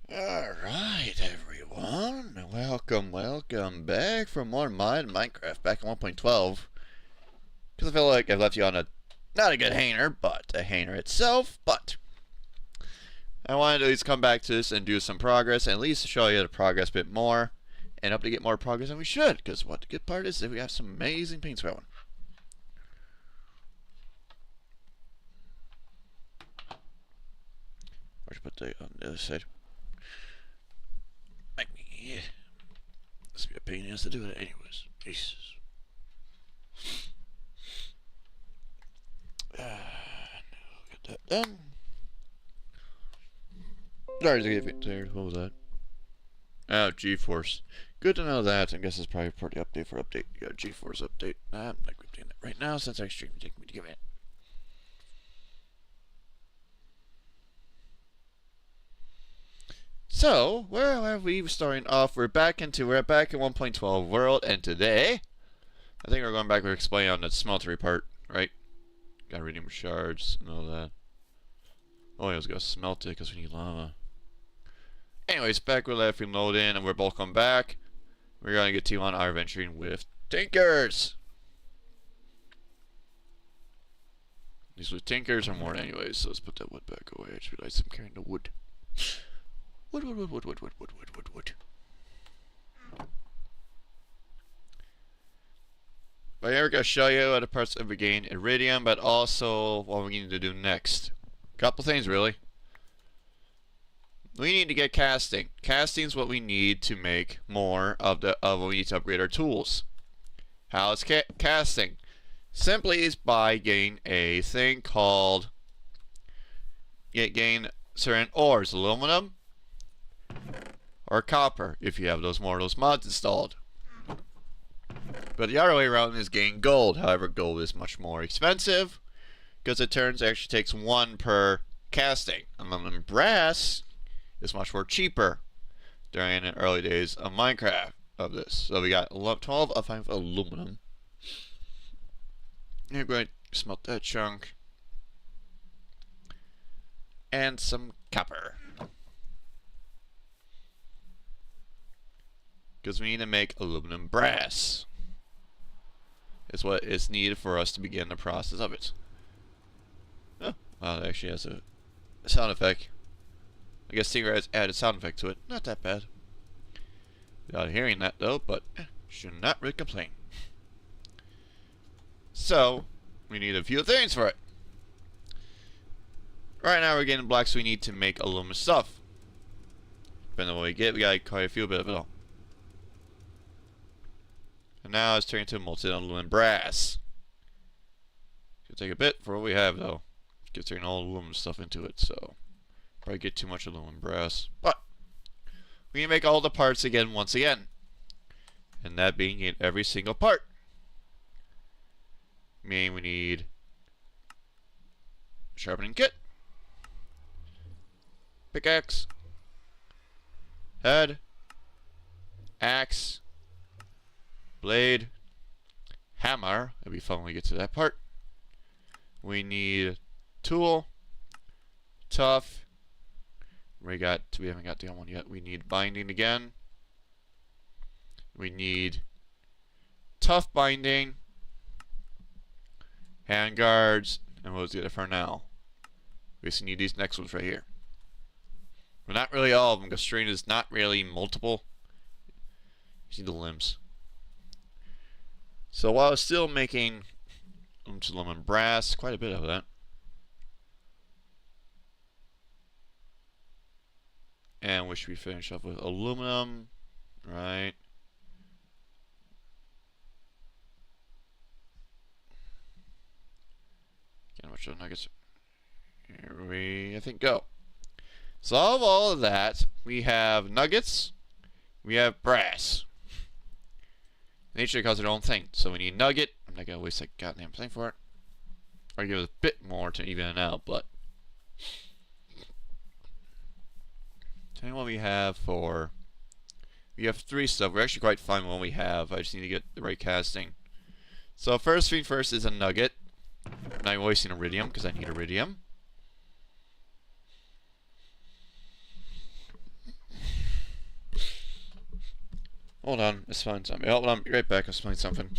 Alright, everyone. Welcome back for more Minecraft back in 1.12. Because I feel like I've left you on a, not a good hanger, but a hanger itself. But I wanted to at least come back to this and do some progress, and at least show you the progress a bit more. And hope to get more progress than we should, because what the good part is that we have some amazing paints going. Where should I put that on the other side? This would be a pain in the ass to do it anyways. Jesus. Get that done. Sorry to get there. What was that? Oh, GeForce. Good to know that. I guess it's probably part of the update for update. You got GeForce update. I'm not going to do that right now since I stream. Take me to give it. So, where are we starting off? We're back in 1.12 world, and today, I think we're going back to explain on the smeltery part, right? Gotta redeem shards and all that. Oh, yeah, let's go smelt it because we need lava. Anyways, back with everything load in, and we're both come back. We're gonna get to on our adventuring with Tinkers. These with Tinkers are more anyways, so let's put that wood back away. I just realized I'm carrying the wood. Wood. But here we're going to show you other parts of the game, Iridium, but also what we need to do next. Couple things really. We need to get casting. Casting is what we need to make more of what we need to upgrade our tools. How is casting? Simply is by getting a thing called getting certain ores, aluminum or copper, if you have those mods installed. But the other way around is getting gold. However, gold is much more expensive because it actually takes one per casting. Aluminum brass is much more cheaper during the early days of Minecraft of this. So we got 12 of 5 aluminum. You're going to smelt that chunk and some copper. Because we need to make aluminum brass. Is what is needed for us to begin the process of it. Oh, wow, it actually has a sound effect. I guess Stinger has added sound effect to it. Not that bad. Without hearing that though, but should not really complain. So, we need a few things for it. Right now we're getting blocks, so we need to make aluminum stuff. Depending on what we get, we got quite a few bit of it all. And now it's turning into molten aluminum brass. It'll take a bit for what we have though. Get turning all aluminum stuff into it, so probably get too much aluminum brass. But we can make all the parts again once again. And that being in every single part. Meaning we need sharpening kit, pickaxe, head, axe, blade, hammer, if we finally get to that part. We need tool, tough. We haven't got the other one yet. We need binding again. We need tough binding, hand guards, and we'll get it for now. We just need these next ones right here. Well, not really all of them, because string is not really multiple. You need the limbs. So while I was still making aluminum brass, quite a bit of that. And we should be finished off with aluminum, right? How much of nuggets? Here we, I think, go. So of all of that, we have nuggets, we have brass. Nature does their own thing, so we need nugget. I'm not gonna waste that goddamn thing for it. Or give it a bit more to even it out, but tell me what we have for. We have 3 stuff. We're actually quite fine with what we have. I just need to get the right casting. So first thing first is a nugget. not wasting iridium because I need iridium. Hold on, let's find something. Hold on, be right back. I'll find something.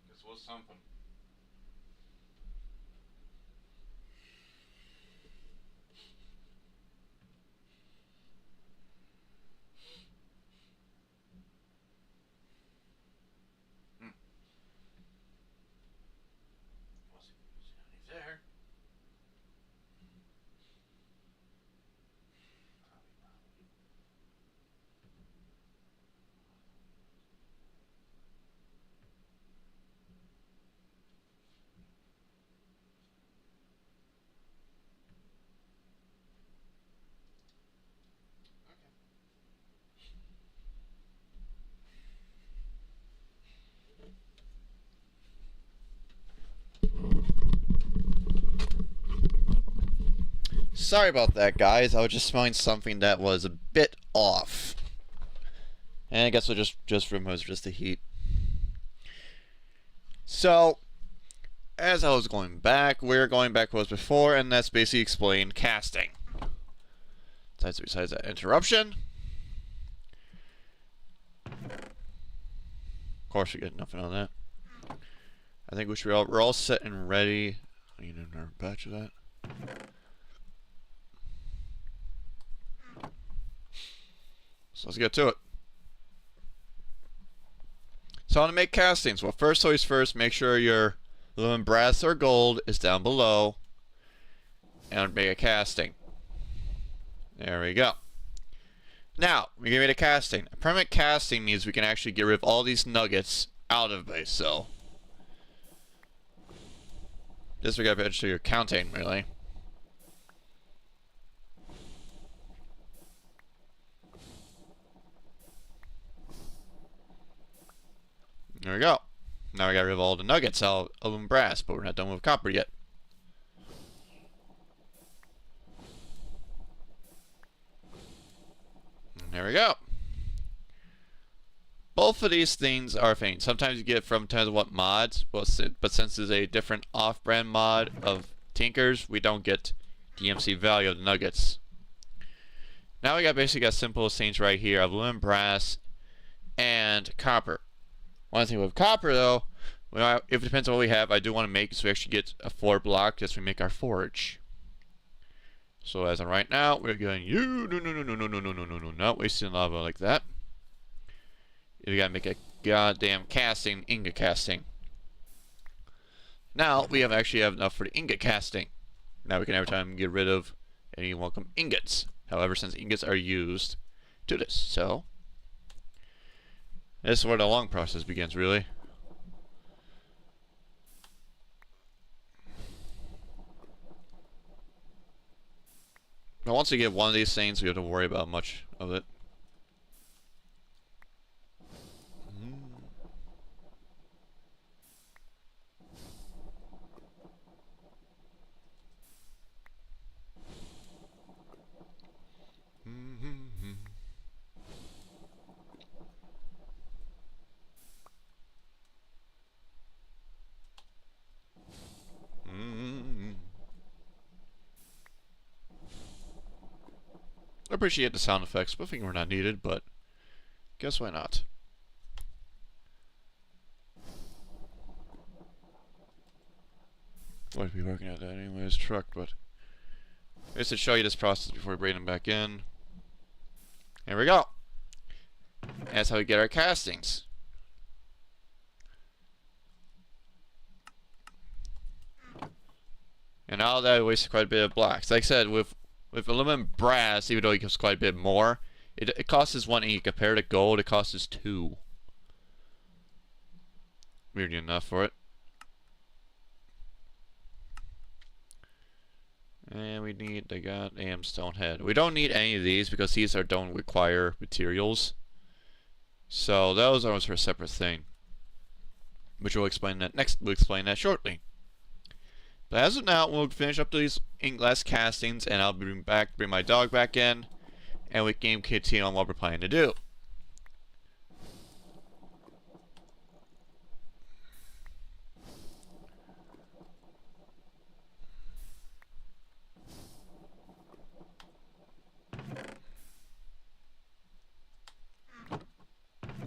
This was something. Wasn't there. Sorry about that, guys. I was just smelling something that was a bit off. And I guess it just was just the heat. So, as I was going back, where going back was before, and that's basically explained casting. Besides that interruption. Of course, we get nothing on that. I think we're all set and ready. I need another batch of that. So let's get to it. So how to make castings. Well, first, make sure your aluminum, brass, or gold is down below, and make a casting. There we go. Now, we're going to make a casting. A permanent casting means we can actually get rid of all these nuggets out of base, so this we got to actually your counting, really. There we go. Now we got rid of all the nuggets out of aluminum, brass, but we're not done with copper yet. There we go. Both of these things are things. Sometimes you get from terms of what mods, but since it's a different off-brand mod of Tinkers, we don't get the MC value of the nuggets. Now we basically got simple things right here: aluminum, brass, and copper. One thing with copper though, if it depends on what we have, I do want to make so we actually get a 4 block just to make our forge. So as of right now, we're going not wasting lava like that. You gotta make a goddamn casting, ingot casting. Now we actually have enough for the ingot casting. Now we can every time get rid of any welcome ingots. However, since ingots are used to this, so this is where the long process begins, really. But once we get one of these things, we have to worry about much of it. I appreciate the sound effects, but I think we're not needed, but guess why not? I'd be working at that anyways, truck, but I guess to show you this process before we bring them back in. There we go. That's how we get our castings. And now that wasted quite a bit of blocks. Like I said, with aluminum, brass, even though it gives quite a bit more, it costs us 1 ingot. Compared to gold, it costs us 2. Weirdly enough for it. And we need the goddamn stone head. We don't need any of these because these don't require materials. So those are for a separate thing. Which we'll explain that shortly. But as of now, we'll finish up these glass castings, and I'll bring my dog back in, and we can continue on what we're planning to do.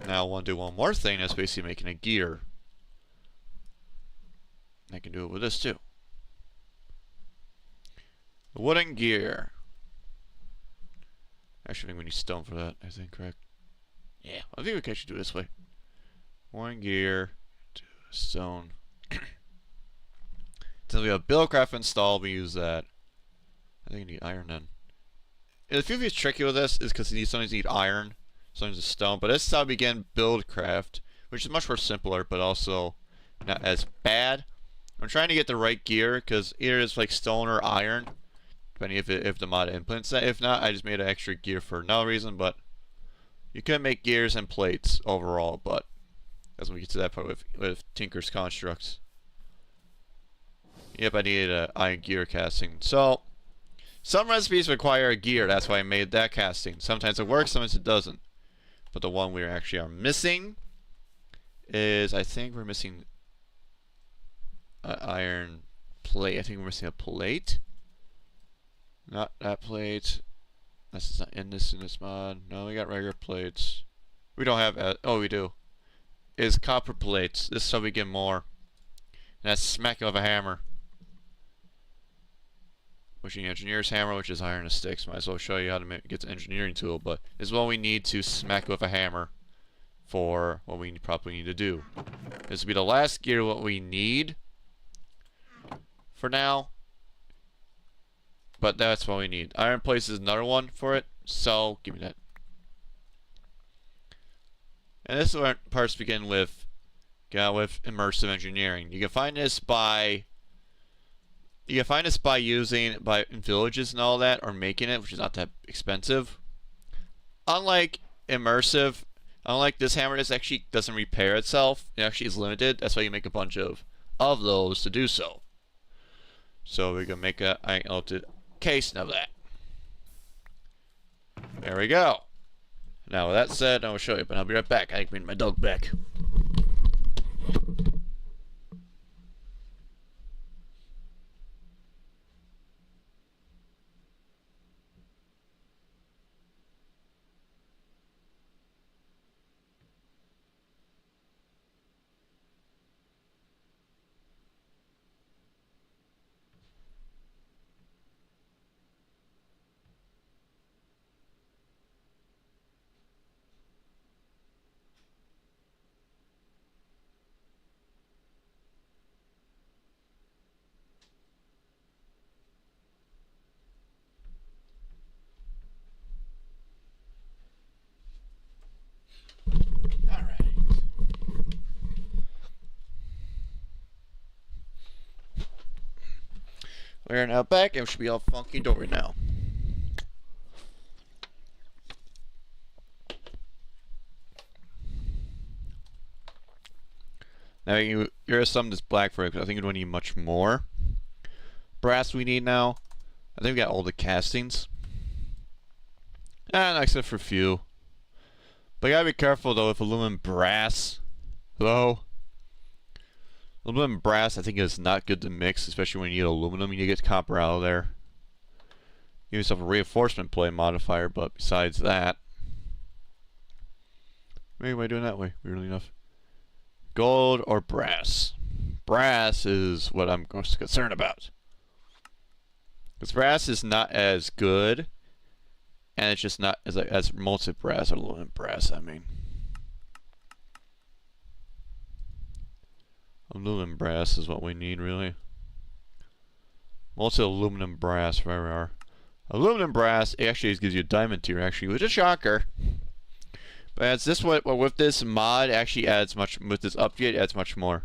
Now I want to do one more thing, that's basically making a gear. I can do it with this too. A wooden gear. Actually, I think we need stone for that, I think, correct? Yeah, I think we can actually do it this way. Wooden gear, stone. Since we have Buildcraft installed, we use that. I think you need iron then. And the few things tricky with this is because sometimes you need iron, sometimes it's stone. But this is how we begin Buildcraft, which is much more simpler, but also not as bad. I'm trying to get the right gear because either it's like stone or iron, depending if the mod implements that. If not, I just made an extra gear for no reason. But you can make gears and plates overall, but as we get to that part with Tinker's constructs. Yep, I needed an iron gear casting. So some recipes require a gear, that's why I made that casting. Sometimes it works, sometimes it doesn't. But the one we actually are missing is, I think we're missing iron plate. I think we're missing a plate. Not that plate. This is not in this mod. No, we got regular plates. We don't have. Oh, we do. Is copper plates. This is how we get more. And that's smack of a hammer. Which is engineer's hammer, which is iron and sticks. Might as well show you how to get the engineering tool. But this is what we need to smack with a hammer for what we probably need to do. This will be the last gear what we need for now. But that's what we need. Iron plates is another one for it. So give me that. And this is where parts begin with immersive engineering. You can find this by using in villages and all that, or making it, which is not that expensive. Unlike immersive, unlike this hammer, this actually doesn't repair itself. It actually is limited. That's why you make a bunch of those to do so. So we're gonna make a melted case of that. There we go. Now with that said, I will show you, but I'll be right back. I can bring my dog back. We're now back, and we should be all funky dory now. Now you're some this black for it, because I think we don't need much more brass we need now. I think we got all the castings. Except for a few. But you gotta be careful though with aluminum brass. Hello? Aluminum brass I think is not good to mix, especially when you need aluminum. You need to get copper out of there. Give yourself a reinforcement plate modifier, but besides that. Maybe am I doing that way? Weirdly enough. Gold or brass? Brass is what I'm most concerned about. Because brass is not as good, and it's just not as molten brass or aluminum brass, I mean. Aluminum brass is what we need, really. Molten aluminum brass, where we are. Aluminum brass actually gives you a diamond tier, actually, which is a shocker. But as this with this mod actually adds much, with this update adds much more.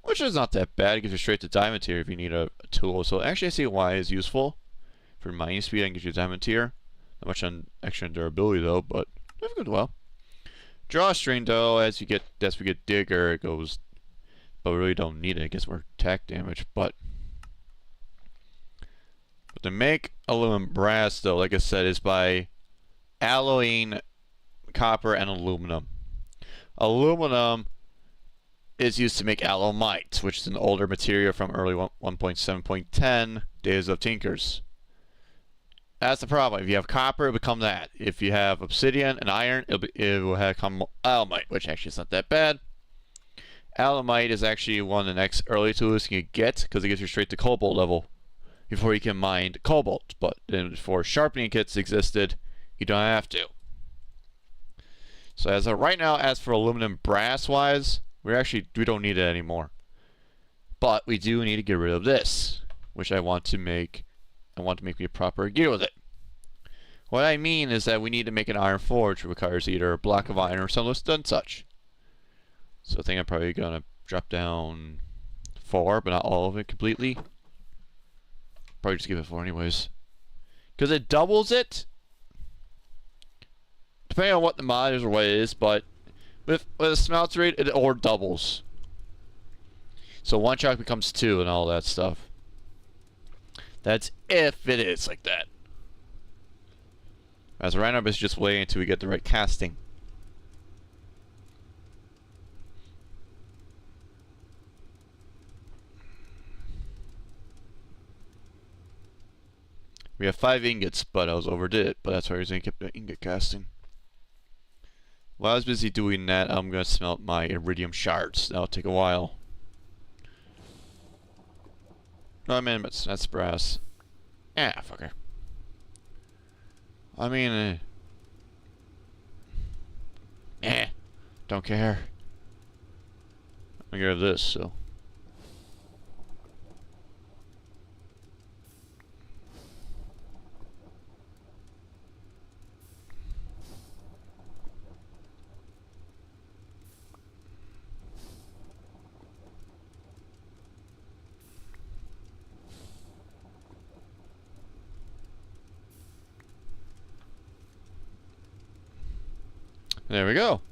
Which is not that bad, it gives you straight to diamond tier if you need a tool. So actually I see why it's useful. For mining speed and get you diamond tier. Not much on extra durability though, but it's good well. Drawstring though, as we get digger, it goes, but we really don't need it. It gets more attack damage, but to make aluminum brass though, like I said, is by alloying copper and aluminum. Aluminum is used to make alloymite, which is an older material from early 1.7.10 Days of Tinkers. That's the problem. If you have copper, it'll become that. If you have obsidian and iron, it will become alloymite, which actually is not that bad. Alloymite is actually one of the next early tools you can get, because it gets you straight to cobalt level before you can mine cobalt. But then before sharpening kits existed, you don't have to. So as of right now, as for aluminum brass wise, we don't need it anymore. But we do need to get rid of this, which I want to make me a proper gear with it. What I mean is that we need to make an iron forge, which requires either a block of iron or some done such. So I think I'm probably gonna drop down 4, but not all of it completely. Probably just give it 4 anyways, because it doubles it. Depending on what the mod is or what it is, but with a smelter rate, it or doubles. So 1 chock becomes 2 and all that stuff. That's if it is like that. As right now, I'm just waiting until we get the right casting. We have 5 ingots, but I was overdid it. But that's why I was going to keep ingot casting. While I was busy doing that, I'm going to smelt my iridium shards. That'll take a while. No, man, that's brass. Ah, fucker. I mean, don't care. I get this, so. There we go.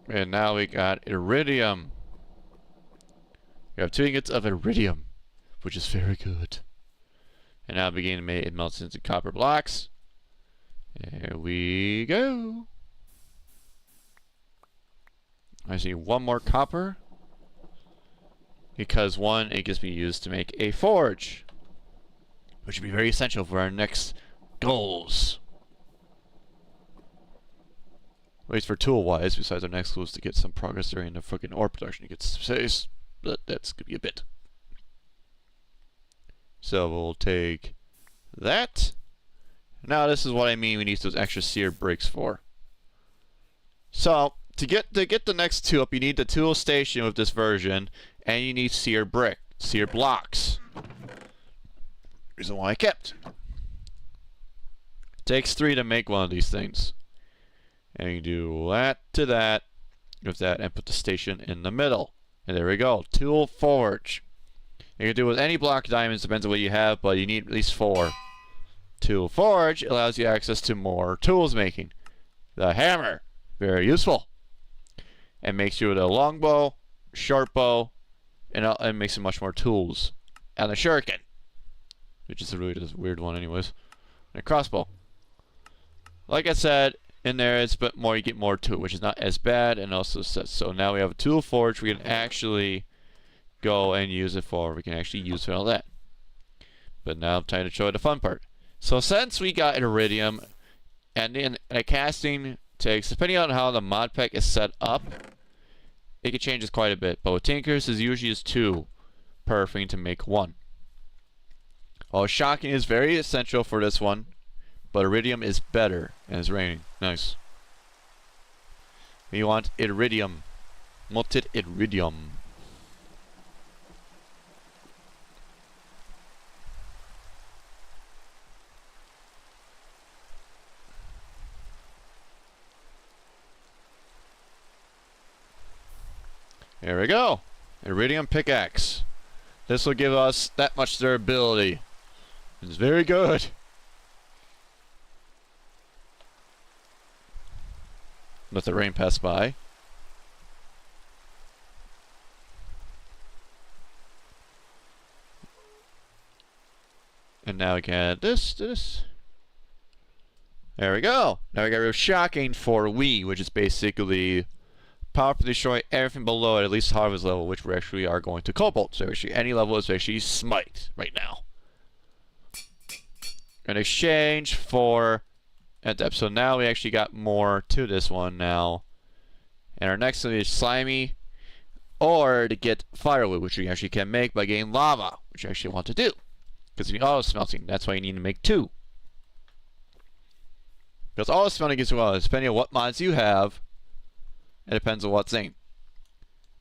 And now we got iridium. We have 2 ingots of iridium, which is very good. And now beginning to make it melts into copper blocks. There we go. I see 1 more copper. Because 1, it gets me used to make a forge, which would be very essential for our next goals. At least for tool-wise, besides our next goal is to get some progress during the fucking ore production to get space, but that's gonna be a bit. So we'll take that. Now this is what I mean we need those extra seared bricks for. So to get the next 2 up, you need the tool station with this version. And you need seared blocks. Reason why I kept. It takes 3 to make one of these things. And you do that to that with that and put the station in the middle. And there we go. Tool forge. You can do it with any block diamonds, depends on what you have, but you need at least 4. Tool forge allows you access to more tools making. The hammer, very useful. And makes you with a longbow, short bow, and it makes it much more tools. And the shuriken, which is a really weird one anyways. And a crossbow. Like I said, in there it's a bit more, you get more to it, which is not as bad, and also so now we have a tool forge we can actually go and use it for. We can actually use for all that. But now I'm trying to show you the fun part. So since we got iridium, and then a casting takes, depending on how the mod pack is set up, it can change this quite a bit, but with Tinkers is usually 2 per thing to make 1. While shocking is very essential for this one, but iridium is better, and it's raining. Nice. We want iridium. Molten iridium. There we go. Iridium pickaxe. This will give us that much durability. It's very good. Let the rain pass by. And now we can add this. There we go. Now we got real shocking for we, which is basically power to destroy everything below at least harvest level, which we actually are going to cobalt. So actually any level is actually smite right now. In exchange for at depth. So now we actually got more to this one now. And our next one is slimy, or to get firewood, which we actually can make by getting lava, which I actually want to do. Because you auto smelting, that's why you need to make 2. Because auto smelting is well, depending on what mods you have, it depends on what thing.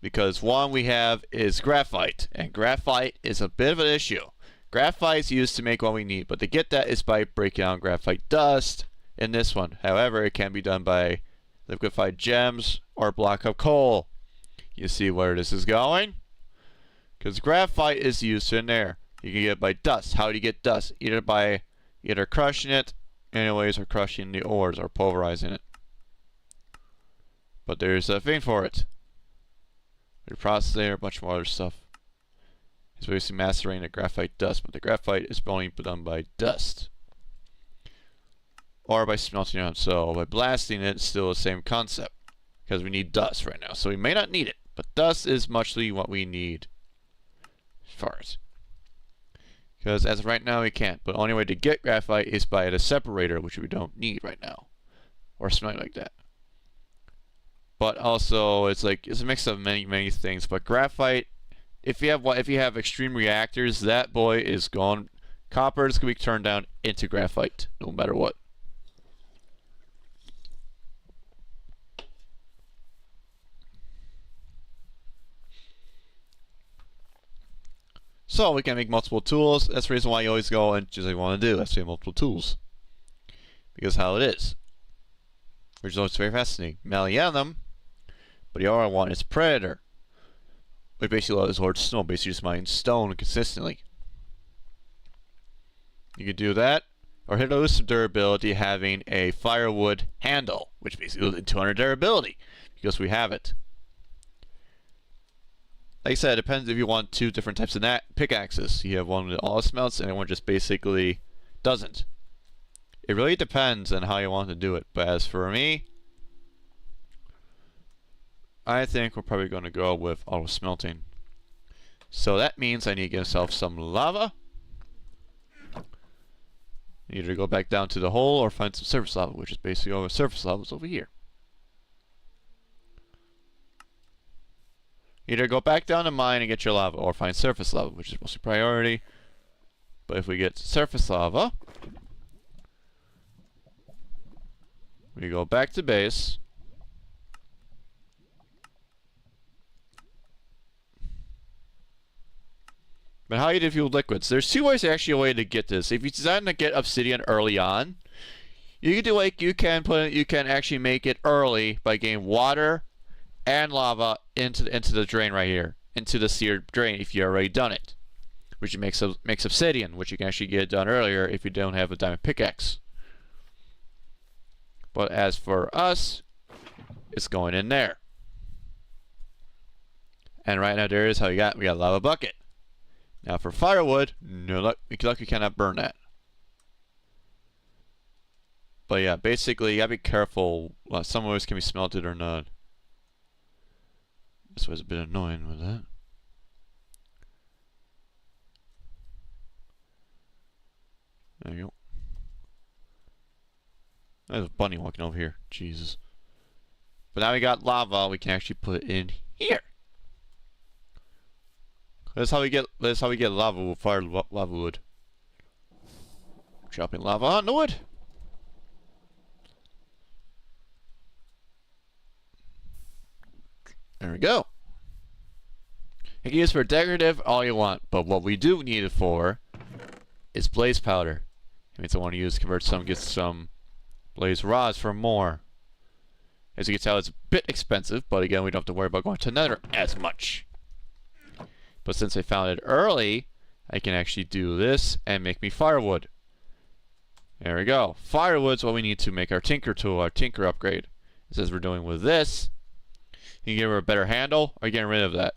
Because one we have is graphite, and graphite is a bit of an issue. Graphite is used to make what we need, but to get that is by breaking down graphite dust in this one. However, it can be done by liquefied gems or a block of coal. You see where this is going? Because graphite is used in there. You can get it by dust. How do you get dust? Either by crushing it, anyways, or crushing the ores or pulverizing it. But there's a thing for it. We process there, a bunch more other stuff. It's basically mastering the graphite dust, but the graphite is only done by dust. Or by smelting it out. So by blasting it, it's still the same concept. because we need dust right now. So we may not need it, but dust is muchly what we need as far as. Because as of right now we can't, but the only way to get graphite is by a separator, which we don't need right now. Or something like that. But also it's like it's a mix of many things. But graphite, if you have extreme reactors, that boy is gone. Copper is gonna be turned down into graphite, no matter what. So we can make multiple tools. That's the reason why you always go and just like want to do. That's multiple tools. Because how it is. Which is always very fascinating. Malleolum, but the other one is Predator. Which basically allows hard snow, basically just mine stone consistently. You can do that, or hit elusive durability having a firewood handle, which basically goes 200 durability, because we have it. Like I said, it depends if you want two different types of pickaxes. You have one that all smelts, and one just basically doesn't. It really depends on how you want to do it, but as for me, I think we're probably going to go with auto smelting. So that means I need to get myself some lava. Either go back down to the hole or find some surface lava, which is basically all the surface lava over here. Either go back down to mine and get your lava, or find surface lava, which is mostly priority. But if we get surface lava, we go back to base. But how you diffuse liquids? There's two ways actually a way to get this. If you decide to get obsidian early on, you can do like you can actually make it early by getting water and lava into the drain right here, into the seared drain if you already done it, which makes obsidian, which you can actually get done earlier if you don't have a diamond pickaxe. But as for us, it's going in there. And right now there is how we got a lava bucket. Now for firewood, no luck, we cannot burn that. But yeah, basically you gotta be careful. Some of those can be smelted or not. This was a bit annoying with that. There you go. There's a bunny walking over here. Jesus. But now we got lava, we can actually put it in here. That's how we get lava with fire lava wood. Dropping lava on the wood. There we go. You can use it for decorative all you want, but what we do need it for is blaze powder. It means I want to get some blaze rods for more. As you can tell, it's a bit expensive, but again, we don't have to worry about going to Nether as much. But since I found it early, I can actually do this and make me firewood. There we go. Firewood's what we need to make our tinker tool, our tinker upgrade. It says we're doing with this. You can give her a better handle, or getting rid of that.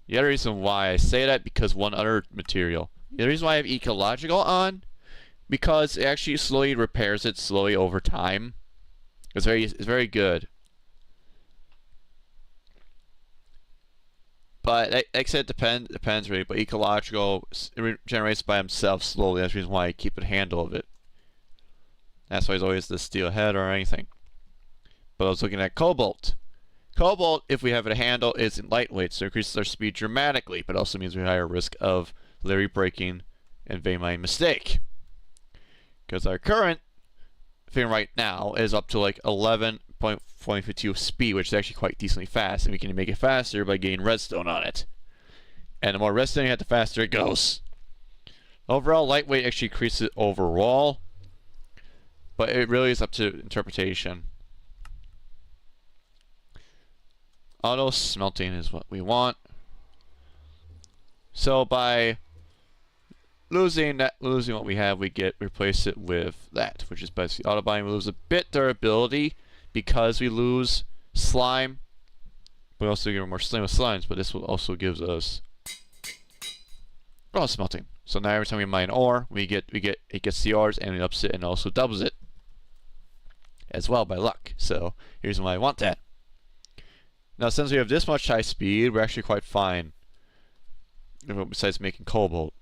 The other reason why I say that, because one other material. The reason why I have ecological on, because it actually slowly repairs it slowly over time. It's very good. But like I said, it depends really. But ecological regenerates by himself slowly. That's the reason why I keep a handle of it. That's why it's always the steel head or anything. But I was looking at cobalt. Cobalt, if we have it a handle, is lightweight, so it increases our speed dramatically, but also means we have a higher risk of literally breaking and vein mining mistake. Because our current thing right now is up to like 11.52 speed, which is actually quite decently fast, and we can make it faster by getting redstone on it. And the more redstone you have, the faster it goes. Overall, lightweight actually increases it overall, but it really is up to interpretation. Auto smelting is what we want. So by losing what we have, we replace it with that, which is basically auto binding. We lose a bit durability because we lose slime. We also get more slime with slimes, but this will also gives us auto smelting. So now every time we mine ore, it gets the ores and it ups it and also doubles it as well by luck. So here's why I want that. Now, since we have this much high speed, we're actually quite fine. Besides making cobalt.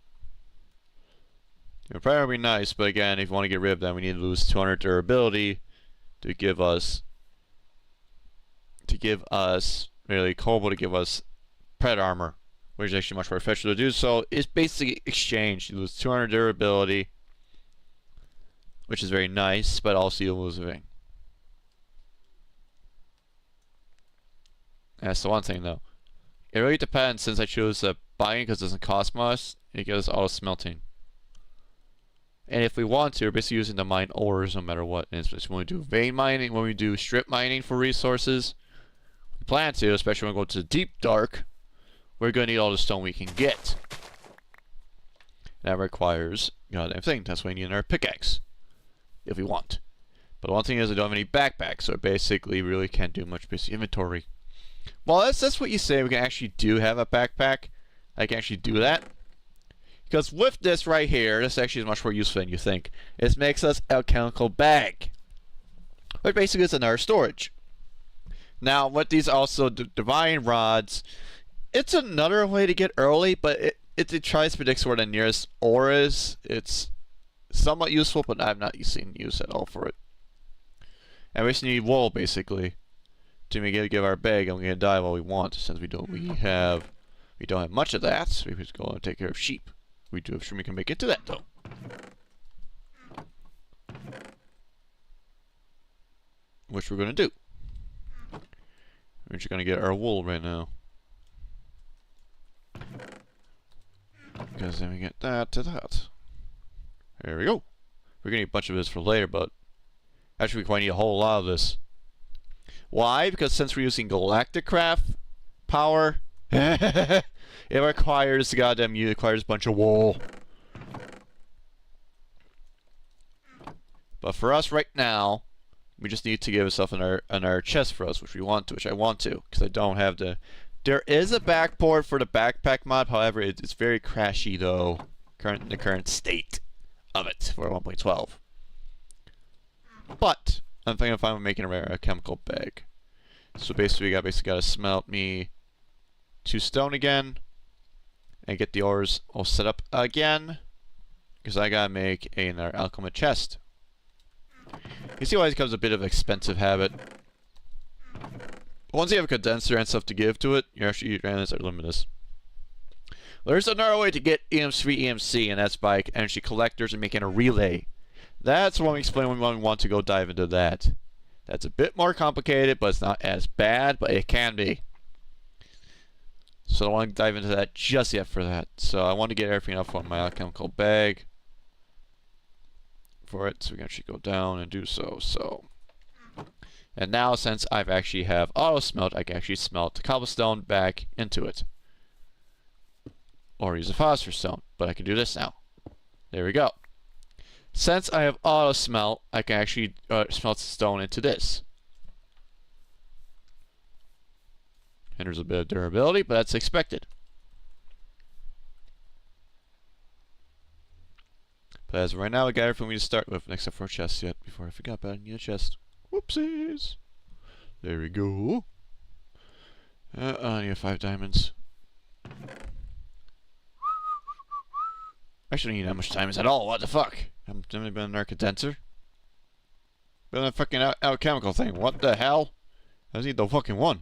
It would probably be nice, but again, if you want to get rid of them, we need to lose 200 durability to give us really cobalt to give us pred armor, which is actually much more efficient to do. So it's basically exchange. You lose 200 durability, which is very nice, but also you lose a ring. That's the one thing though. It really depends, since I chose buying because it doesn't cost much, it gives auto smelting. And if we want to, we're basically using to mine ores no matter what. And especially when we do vein mining, when we do strip mining for resources, we plan to, especially when we go to the deep dark, we're going to need all the stone we can get. That requires goddamn thing. That's why we need our pickaxe. If we want. But the one thing is I don't have any backpacks, so I basically really can't do much basic inventory. Well, that's what you say. We can actually do have a backpack. I can actually do that. Because with this right here, this actually is much more useful than you think. It makes us a alchemical bag. Which basically is another storage. Now, with these also divine rods, it's another way to get early, but it tries to predict where the nearest ore is. It's somewhat useful, but I've not seen use at all for it. And we just need wool, basically, to give our bag, and we're gonna die while we want, since we don't have much of that. So we just go and take care of sheep. We do assume we can make it to that though. Which we're gonna do. We're just gonna get our wool right now. Because then we get that to that. There we go. We're gonna need a bunch of this for later, but actually we quite need a whole lot of this. Why? Because since we're using Galactic Craft power, it requires a bunch of wool. But for us right now, we just need to give ourselves another chest for us, which I want to, because I don't have the. There is a backport for the backpack mod, however, it's very crashy though, the current state of it for 1.12. But I'm thinking if I'm making a chemical bag. So basically, we gotta smelt me 2 stone again, and get the ores all set up again, because I gotta make another alchemy chest. You see why it becomes a bit of an expensive habit. Once you have a condenser and stuff to give to it, your units are limitless. There's another way to get EM3 EMC, and that's by energy collectors and making a relay. That's what we explain when we want to go dive into that. That's a bit more complicated, but it's not as bad, but it can be. So I don't want to dive into that just yet for that. So I want to get everything up on my alchemical bag for it, so we can actually go down and do so. And now, since I've actually have auto smelt, I can actually smelt the cobblestone back into it. Or use a phosphorus stone, but I can do this now. There we go. Since I have auto smelt, I can actually smelt the stone into this. And there's a bit of durability, but that's expected. But as of right now, I got everything we need to start with, except for a chest yet, before I forgot about it. I need a chest. Whoopsies. There we go. I need 5 diamonds. I shouldn't need that much diamonds at all. What the fuck? I'm only building an condenser. Building a fucking alchemical thing. What the hell? I just need the fucking one.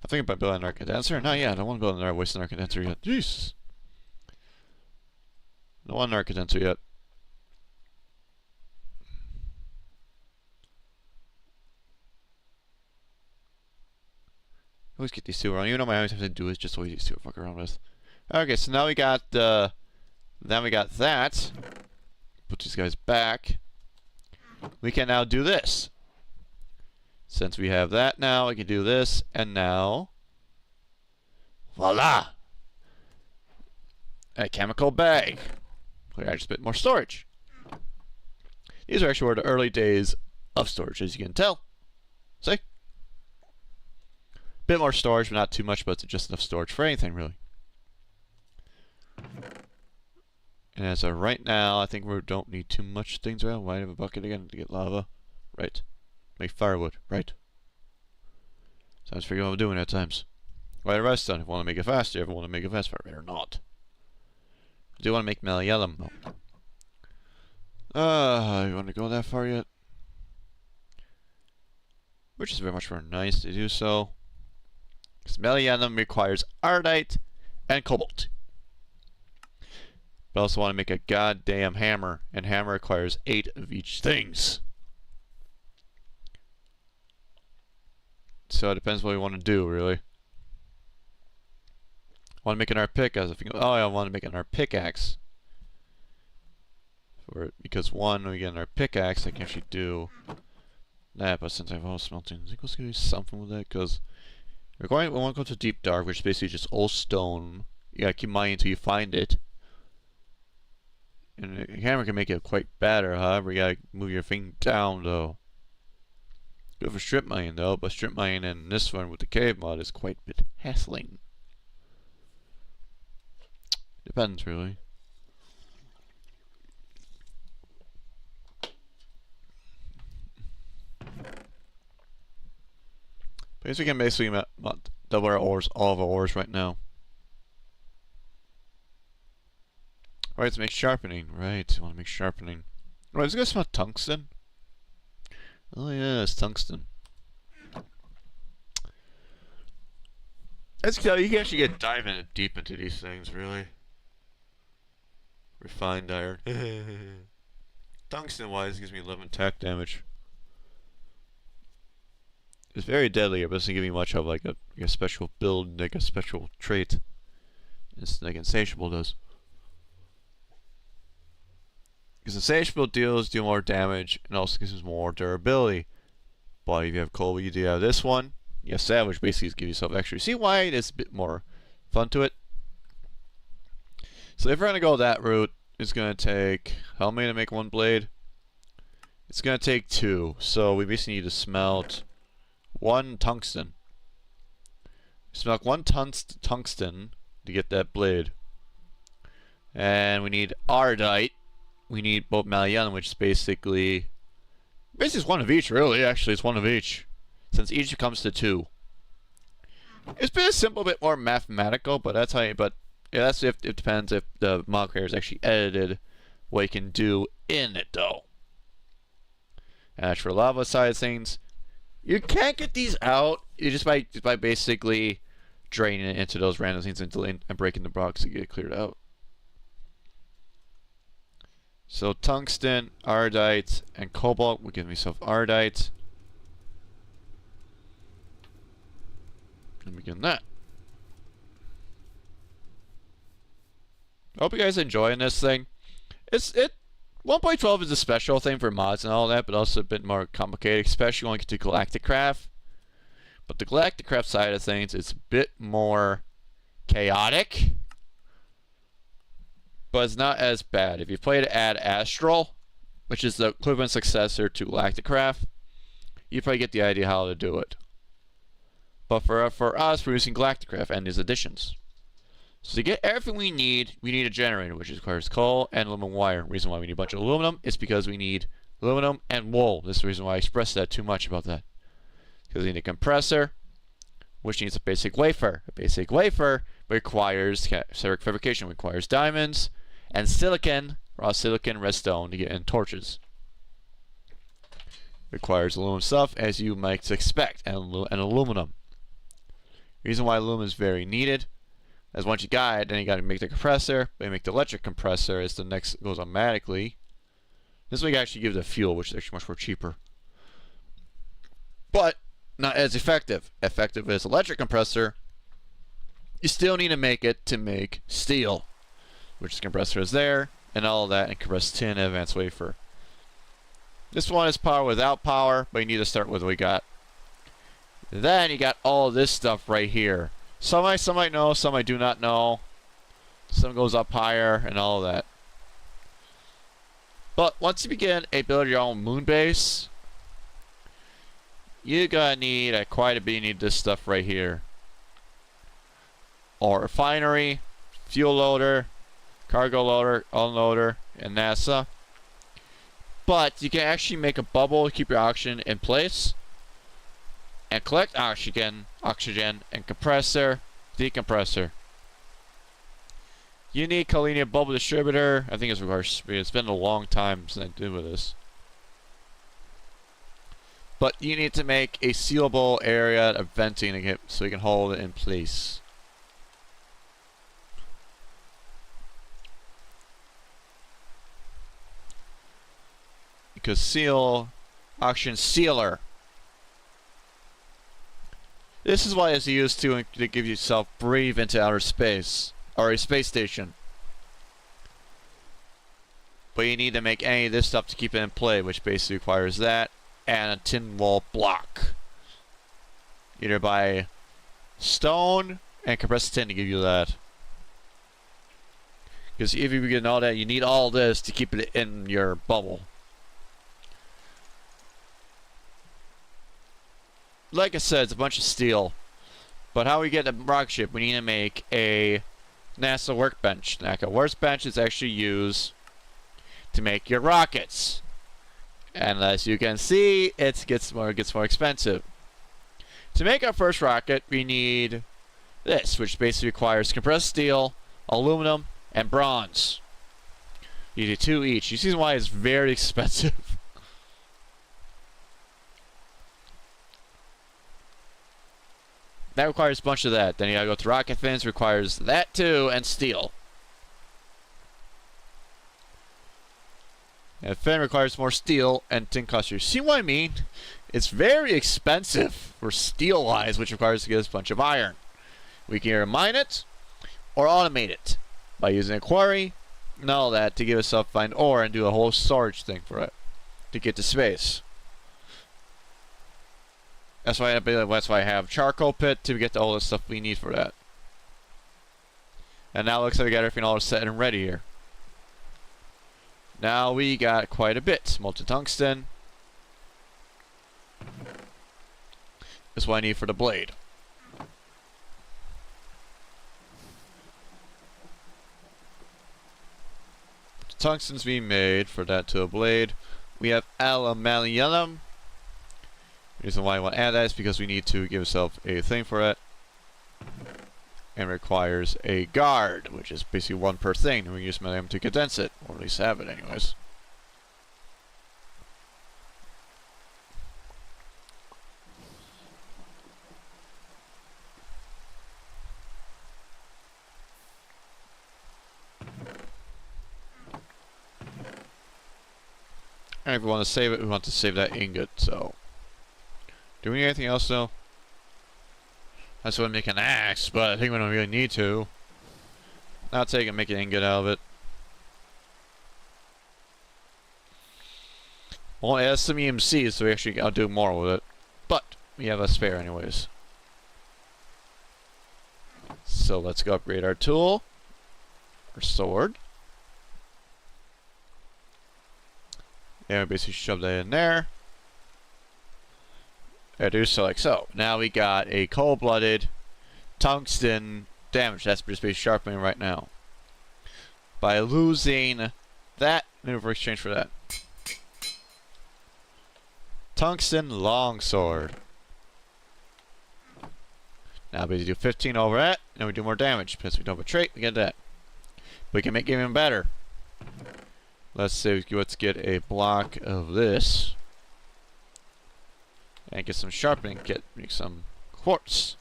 I'm thinking about building an condenser. Not yet. I don't want to build another wasting condenser yet. Jesus. I don't want an condenser yet. I always get these 2 around. You know my only thing to do is just always these 2 to fuck around with. Okay, so now we got that. Put these guys back. We can now do this. Since we have that now, I can do this, and now, voila! A chemical bag. We got just a bit more storage. These are actually the early days of storage, as you can tell. See? Bit more storage, but not too much, but it's just enough storage for anything, really. And as of right now, I think we don't need too much things around. Might have a bucket again to get lava. Right. Make firewood. Right. So I was figuring out what I'm doing at times. Write a redstone. If I want to make it faster, if I want to make it faster, I'd rather not. I do want to make Malayalam though. You want to go that far yet? Which is very much more nice to do so. Because Malayalam requires Ardite and Cobalt. But I also want to make a goddamn hammer, and hammer requires 8 of each things. So it depends what we want to do, really. I want to make an art pickaxe. Oh, I want to make an art pickaxe. Because one, we get an art pickaxe, I can actually do that. But since I have all smelting, I think let's do something with that. Because we want to go to deep dark, which is basically just old stone. You gotta keep mining until you find it. And a hammer can make it quite better. However, you gotta move your thing down though. Good for strip mining though, but strip mining in this one with the cave mod is quite a bit hassling. Depends really. But we can basically double our ores, all of our ores right now. Right, let's make sharpening. Right, I want to make sharpening. Right, is it gonna smell tungsten? Oh yeah, it's tungsten. As you can tell, you can actually get diving deep into these things, really. Refined iron. Tungsten wise, it gives me 11 attack damage. It's very deadly, but it doesn't give me much of like a special build, like a special trait. It's like Insatiable does. Because Insatiable deal more damage and also gives us more durability. But if you have Cobalt, you do have this one. You have Savage, basically give yourself extra. See why it is a bit more fun to it? So if we're gonna go that route, it's gonna take how many to make one blade? It's gonna take 2. So we basically need to smelt 1 tungsten. Smelt 1 tungsten to get that blade. And we need Ardite. We need both Malayalam, which is basically it's 1 of each, really. Actually, it's 1 of each, since each comes to 2. It's been a simple bit more mathematical, but that's how. But yeah, that's if it depends if the mod creator is actually edited what you can do in it, though. And as for lava side of things, you can't get these out. You just by basically draining it into those random things and breaking the blocks to get it cleared out. So tungsten, Ardite, and Cobalt will give myself Ardite. And begin that. I hope you guys are enjoying this thing. 1.12 is a special thing for mods and all that, but also a bit more complicated, especially when you get to Galactic Craft. But the Galactic Craft side of things is a bit more chaotic, but it's not as bad. If you played Ad Astral, which is the equivalent successor to Galactic Craft, you probably get the idea how to do it. But for us, we're using Galactic Craft and these additions. So to get everything we need a generator, which requires coal and aluminum wire. The reason why we need a bunch of aluminum is because we need aluminum and wool. This is the reason why I expressed that too much about that. Because we need a compressor, which needs a basic wafer. A basic wafer requires ceramic fabrication, requires diamonds, and silicon, raw silicon, redstone to get in torches. Requires aluminum stuff, as you might expect, and aluminum. The reason why aluminum is very needed, as once you got it, then you got to make the compressor. But you make the electric compressor, as the next goes automatically. This way, you actually give the fuel, which is actually much more cheaper, but not as effective. Effective as electric compressor. You still need to make it to make steel, which the compressor is there, and all of that, and compressed tin and advanced wafer. This one is power without power, but you need to start with what we got. Then you got all this stuff right here. Some I know, some I do not know. Some goes up higher and all of that. But once you begin a build your own moon base, you're gonna need quite a bit. You need this stuff right here. Or refinery, fuel loader, cargo loader, unloader, and NASA. But you can actually make a bubble to keep your oxygen in place. and collect oxygen, and compressor, decompressor. Unique collinear bubble distributor. I think it's required speed. It's been a long time since I did with this. But you need to make a sealable area of venting to get, so you can hold it in place. Because seal, oxygen sealer. This is why it's used to give yourself breathe into outer space, or a space station. But you need to make any of this stuff to keep it in play, which basically requires that and a tin wall block. Either by stone and compressed tin to give you that. Because if you get all that, you need all this to keep it in your bubble. Like I said, it's a bunch of steel. But how we get a rocket ship, we need to make a NASA workbench. Now, a workbench is actually used to make your rockets. And as you can see, it gets more expensive. To make our first rocket, we need this, which basically requires compressed steel, aluminum, and bronze. You need 2 each. You see why it's very expensive. That requires a bunch of that. Then you gotta go to rocket fins, requires that too, and steel. And fin requires more steel and tin clusters. See what I mean? It's very expensive for steel wise, which requires to get us a bunch of iron. We can either mine it or automate it by using a quarry and all that to give us up find ore and do a whole storage thing for it to get to space. That's why I have charcoal pit to get to all the stuff we need for that. And now it looks like we got everything all set and ready here. Now we got quite a bit. Molten tungsten is what I need for the blade. Tungsten's being made for that to a blade. We have aluminium. The reason why I want to add that is because we need to give ourselves a thing for it. And requires a guard, which is basically 1 per thing, and we use medium to condense it, or at least have it anyways. And if we want to save it, we want to save that ingot, so. Do we need anything else though? I just want to make an axe, but I think we don't really need to. I'll take it and make an ingot out of it. Well, it has some EMCs, so we actually gotta do more with it. But we have a spare anyways. So let's go upgrade our tool. Our sword. And we basically shove that in there. I do so like so. Now we got a cold-blooded tungsten damage. That's just basically sharpening right now. By losing that, maneuver exchange for that. Tungsten longsword. Now we do 15 over that, and we do more damage. Because we don't have a trait, we get that. We can make it even better. Let's get a block of this. And get some sharpening kit, make some quartz.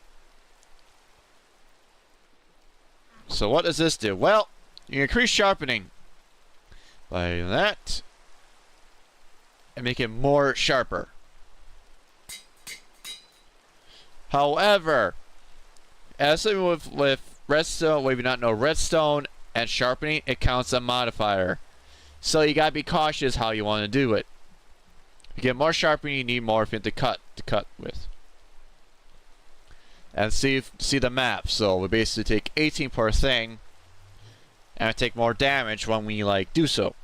So what does this do? Well, you increase sharpening by that and make it more sharper. However, as with redstone, what if you not know redstone and sharpening, it counts a modifier. So you gotta be cautious how you want to do it. To get more sharpening, you need more to cut with. And see the map. So we basically take 18 per thing, and I take more damage when we do so.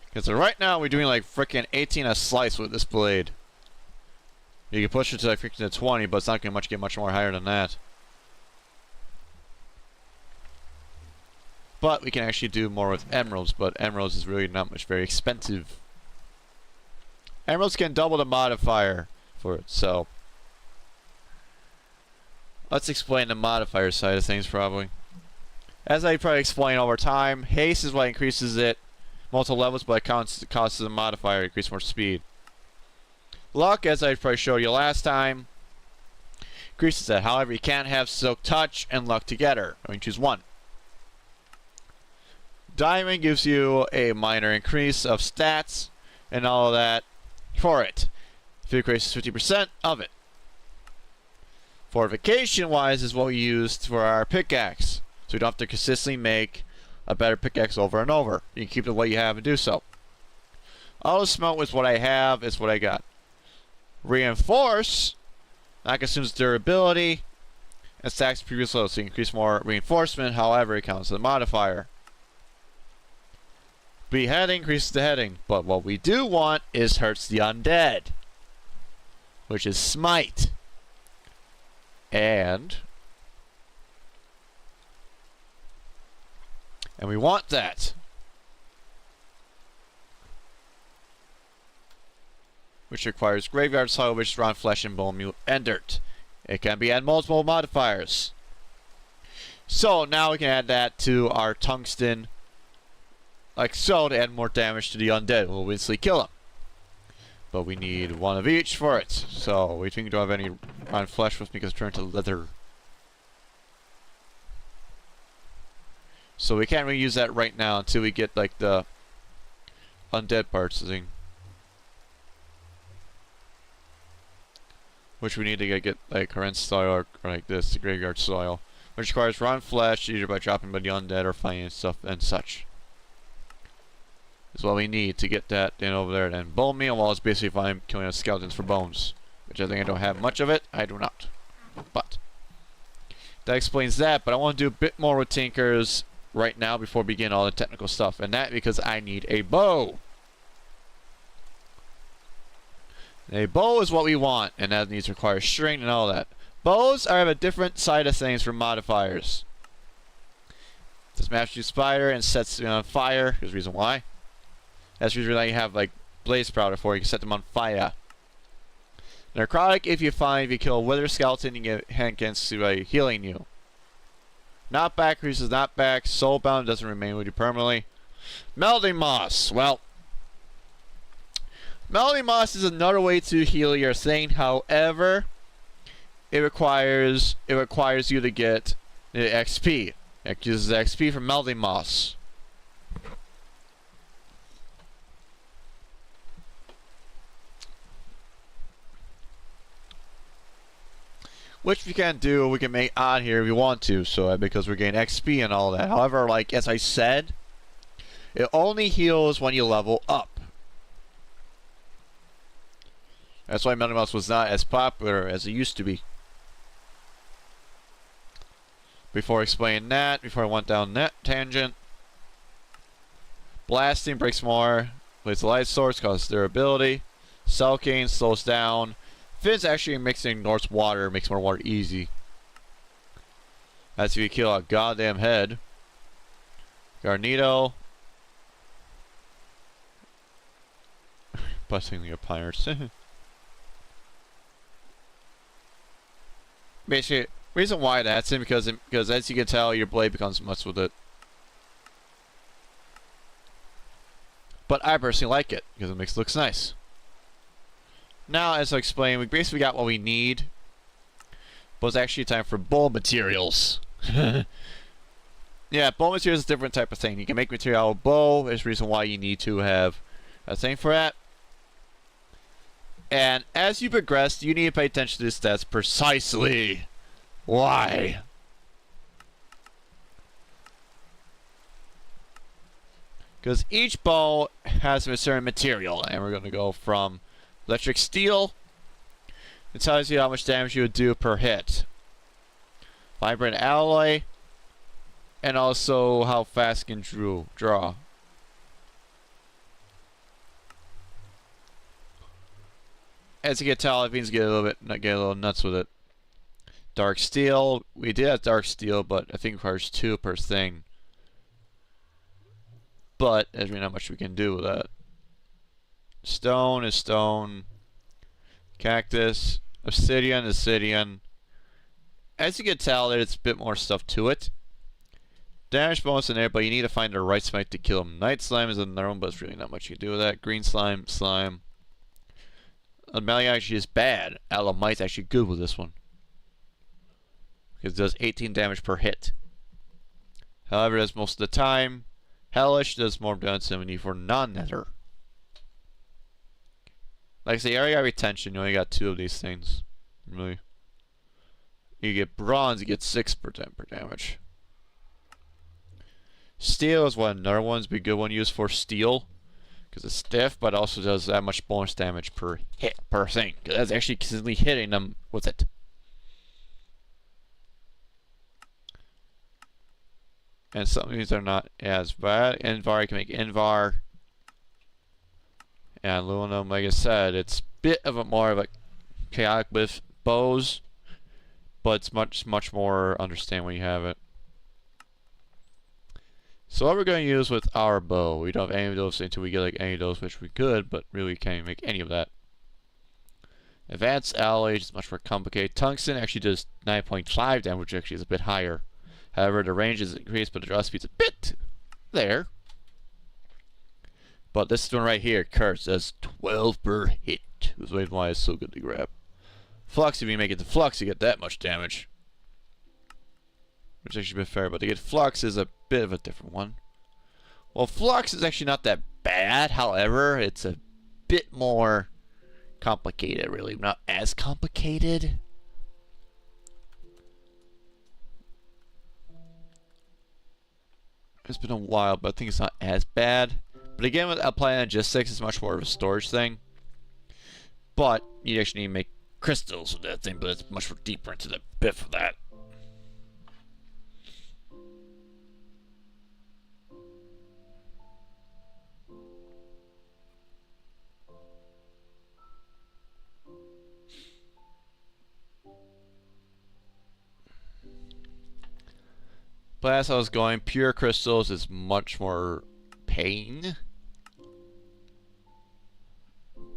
Because right now we're doing like frickin' 18 a slice with this blade. You can push it to like 15 to 20, but it's not going to get much more higher than that. But we can actually do more with emeralds, but emeralds is really not much, very expensive. Emeralds can double the modifier for it, so let's explain the modifier side of things probably. As I probably explain over time, haste is what increases it multiple levels, but it causes the modifier to increase more speed. Luck, as I probably showed you last time, increases that. However, you can't have Silk Touch and Luck together. I mean, choose one. Diamond gives you a minor increase of stats and all of that for it. If it increases 50% of it. Fortification wise is what we used for our pickaxe. So you don't have to consistently make a better pickaxe over and over. You can keep it what you have and do so. Auto smelt is what I have, is what I got. Reinforce, that consumes durability and stacks previous load, so you increase more reinforcement, however it counts as a modifier. Beheading increases the heading, but what we do want is hurts the undead, which is smite. And we want that. Which requires graveyard soil, which is round flesh and bone meal and dirt. It can be added multiple modifiers. So now we can add that to our tungsten, like so, to add more damage to the undead. We'll instantly kill them. But we need one of each for it. So we think we don't have any round flesh with me because it's turned to leather. So we can't really use that right now until we get like the undead parts thing. Which we need to get like current soil or like this, the graveyard soil. Which requires round flesh, either by dropping by the undead or finding stuff and such. Is what we need to get that in over there. And bone meal, well, is basically if I'm killing skeletons for bones. Which I think I don't have much of it. I do not. But that explains that. But I want to do a bit more with Tinkers right now before we begin all the technical stuff. And that because I need a bow. A bow is what we want, and that needs to require string and all that. Bows are a different side of things from modifiers. This maps you spider and sets it on fire. Here's the reason why. That's the reason why you have like blaze powder for. You can set them on fire. Necrotic, if you kill a wither skeleton, you get hand against healing you. Knockback increases knockback. Soulbound doesn't remain with you permanently. Melting moss. Well, melting moss is another way to heal your thing. However, it requires you to get the XP. It uses XP from melting moss. Which we can do, we can make on here if we want to, so because we're getting XP and all that. However, like as I said, it only heals when you level up. That's why Melting Moss was not as popular as it used to be. Before explaining that, before I went down that tangent, blasting breaks more, plays the light source, causes durability. Sulking slows down. Finn's actually mixing Norse water, makes more water easy. That's if you kill a goddamn head. Garnito. Busting the pirates. Basically, reason why that's in because as you can tell, your blade becomes much with it. But I personally like it because it makes it looks nice. Now, as I explained, we basically got what we need. But it's actually time for bow materials. Yeah, bow materials is a different type of thing. You can make material out of bow. There's a reason why you need to have a thing for that. And as you progress, you need to pay attention to the stats precisely. Why? Because each bow has a certain material, and we're going to go from electric steel. It tells you how much damage you would do per hit. Vibrant alloy, and also how fast it can draw. as you can tell, things get a little nuts with it. Dark steel. We did have dark steel, but I think it requires 2 per thing. But there's really not much we can do with that. Stone is stone. Cactus. Obsidian is obsidian. As you can tell, there's a bit more stuff to it. Damage bonus in there, but you need to find the right smite to kill him. Night slime is another one, but it's really not much you can do with that. Green slime, slime. Melee actually is bad. Alamite's actually good with this one. Because it does 18 damage per hit. However, that's most of the time. Hellish does more damage than we need for non-nether. Like I say, area retention, you only got 2 of these things. Really. You get bronze, you get 6% per damage. Steel is another one's be a good one used for steel. Because it's stiff, but also does that much bonus damage per hit, per thing. Because that's actually consistently hitting them with it. And some of these are not as bad. Invar, you can make Invar. And aluminum, like I said, it's a bit of a more of a chaotic with bows. But it's much more understand when you have it. So what we're going to use with our bow, we don't have any of those until we get like any of those, which we could, but really can't make any of that. Advanced alloy is much more complicated. Tungsten actually does 9.5 damage, which actually is a bit higher. However, the range is increased, but the draw speed's a bit there. But this one right here, Curse, does 12 per hit. That's why it's so good to grab. Flux, if you make it to Flux, you get that much damage. Which is actually a bit fair, but to get Flux is a bit of a different one. Well, Flux is actually not that bad, however, it's a bit more complicated, really. Not as complicated. It's been a while, but I think it's not as bad. But again, with Apply Logistics, it's much more of a storage thing. But you actually need to make crystals with that thing, but it's much more deeper into the bit for that. But as I was going, pure crystals is much more pain.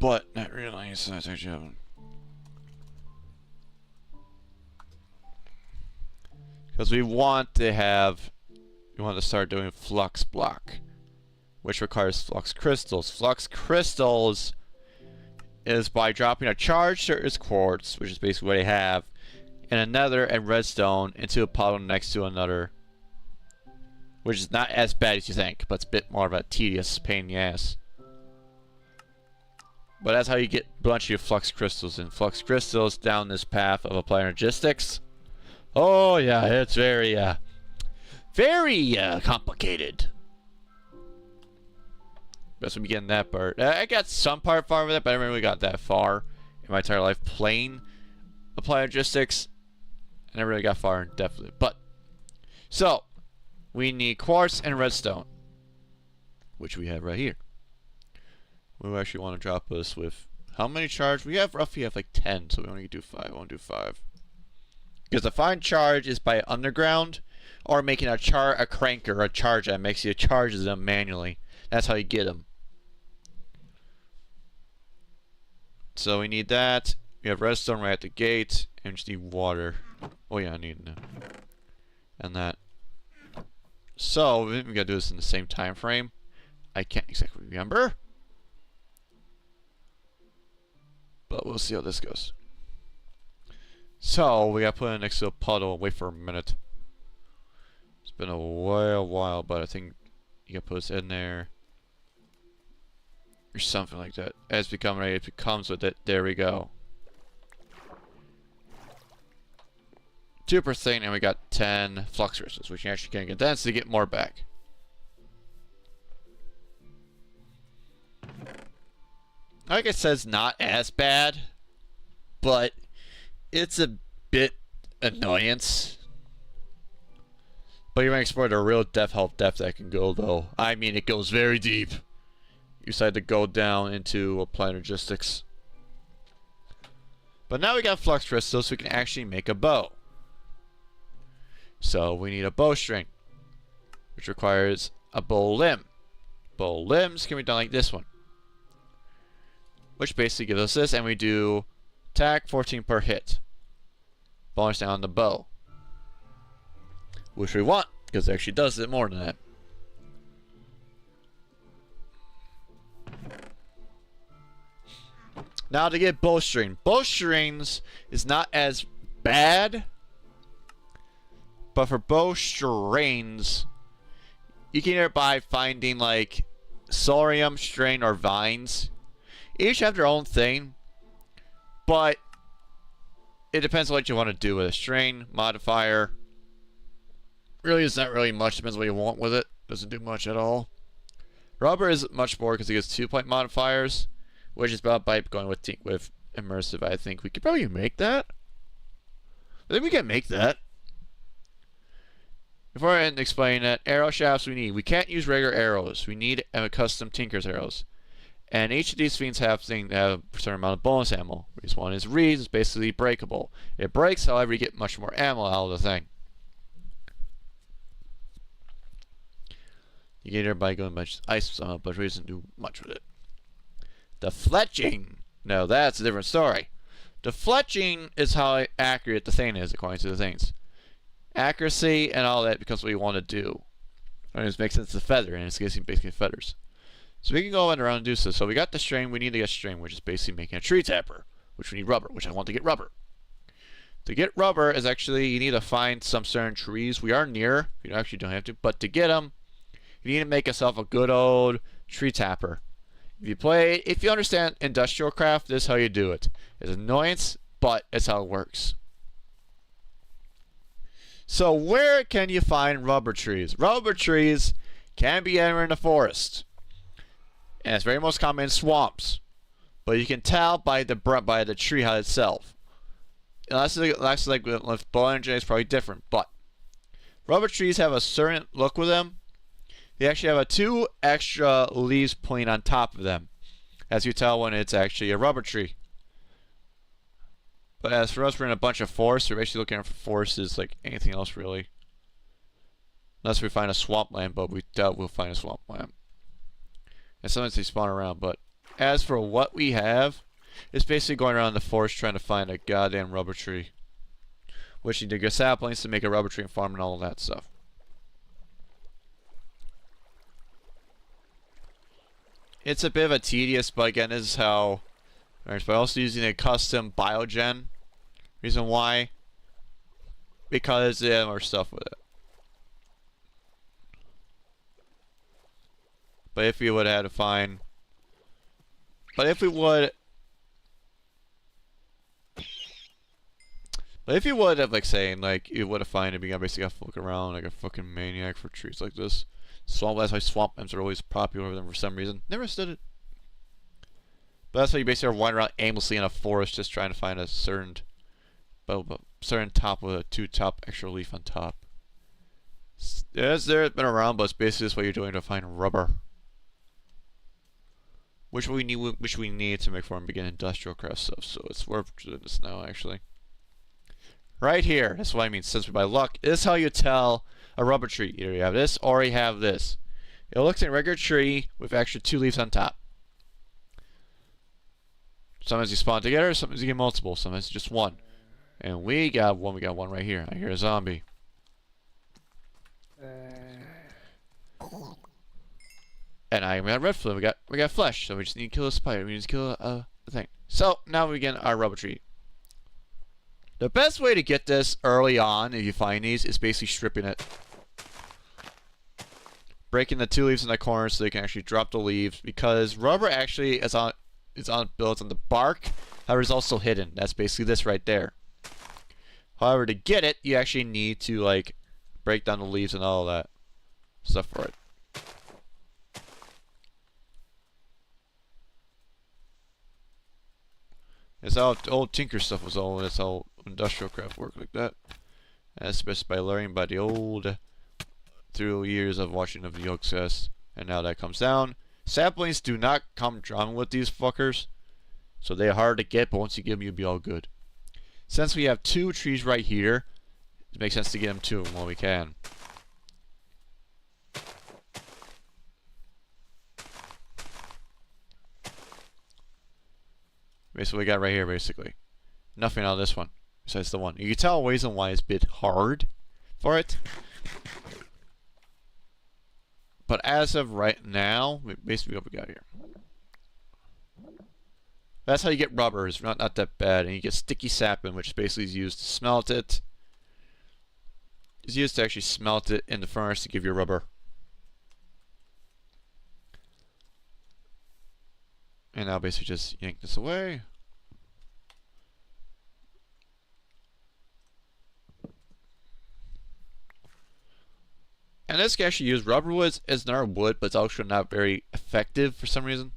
But not really, so that's actually because we want to start doing flux block, which requires flux crystals. Flux crystals is by dropping a charged Certus quartz, which is basically what they have, and another and redstone into a puddle next to another. Which is not as bad as you think, but it's a bit more of a tedious pain in the ass. But that's how you get a bunch of flux crystals, and flux crystals down this path of Applied Logistics. Oh yeah, it's very complicated. That's when we get in that part. I got some part far with it, but I never really got that far in my entire life playing Applied Logistics. I never really got far in depth with it. But so we need quartz and redstone, which we have right here. We actually want to drop this with how many charge? We have roughly like 10, so we only do 5. I want to do 5. Because the fine charge is by underground, or making a cranker, a charge that makes you charges them manually. That's how you get them. So we need that. We have redstone right at the gate, and we just need water. Oh yeah, I need that. And that. So we gotta do this in the same time frame. I can't exactly remember, but we'll see how this goes. So we gotta put it next to a puddle and wait for a minute. It's been a while, but I think you gotta put this in there or something like that. As we come ready, if it comes with it, there we go. 2%, and we got 10 flux crystals, which you actually can condense to get more back. Like I said, it's not as bad, but it's a bit annoyance. But you're going to explore the real depth that can go, though. I mean, it goes very deep. You decide to go down into Applied Logistics. But now we got flux crystals, so we can actually make a bow. So we need a bowstring, which requires a bow limb. Bow limbs can be done like this one, which basically gives us this, and we do attack 14 per hit. Bonus down on the bow, which we want, because it actually does it more than that. Now to get bowstring. Bowstrings is not as bad, but for bowstrings, you can get it by finding like Sorium, Strain, or Vines. Each have their own thing, but it depends on what you want to do with a strain modifier. Really, it's not really much. Depends what you want with it. Doesn't do much at all. Rubber is much more because it gets 2-point modifiers, which is about by going with immersive. I think we could probably make that. I think we can make that. Before I explain that, arrow shafts we can't use regular arrows. We need custom Tinker's arrows. And each of these fiends have a certain amount of bonus ammo. This one is reeds, it's basically breakable. It breaks, however, you get much more ammo out of the thing. You get it by going much ice ammo, but reeds doesn't do much with it. The fletching. No, that's a different story. The fletching is how accurate the thing is, according to the things. Accuracy and all that becomes what you want to do. And it makes sense to feather, and it's basically feathers. So we can go around and do so. So we got the string, we need to get string, which is basically making a tree tapper, which we need rubber, which I want to get rubber. To get rubber is actually, you need to find some certain trees. We are near, you actually don't have to, but to get them, you need to make yourself a good old tree tapper. If you understand industrial craft, this is how you do it. It's an annoyance, but it's how it works. So where can you find rubber trees? Rubber trees can be anywhere in the forest. And it's very most common in swamps. But you can tell by the tree height itself. Unless like with bow energy, it's probably different. But rubber trees have a certain look with them. They actually have 2 extra leaves pointing on top of them, as you tell when it's actually a rubber tree. But as for us, we're in a bunch of forests. We're basically looking for forests like anything else, really. Unless we find a swampland, but we doubt we'll find a swampland. And sometimes they spawn around, but as for what we have, it's basically going around the forest trying to find a goddamn rubber tree. Which you need to get saplings to make a rubber tree and farm and all of that stuff. It's a bit of a tedious, but again, this is how. But also using a custom biogen. Reason why? Because they have more stuff with it. But if we would have to find. But if you would have like saying like you would have find it, you basically have to look around like a fucking maniac for trees like this. That's why swamp imps are always popular with them for some reason. Never understood it. But that's why you basically are wandering around aimlessly in a forest just trying to find a certain top with a 2-top extra leaf on top. It's been around, but it's basically just what you're doing to find rubber. Which we need to make for and begin industrial craft stuff, so it's worth doing this now actually. Right here, that's what I mean, since by luck, this is how you tell a rubber tree. Either you have this or you have this. It looks like a regular tree with extra 2 leaves on top. Sometimes you spawn together, sometimes you get multiple, sometimes just one. And we got one right here. I hear a zombie. And I got red flame, we got flesh, so we just need to kill a spider, we need to kill the thing. So now we begin our rubber tree. The best way to get this early on, if you find these, is basically stripping it. Breaking the 2 leaves in the corners so they can actually drop the leaves, because rubber actually is built on the bark, however it's also hidden. That's basically this right there. However, to get it, you actually need to like break down the leaves and all that stuff for it. It's how old Tinker stuff was all. That's how industrial craft worked like that. And that's just by learning by the old through years of watching of the Yogcast. And now that comes down. Saplings do not come drawn with these fuckers, so they're hard to get. But once you get them, you'll be all good. Since we have 2 trees right here, it makes sense to get them 2 of them while we can. Basically, what we got right here, basically. Nothing out of this one, besides the one. You can tell the reason why it's a bit hard for it. But as of right now, basically what we got here. That's how you get rubber. It's not that bad. And you get sticky sapling, which basically is used to smelt it. It's used to actually smelt it in the furnace to give you rubber. And now basically just yank this away. And this can actually use rubber woods as another wood, but it's also not very effective for some reason.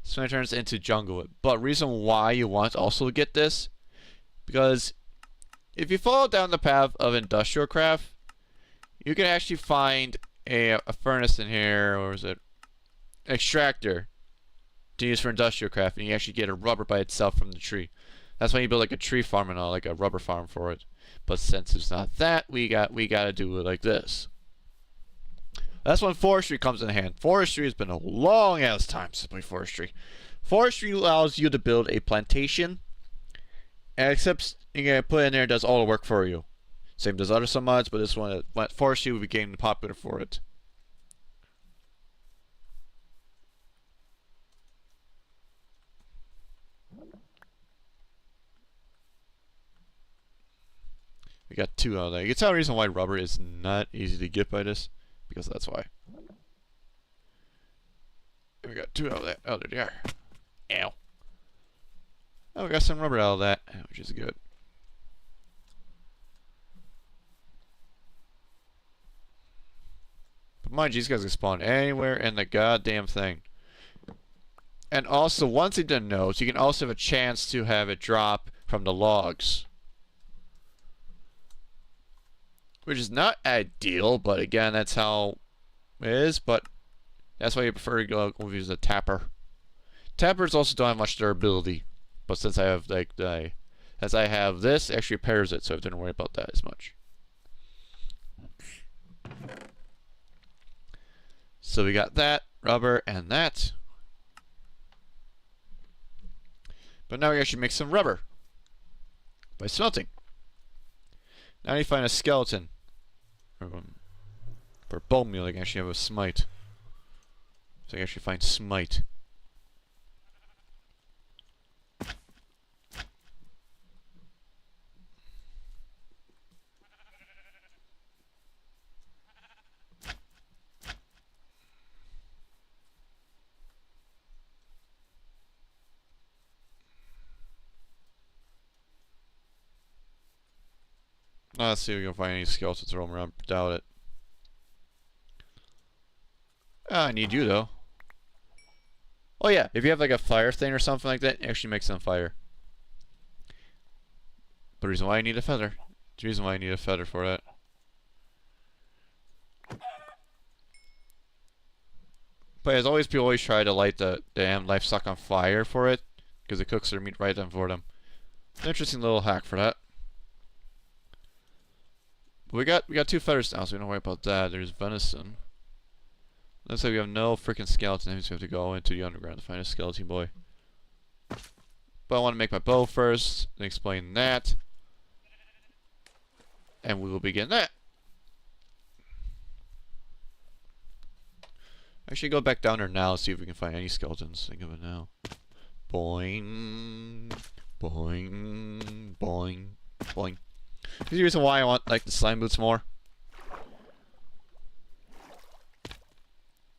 So it turns into jungle wood. But reason why you want to also get this, because if you follow down the path of industrial craft, you can actually find a furnace in here, or is it extractor to use for industrial craft, and you actually get a rubber by itself from the tree. That's why you build like a tree farm and all, like a rubber farm for it. But since it's not that, we gotta do it like this. That's when forestry comes in hand. Forestry has been a long ass time since I played forestry. Forestry allows you to build a plantation, and except you can put it in there, it does all the work for you. Same as other some mods, but this one, forestry became popular for it. We got 2 out of that. You can tell the reason why rubber is not easy to get by this, because that's why. And we got 2 out of that. Oh, there. Ow. Oh, we got some rubber out of that, which is good. But mind you, these guys can spawn anywhere in the goddamn thing. And also, one thing to note, you can also have a chance to have it drop from the logs. Which is not ideal, but again, that's how it is. But that's why you prefer to go use a tapper. Tappers also don't have much durability, but since I have as I have this, it actually repairs it, so I don't worry about that as much. So we got that rubber and that. But now we actually make some rubber by smelting. Now you find a skeleton. For bone meal, I can actually have a smite. So I can actually find smite. Let's see if we can find any skeletons roaming around. Doubt it. I need you though. Oh yeah, if you have like a fire thing or something like that, it actually makes them fire. But the reason why I need a feather. The reason why I need a feather for that. But as always, people always try to light the damn livestock on fire for it, because it cooks their meat right then for them. An interesting little hack for that. But we got 2 feathers now, so we don't worry about that. There's venison. Looks like we have no freaking skeleton. That means we have to go into the underground to find a skeleton boy. But I want to make my bow first, and explain that. And we will begin that. Actually, go back down there now, see if we can find any skeletons. Think of it now. Boing, boing, boing, boing. Here's the reason why I want like the slime boots more.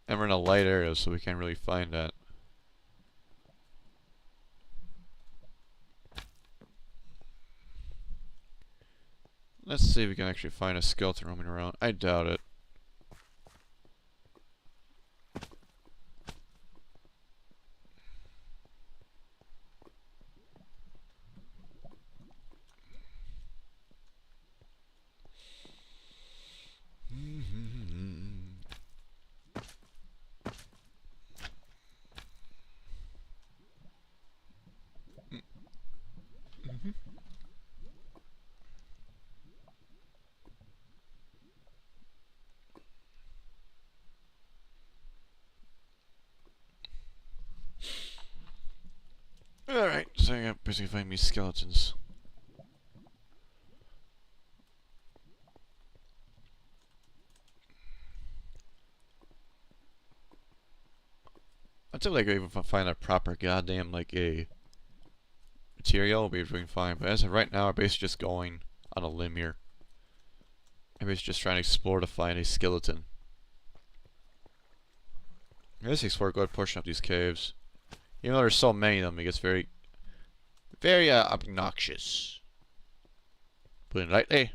And we're in a light area, so we can't really find that. Let's see if we can actually find a skeleton roaming around. I doubt it. Alright, so I gotta basically find me skeletons. Until like I even find a proper goddamn like a material, we'll be doing fine. But as of right now, our base is just going on a limb here. Our base is just trying to explore to find a skeleton. Let's explore a good portion of these caves. Even though there's so many of them, it gets very, very obnoxious. Put it lightly.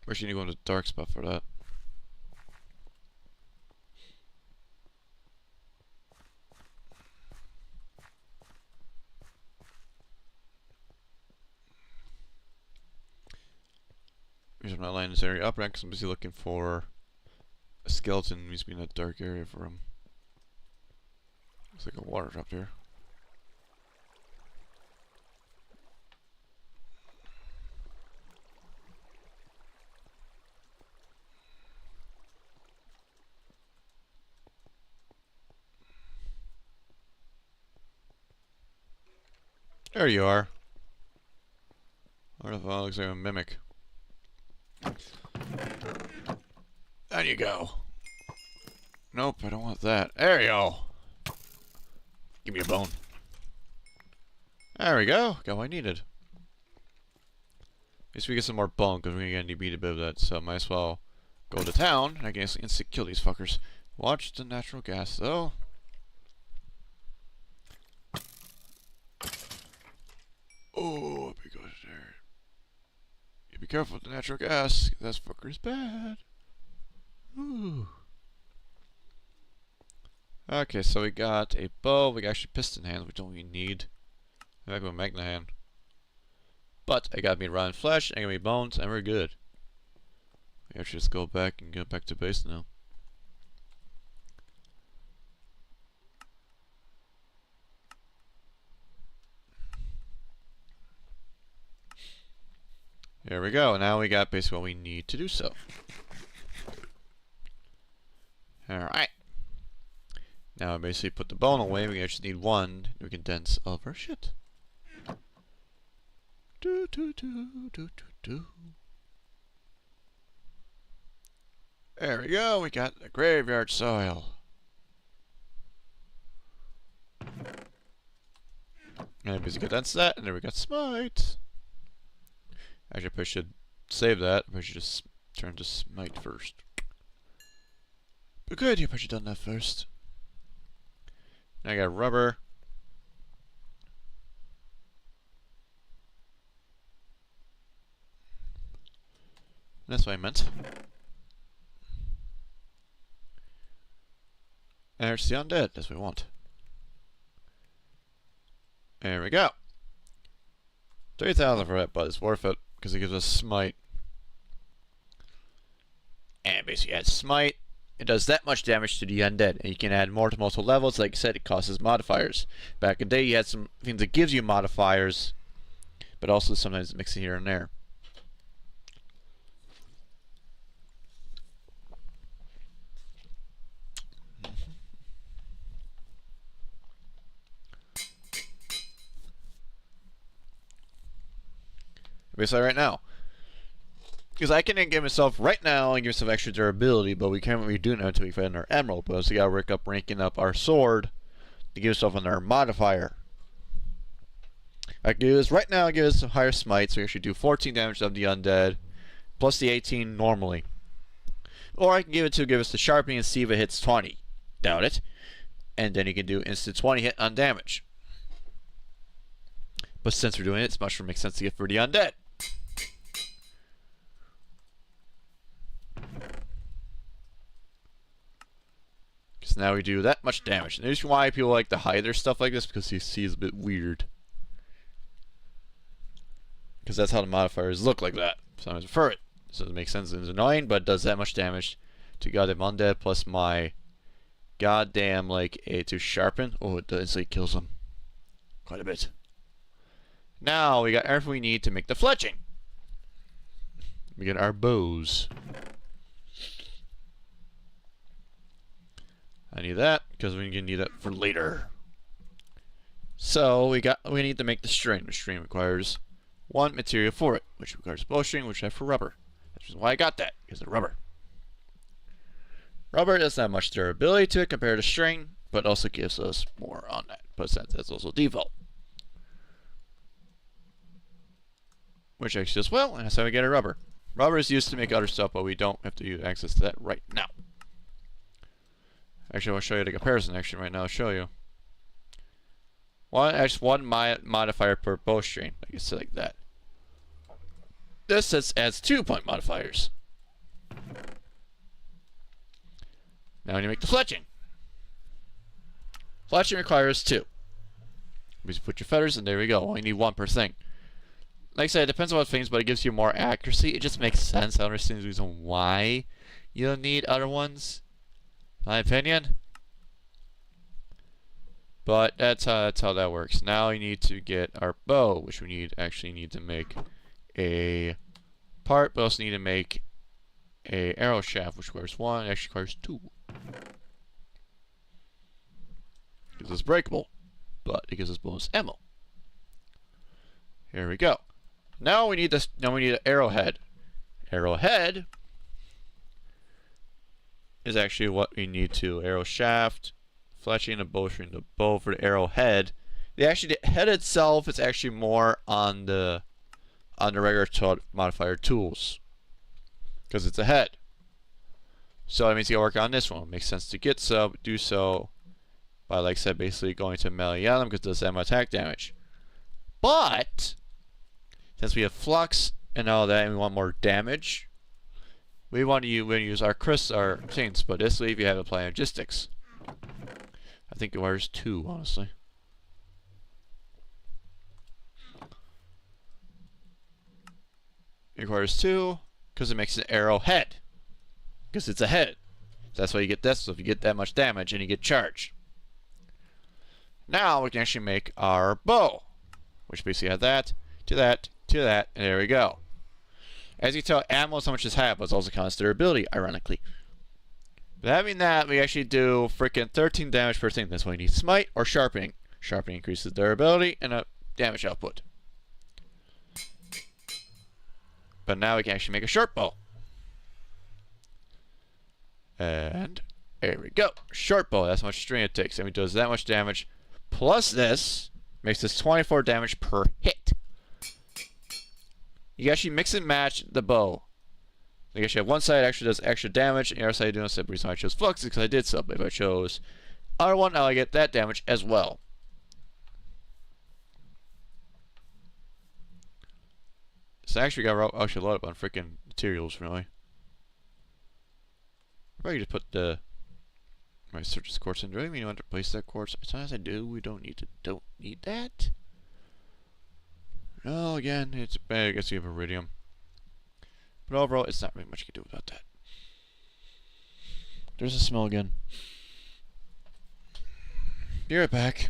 Wish you need to go into the dark spot for that. Here's my line this area up right because I'm busy looking for a skeleton. Needs to be in that dark area for him. Looks like a water drop here. There you are. Where the fuck looks like a mimic? There you go. Nope, I don't want that. There you go. Give me a bone. There we go. Got what I needed. At least we get some more bone because we're gonna need to beat a bit of that. So might as well go to town. I can instantly kill these fuckers. Watch the natural gas though. Oh, because there. You be careful with the natural gas. That fucker is bad. Ooh. Okay, so we got a bow. We got actually piston hands, which don't really need. I got a magna hand. But I got me rotten flesh, I got me bones, and we're good. We actually just go back and get back to base now. There we go. Now we got basically what we need to do so. Alright. Now I basically put the bone away. We actually need one. We can dense of our shit. Do do do do do do. There we go. We got the graveyard soil. And basically condense that, and then we got smite. Actually, I probably should save that. I should just turn to smite first. But good, you probably done that first. Now I got rubber. That's what I meant. And there's the undead. That's what we want. There we go. 3,000 for it, but it's worth it because it gives us smite. And basically, add smite. It does that much damage to the undead, and you can add more to multiple levels. Like I said, it causes modifiers. Back in the day, you had some things that gives you modifiers, but also sometimes mix it here and there. Basically, right now. Because I can give myself right now and give myself extra durability, but we can't really do that until we find our emerald. But we gotta ranking up our sword to give ourselves another modifier. I can do this right now. I give us a higher smite, so we actually do 14 damage of the undead, plus the 18 normally. Or I can give us the sharpening and see if it hits 20. Doubt it. And then you can do instant 20 hit on damage. But since we're doing it, it's much more makes sense to get for the undead. Because now we do that much damage. And the reason why people like to hide their stuff like this because you see it's a bit weird. Because that's how the modifiers look like that. So I prefer it. So it makes sense. It's annoying, but it does that much damage to goddamn undead plus my goddamn like a to sharpen. Oh, it instantly kills them quite a bit. Now we got everything we need to make the fletching. We get our bows. I need that because we're gonna need that for later. So we need to make the string. The string requires one material for it, which requires bowstring, which I have for rubber. That's why I got that, because of rubber. Rubber doesn't have much durability to it compared to string, but also gives us more on that. But since that's also default. Which actually does well, and that's how we get our rubber. Rubber is used to make other stuff, but we don't have to use access to that right now. Actually, I'll show you the comparison right now. I'll show you. One modifier per bowstring. Like I said, like that. This adds 2-point modifiers. Now when you make the fletching. Fletching requires 2. You just put your feathers, and there we go. Only need 1 per thing. Like I said, it depends on what things, but it gives you more accuracy. It just makes sense. I understand the reason why you don't need other ones. My opinion. But that's how that works. Now we need to get our bow, which we actually need to make a part, but also need to make a arrow shaft, which requires 1, actually requires 2. Because it's breakable, but it gives us bonus ammo. Here we go. Now we need this. Now we need an arrowhead. Arrowhead is actually what we need to arrow shaft, fletching, the bowstring, the bow for the arrowhead. The head itself is actually more on the regular modifier tools because it's a head. So that means you gotta work on this one. It makes sense to do so by, like I said, basically going to melee on them because it does that much attack damage. But since we have flux and all that, and we want more damage, we want to use our things. But this way, if you have to apply logistics, I think it requires 2, honestly. It requires 2 because it makes an arrowhead. Because it's a head. So that's why you get this. So if you get that much damage, and you get charged. Now we can actually make our bow, which basically has that, to that, to that, and there we go. As you tell, ammo is how much this has, but it's also counts durability, ironically. But having that, we actually do freaking 13 damage per thing. That's why you need smite or sharpening. Sharpening increases durability and damage output. But now we can actually make a short bow. And there we go. Short bow, that's how much string it takes. And it does that much damage. Plus this makes this 24 damage per hit. You actually mix and match the bow. You actually have one side actually does extra damage, and the other side doing the reason I chose flux is because I did so. But if I chose other one, I'll get that damage as well. So I actually got actually a lot up on freaking materials, really. Probably just put my surface quartz in. Do I even want to replace that quartz? Sometimes I do. We don't need that. No, again, it's bad. I guess you have iridium. But overall, it's not really much you can do about that. There's a smell again. Be right back.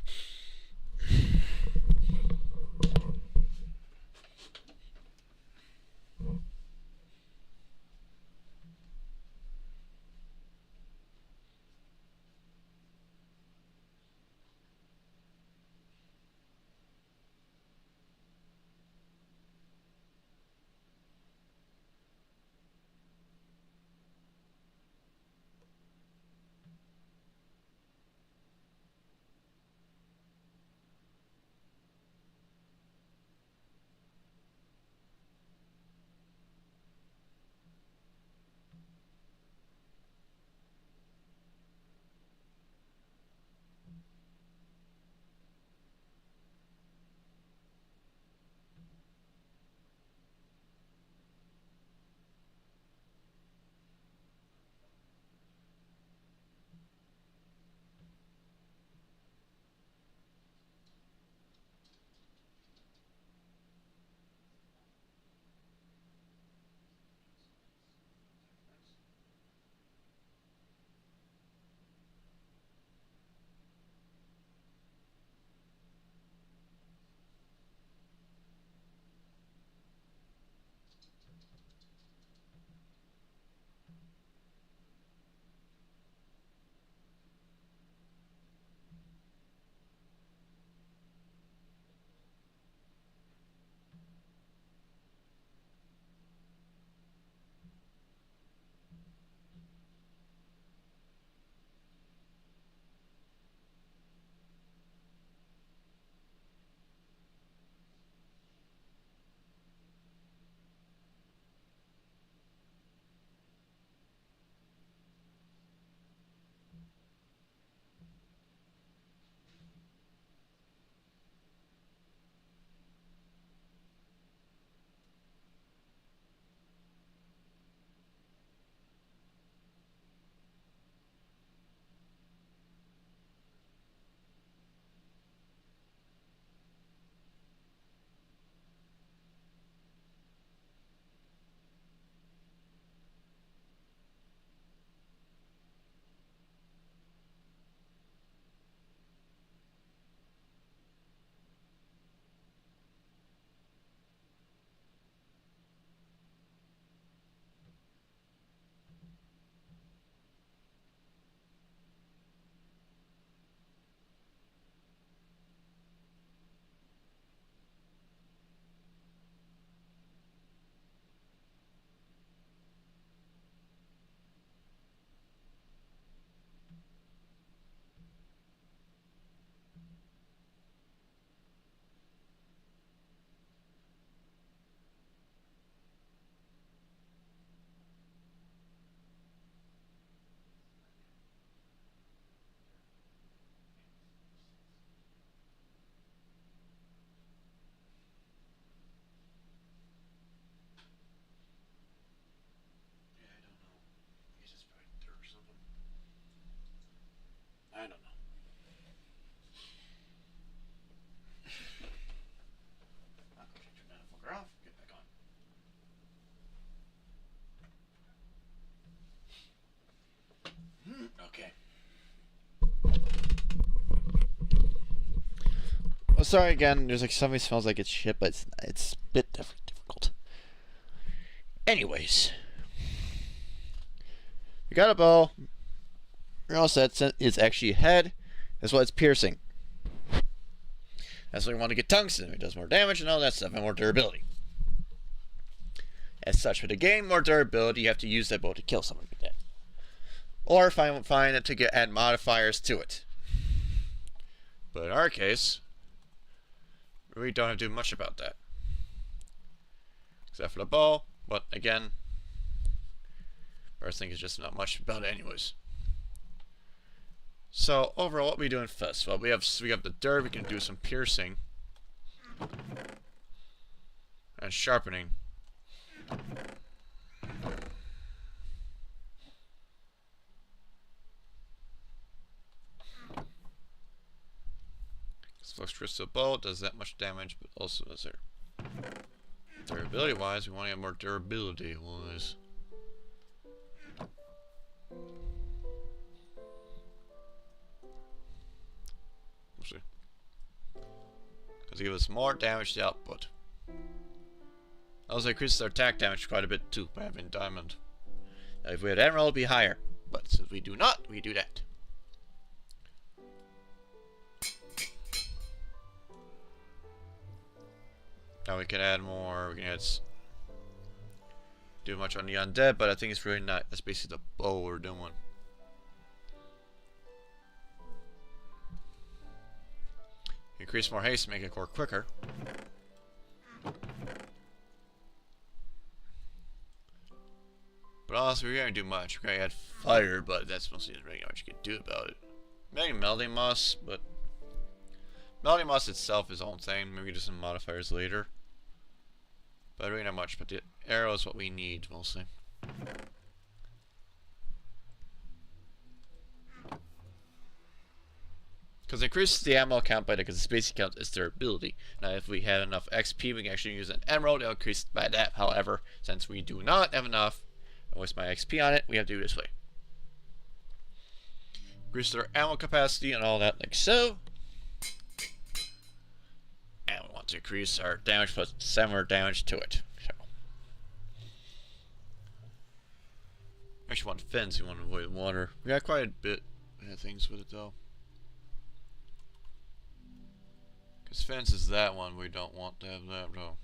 Well, sorry again. There's like something smells like it's shit, but it's a bit difficult. Anyways, you got a bow. You're all set. It's actually a head. That's why it's piercing. That's why we want to get tungsten. It does more damage and all that stuff, and more durability. As such, for to gain more durability, you have to use that bow to kill someone with that, or find it to add modifiers to it. But in our case, we really don't have to do much about that, except for the bow. But again, first thing is just not much about it, anyways. So overall, what are we doing first? Well, we have the dirt. We can do some piercing and sharpening. Flux crystal bow does that much damage, but also does there. Durability wise, we want to have more durability wise. We'll see. Because it gives us more damage to output. Also increases our attack damage quite a bit too by having diamond. Now, if we had emerald, it would be higher. But since we do not, we do that. Now we can add more. We can do much on the undead, but I think it's really not. That's basically the bow we're doing. Increase more haste to make it core quicker. But honestly, we're gonna do much. We're gonna add fire, but that's mostly really not much you can do about it. Maybe melting moss, but melting moss itself is its own thing. Maybe do some modifiers later. But really not much. But the arrow is what we need mostly. Because it increases the ammo count by that, because the space count is their ability. Now, if we had enough XP, we can actually use an emerald. It'll increase by that. However, since we do not have enough, I waste my XP on it, we have to do it this way. Increase our ammo capacity and all that, like so. And we want to increase our damage plus 7 more damage to it. So. Actually, want fins. We want to avoid water. We got quite a bit of things with it though. Because fence is that one. We don't want to have that though.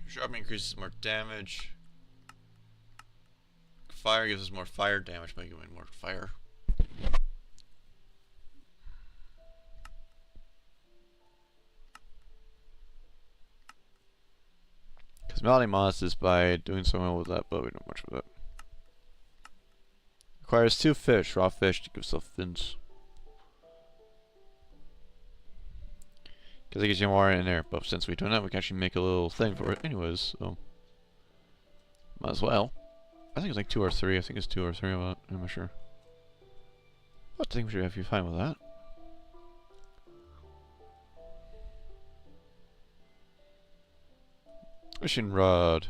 Sharpening increases more damage. Fire gives us more fire damage by giving more fire. Because melting moss is by doing something with that, but we don't much with it. Requires 2 fish, raw fish, to give us fins. Because it gives you more in there, but since we don't know, we can actually make a little thing for it anyways, so might as well. I think it's like 2 or 3, I think it's 2 or 3, I'm not sure. I think we should be fine with that. Fishing rod.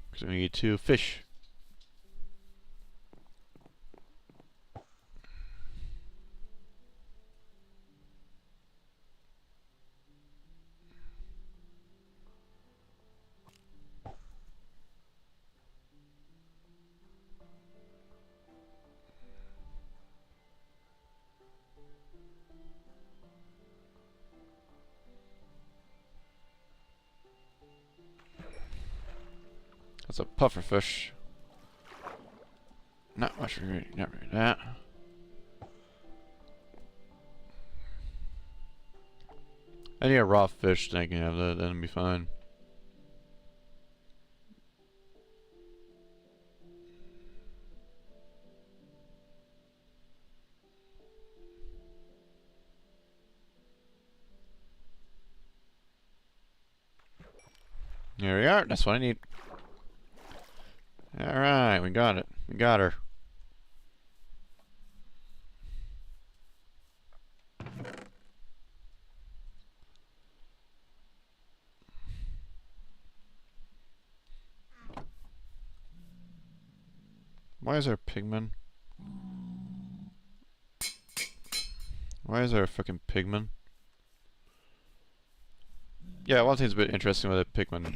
Because we need 2 fish. That's a puffer fish. Not much really, not really that. I need a raw fish, then I can have that, that'll be fine. Here we are. That's what I need. Alright, we got it. We got her. Why is there a pigman? Why is there a fucking pigman? Yeah, one thing's a bit interesting with a pigman.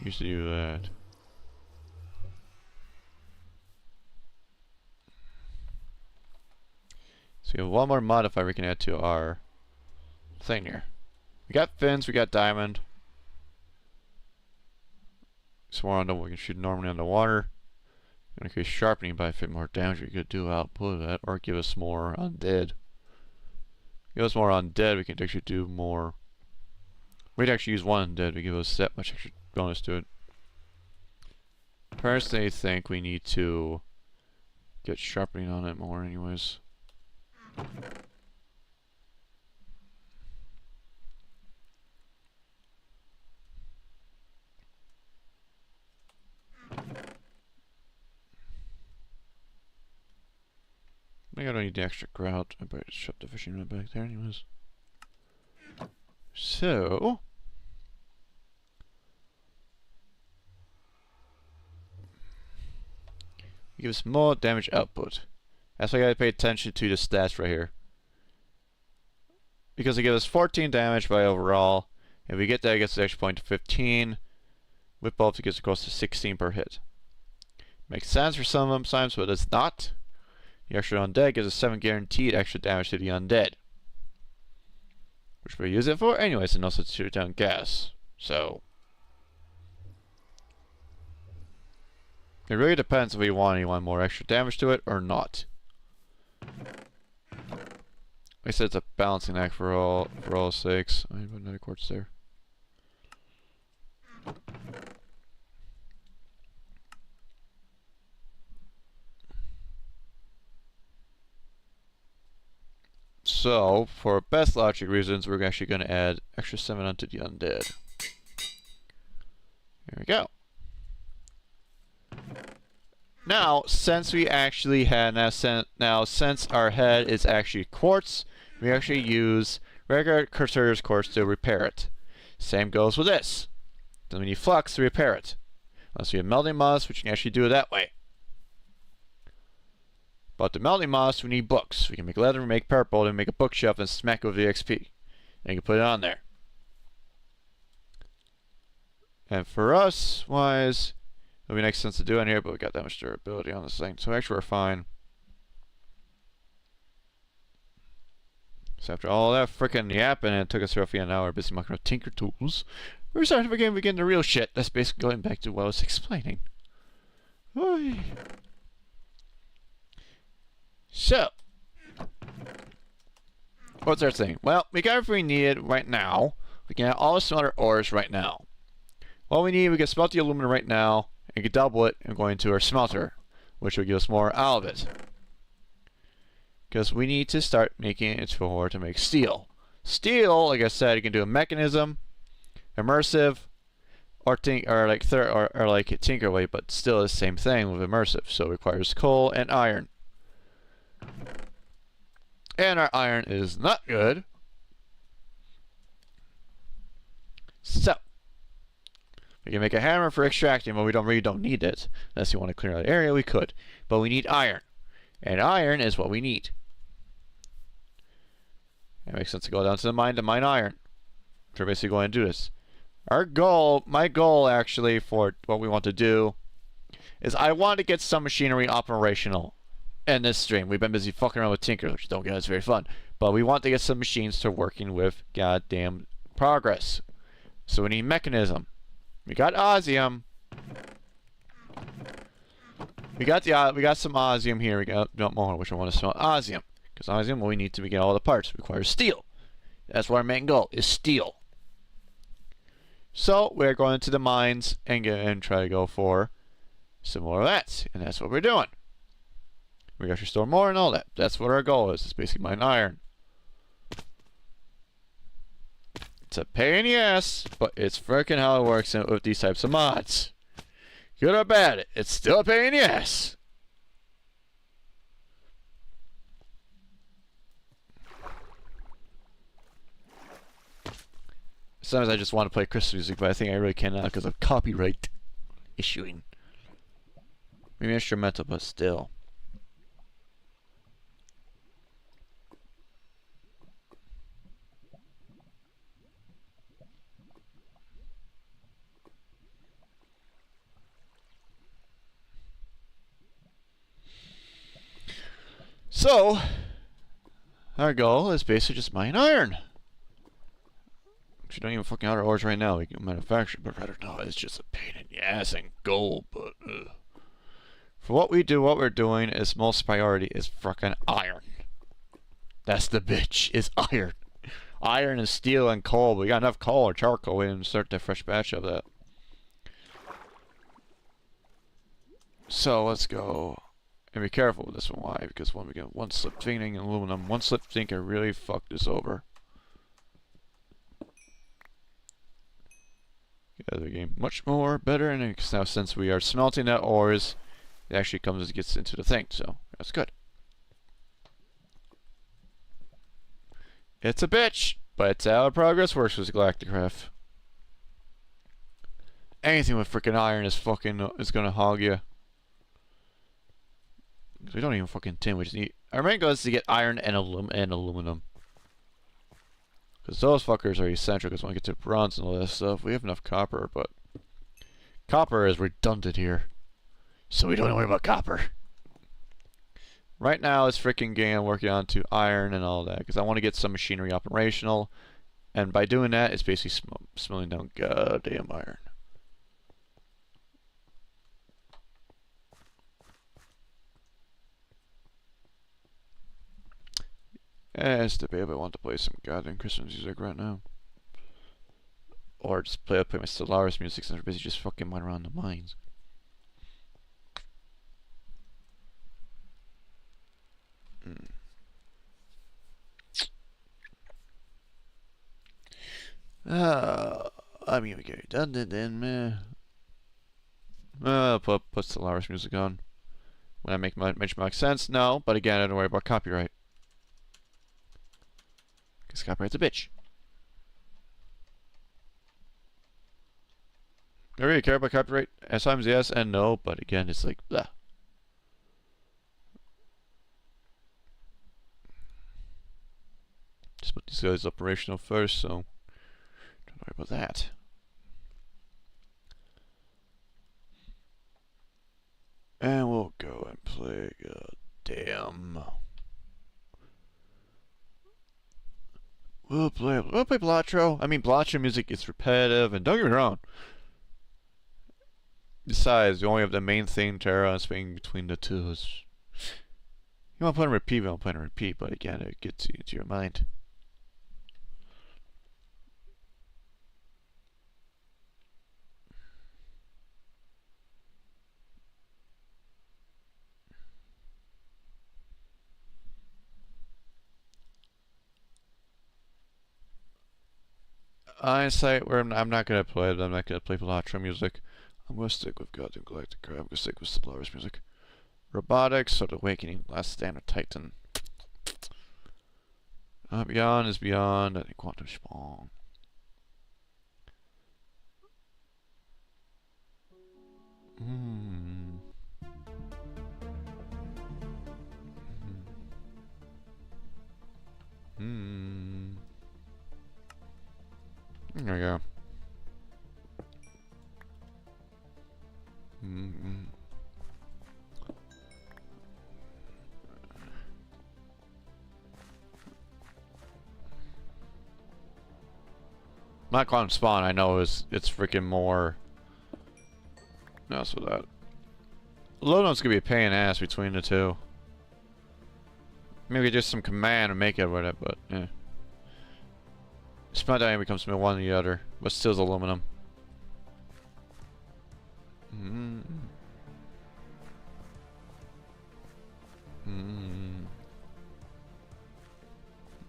Used to do that. So we have one more modifier we can add to our thing here. We got fins, we got diamond. Some more on the, we can shoot normally underwater. Increase sharpening by 50 more damage. We could do output of that, or give us more undead. Give us more undead, we can actually do more. We'd actually use one undead, we give us that much extra bonus to it. Personally, I think we need to get sharpening on it more, anyways. Maybe I don't need the extra grout. I better shut the fishing rod back there anyways. So it gives more damage output. That's why I gotta pay attention to the stats right here. Because it gives us 14 damage by overall. If we get that, it gets the extra point to 15. With both, it gets close to 16 per hit. Makes sense for some of them times, but it's not. The extra undead gives us 7 guaranteed extra damage to the undead. Which we use it for anyways, and also to shoot down gas. So it really depends if we want anyone more extra damage to it or not. I said it's a balancing act for all sakes. I have another quartz there. So, for best logic reasons, we're actually going to add extra 7 onto the undead. There we go. Now, since we actually had since our head is actually quartz, we actually use regular Crusader's quartz to repair it. Same goes with this. Then we need flux to repair it. Unless we have melting moss, which can actually do it that way. But the melting moss, we need books. We can make leather, make purple, and make a bookshelf and smack it with the XP. And you can put it on there. And for us, wise, it would make sense to do in here, but we got that much durability on this thing. So actually we're fine. So after all that freaking yapping, and it took us roughly an hour busy mucking with Tinker Tools, we're starting to begin the real shit. That's basically going back to what I was explaining. Oy. So, what's our thing? Well, we got everything we needed right now. We can add all the smelter ores right now. What we need, we can smelt the aluminum right now, and we can double it and go into our smelter, which will give us more out of it. Because we need to start making it for to make steel. Steel, like I said, you can do a mechanism, immersive, or like Tinkerway, but still the same thing with immersive. So it requires coal and iron. And our iron is not good. So we can make a hammer for extracting, but we really don't need it. Unless you want to clear out the area, we could. But we need iron. And iron is what we need. It makes sense to go down to the mine to mine iron. So we're basically going to do this. Our goal, my goal actually for what we want to do, is I want to get some machinery operational in this stream. We've been busy fucking around with Tinker, which don't get us very fun. But we want to get some machines to working with goddamn progress. So we need mechanism. We got osmium. We got some osmium here. We got don't know which I want to smell osmium. Because osmium, well, we need to get all the parts. It requires steel. That's what our main goal is, steel. So we're going to the mines and try to go for some more of that. And that's what we're doing. We actually store more and all that. That's what our goal is. It's basically mine iron. It's a pain in the ass, but it's freaking how it works with these types of mods. Good or bad, it's still a pain in the ass. Sometimes I just want to play Christmas music, but I think I really cannot because of copyright issuing. Maybe instrumental, but still. So, our goal is basically just mine iron. We don't even fucking have our ores right now. We can manufacture, but rather no, it's just a pain in the ass and gold. But for what we do, what we're doing is most priority is fucking iron. That's the bitch. Is iron, iron and steel and coal. But we got enough coal or charcoal. We can start the fresh batch of that. So let's go. And be careful with this one. Why? Because when we get one slip thinking in aluminum, one slip think can really fuck this over. Yeah, the game much more better, and now since we are smelting that ores, it actually gets into the thing, so that's good. It's a bitch, but it's how progress works with Galacticraft. Anything with freaking iron is gonna hog you. We don't even fucking tin. We just need our main goal is to get iron and aluminum. Because those fuckers are essential. Because when we get to bronze and all that stuff, we have enough copper, but copper is redundant here, so we don't worry about copper. Right now, it's freaking game I'm working on to iron and all that because I want to get some machinery operational, and by doing that, it's basically smelling down goddamn iron. Yeah, it's debatable. I want to play some goddamn Christmas music right now. Or just play my Stellaris music since we're busy just fucking mine around the mines. I mean, we get redundant then, man. I'll put Stellaris music on. When I make make sense? No, but again, I don't worry about copyright. Because copyright's a bitch. I really care about copyright. At times, yes and no, but again, it's like, blah. Just put these guys operational first, so don't worry about that. And we'll go and play damn. We'll play Blatro. I mean, Blatro music is repetitive, and don't get me wrong. Besides, you only have the main theme, Terra, swinging between the two. You want to play on repeat, you want to play on repeat, but again, it gets into your mind. Hindsight, where I'm not gonna play it. I'm not gonna play Blatro music. I'm gonna stick with Goddamn Galacticraft. I'm gonna stick with Stellaris music. Robotics, Sword Awakening, Last Stand of Titan. Beyond is Beyond. I think Quantum Spawn. There we go. Not Quantum Spawn, I know it's freaking more. No, so that. Low note's gonna be a pain in the ass between the two. Maybe just some command and make it with it, but yeah. Smeltdown becomes one or the other, but still is aluminum. We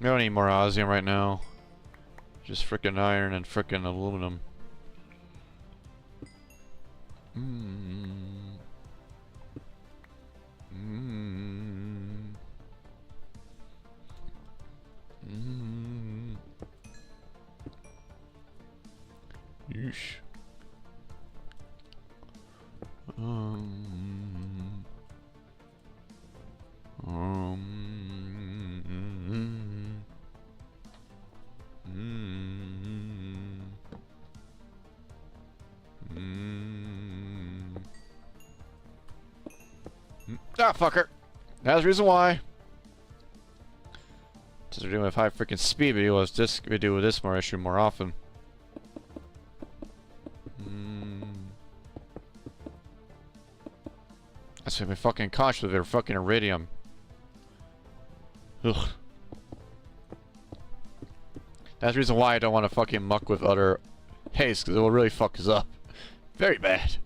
don't need more Osium right now. Just frickin' iron and frickin' aluminum. Yeesh. Ah, fucker. That's the reason why. Since we're doing a high freaking speed video, let's just do this more issue more often. That's gonna be fucking cautious with their fucking iridium. Ugh. That's the reason why I don't want to fucking muck with other haste, because it will really fuck us up. Very bad.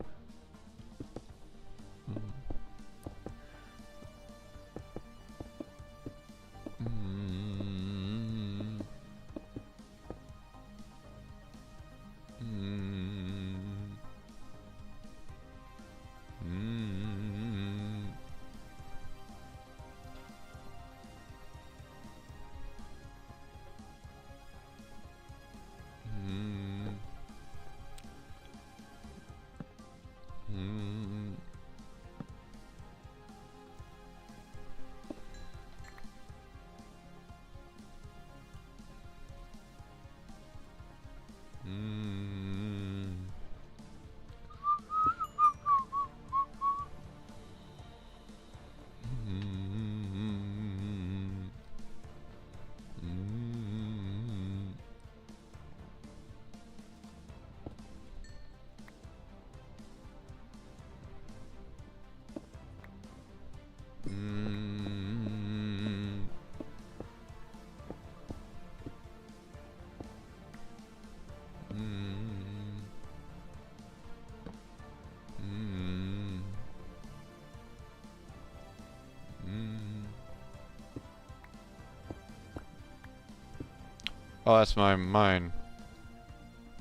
Oh, that's my mine.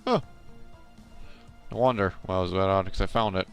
Huh. No wonder why I was that odd, because I found it.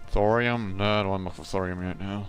Thorium? No, I don't want to look for thorium right now.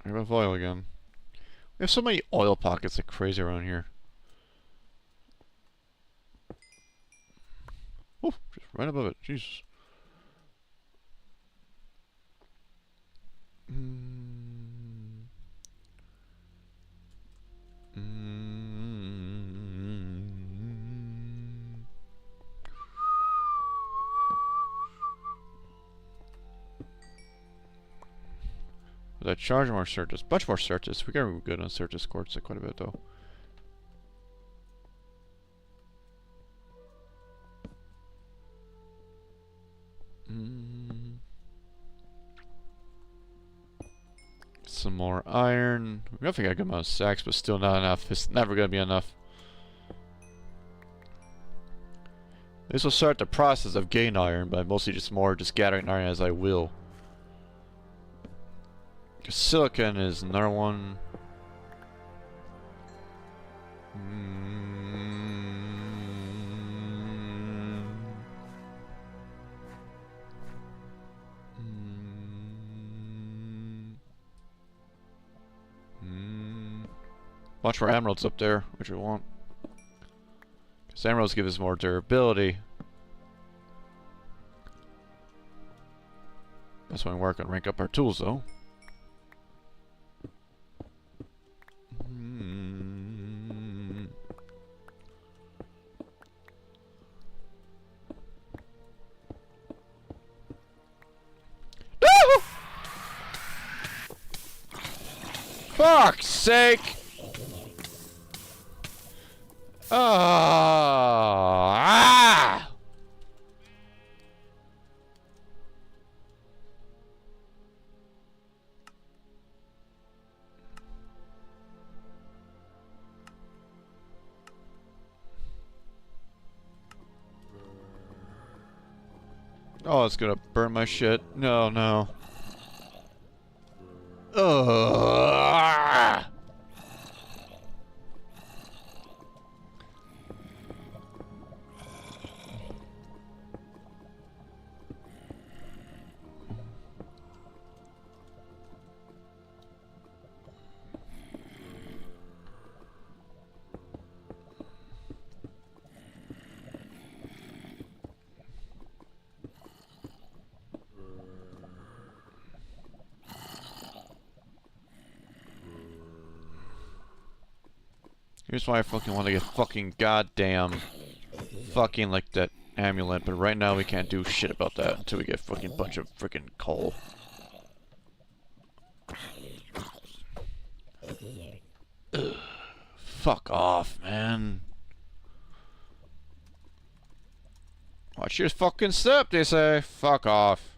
I have oil again. We have so many oil pockets like crazy around here. Oh, just right above it. Jesus. That charge more searches. Bunch more searches. We got good on searches quartz quite a bit though. Some more iron. We definitely got a good amount of sacks, but still not enough. It's never gonna be enough. This will start the process of gain iron, but mostly just gathering iron as I will. Silicon is another one. Bunch more emeralds up there, which we want. Because emeralds give us more durability. That's when we work on rank up our tools, though. Fuck's sake! Ah! Oh, it's gonna burn my shit. No, no. Ugh. Here's why I fucking want to get fucking goddamn fucking like that amulet, but right now we can't do shit about that until we get fucking bunch of freaking coal. Ugh. Fuck off, man. Watch your fucking step, they say. Fuck off.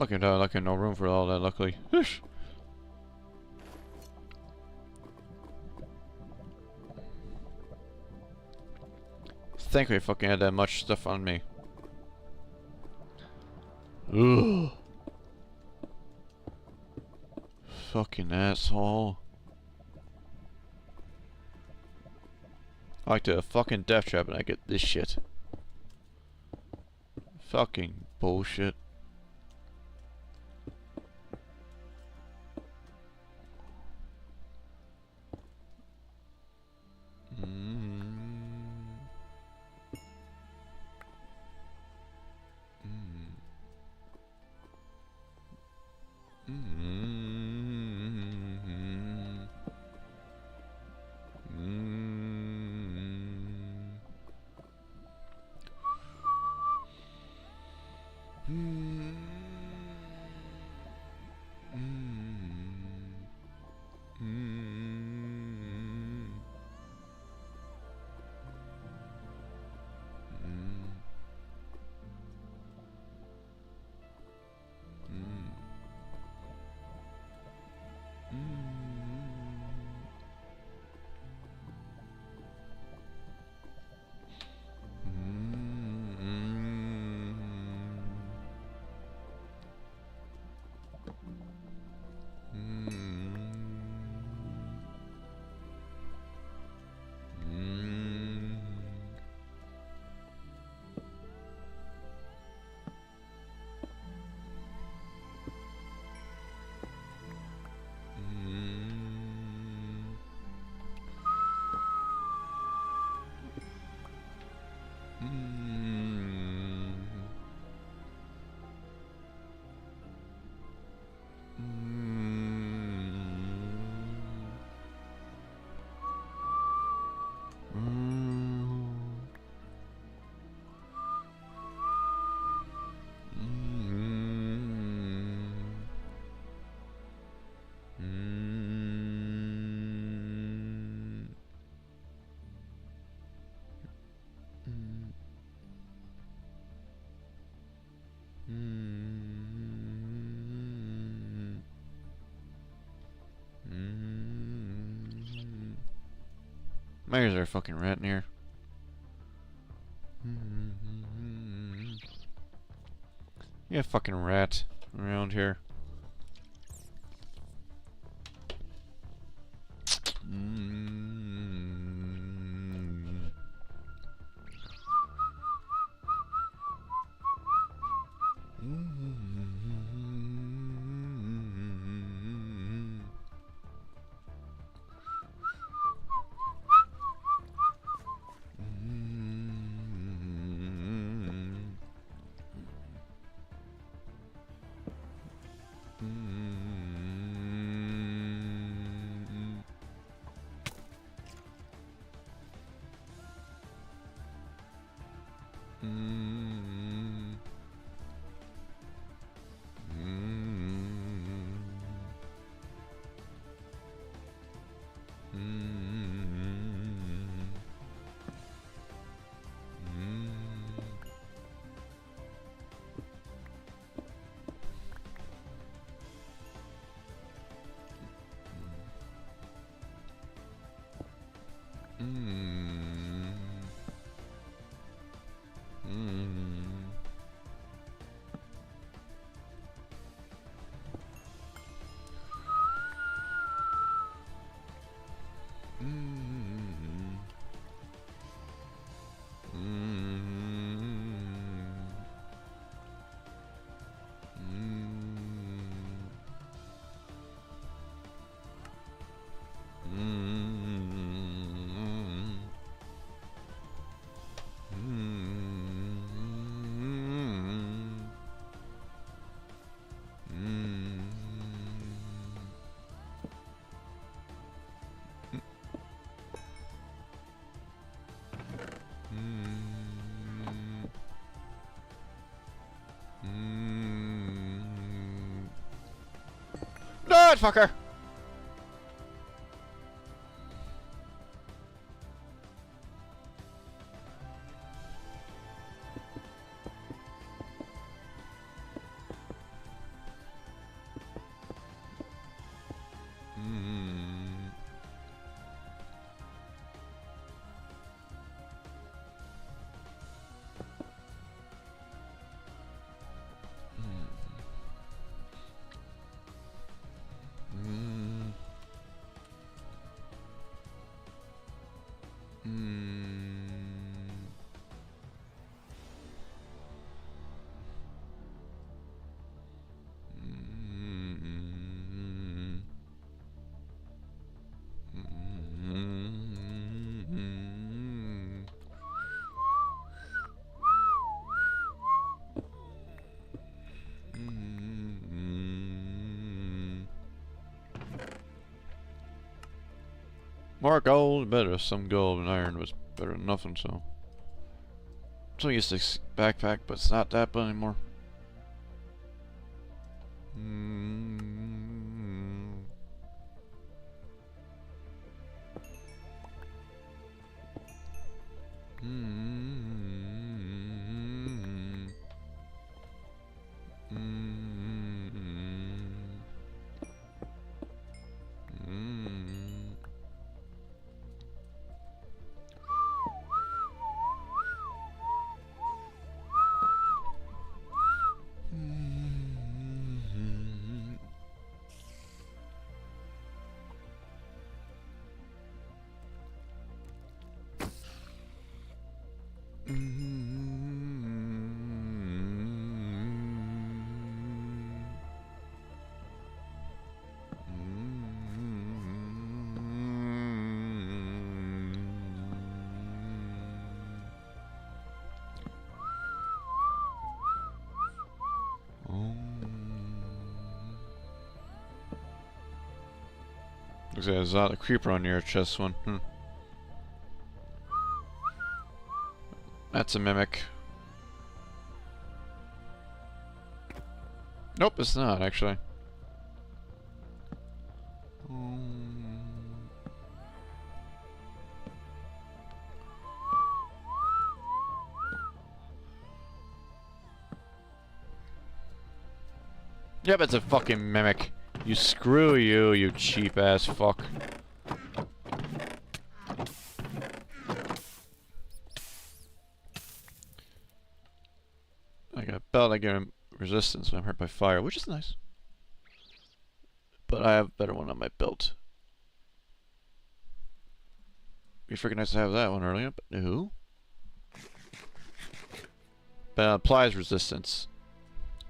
Lucky no room for all that, luckily. Whoosh. Thankfully I fucking had that much stuff on me. Ugh. Fucking asshole. I like to fucking death trap and I get this shit. Fucking bullshit. Why is there a fucking rat in here? You fucking rat around here. No, fucker! More gold, better. Some gold and iron was better than nothing, so. So I used this backpack, but it's not that anymore. Looks like there's a creeper on your chest one. That's a mimic. Nope, it's not actually. Yep, it's a fucking mimic. You screw you, you cheap ass fuck. I got a belt, I get resistance when I'm hurt by fire, which is nice. But I have a better one on my belt. Be freaking nice to have that one earlier, but no. But it applies resistance.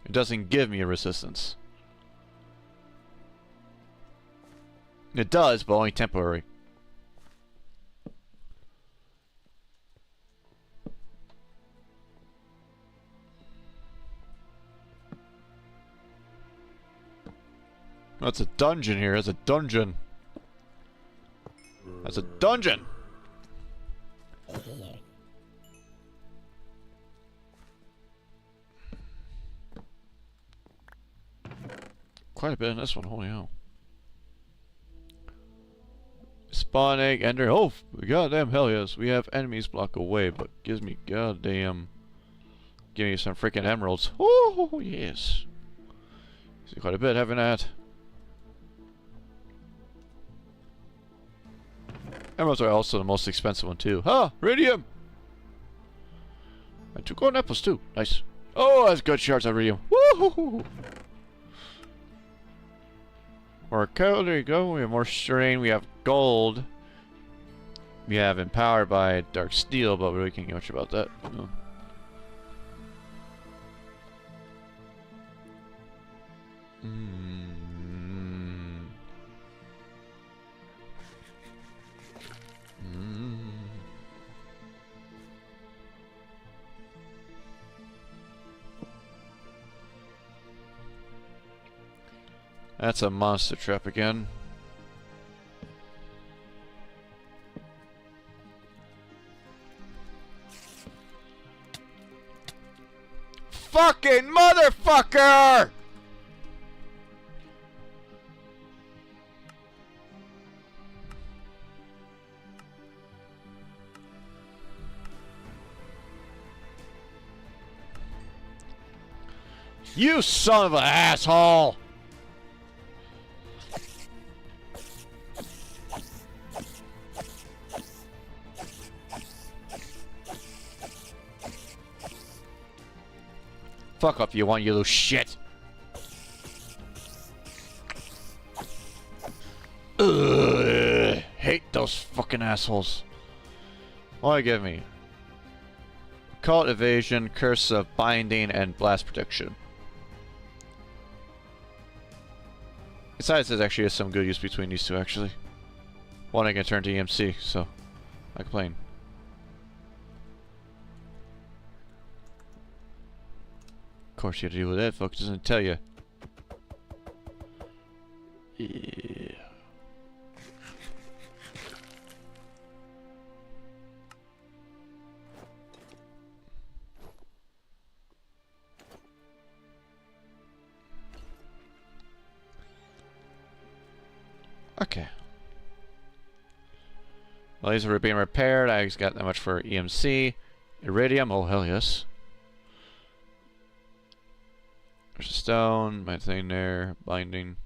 It doesn't give me a resistance. It does, but only temporary. That's a dungeon here. That's a dungeon. That's a dungeon! Quite a bit in this one, holy hell. Spawn egg, ender. Oh, goddamn hell yes. We have enemies block away, but gives me goddamn. Give me some freaking emeralds. Oh, yes. See quite a bit having that. Emeralds are also the most expensive one, too. Huh, Iridium! And 2 golden apples, too. Nice. Oh, that's good shards of Iridium. Woohoo! More coal, there you go. We have more strain. We have gold. We have empowered by dark steel, but we really can't get much about that. No. That's a monster trap again. Fucking motherfucker! You son of an asshole! Fuck up, you want, you little shit. Ugh, hate those fucking assholes. What do they give me? Occult evasion, curse of binding, and blast protection. Besides, there's actually some good use between these two, actually. One I can turn to EMC, so I complain. Of course, you have to deal with that, folks. Doesn't tell you. Yeah. Okay. Well, these are being repaired. I got that much for EMC. Iridium. Oh, hell yes. There's a stone, my thing there, binding.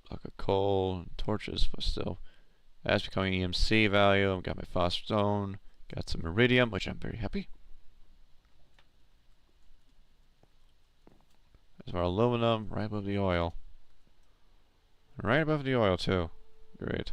Block of coal, torches, but still. That's becoming EMC value. I've got my phosphor stone, got some iridium, which I'm very happy. There's more aluminum right above the oil. Right above the oil, too. Great.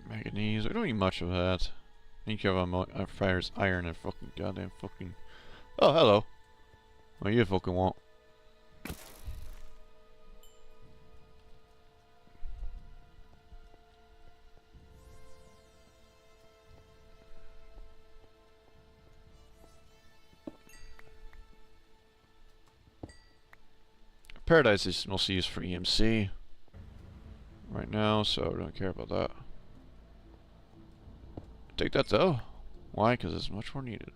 Manganese. I don't need much of that. I think you have fires iron and fucking goddamn fucking. Oh, hello. What you fucking want? Paradise is mostly used for EMC right now, so I don't care about that. Take that though. Why? Because it's much more needed.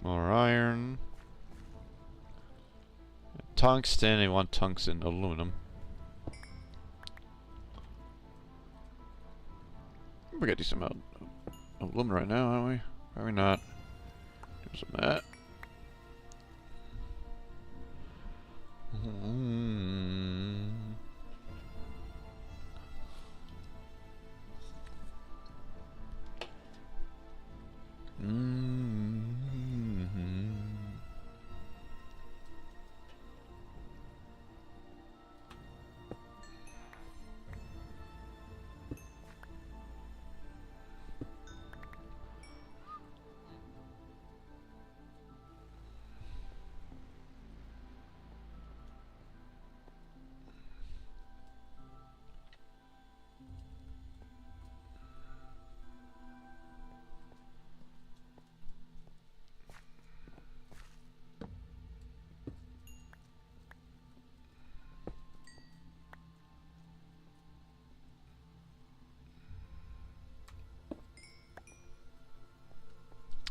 More iron. Tungsten, I want tungsten, aluminum. We got decent amount of aluminum right now, aren't we? Probably not. Do some of that.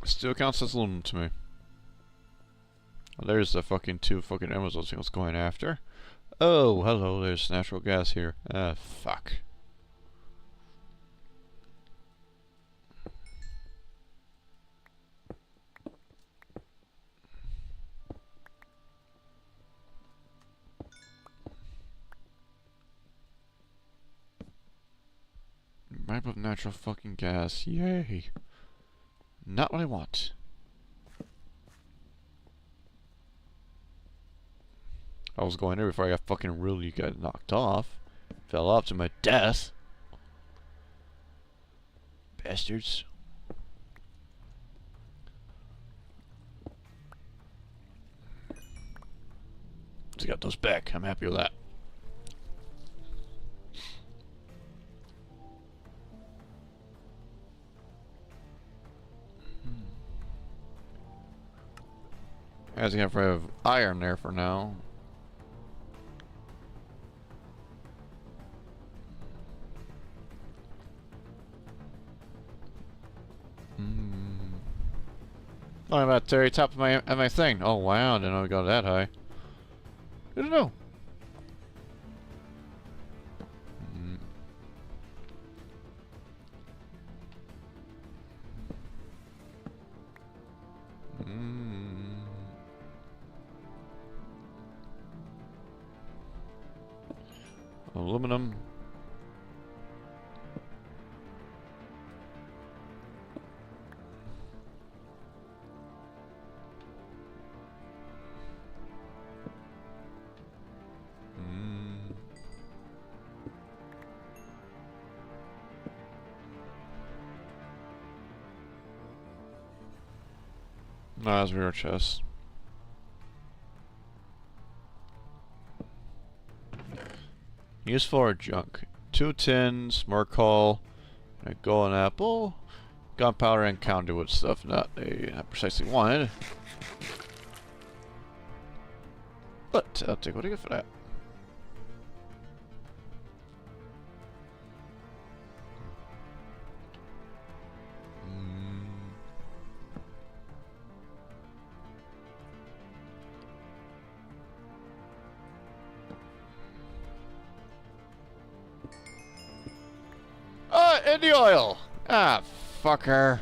Still counts as aluminum to me. Well, there's the fucking two fucking Amazon things going after. Oh, hello, there's natural gas here. Ah, fuck. Map of natural fucking gas. Yay. Not what I want. I was going there before I got fucking really got knocked off. Fell off to my death. Bastards. Just got those back. I'm happy with that. As I have iron there for now. Oh, I'm at the very top of my thing. Oh wow, didn't know we got that high. Didn't know. Aluminum. No, that's rear chest. Useful or junk? 2 tins, more coal, a golden apple, gunpowder, and conduit stuff. Not precisely wanted. But I'll take what I get for that. In the oil! Ah, fucker.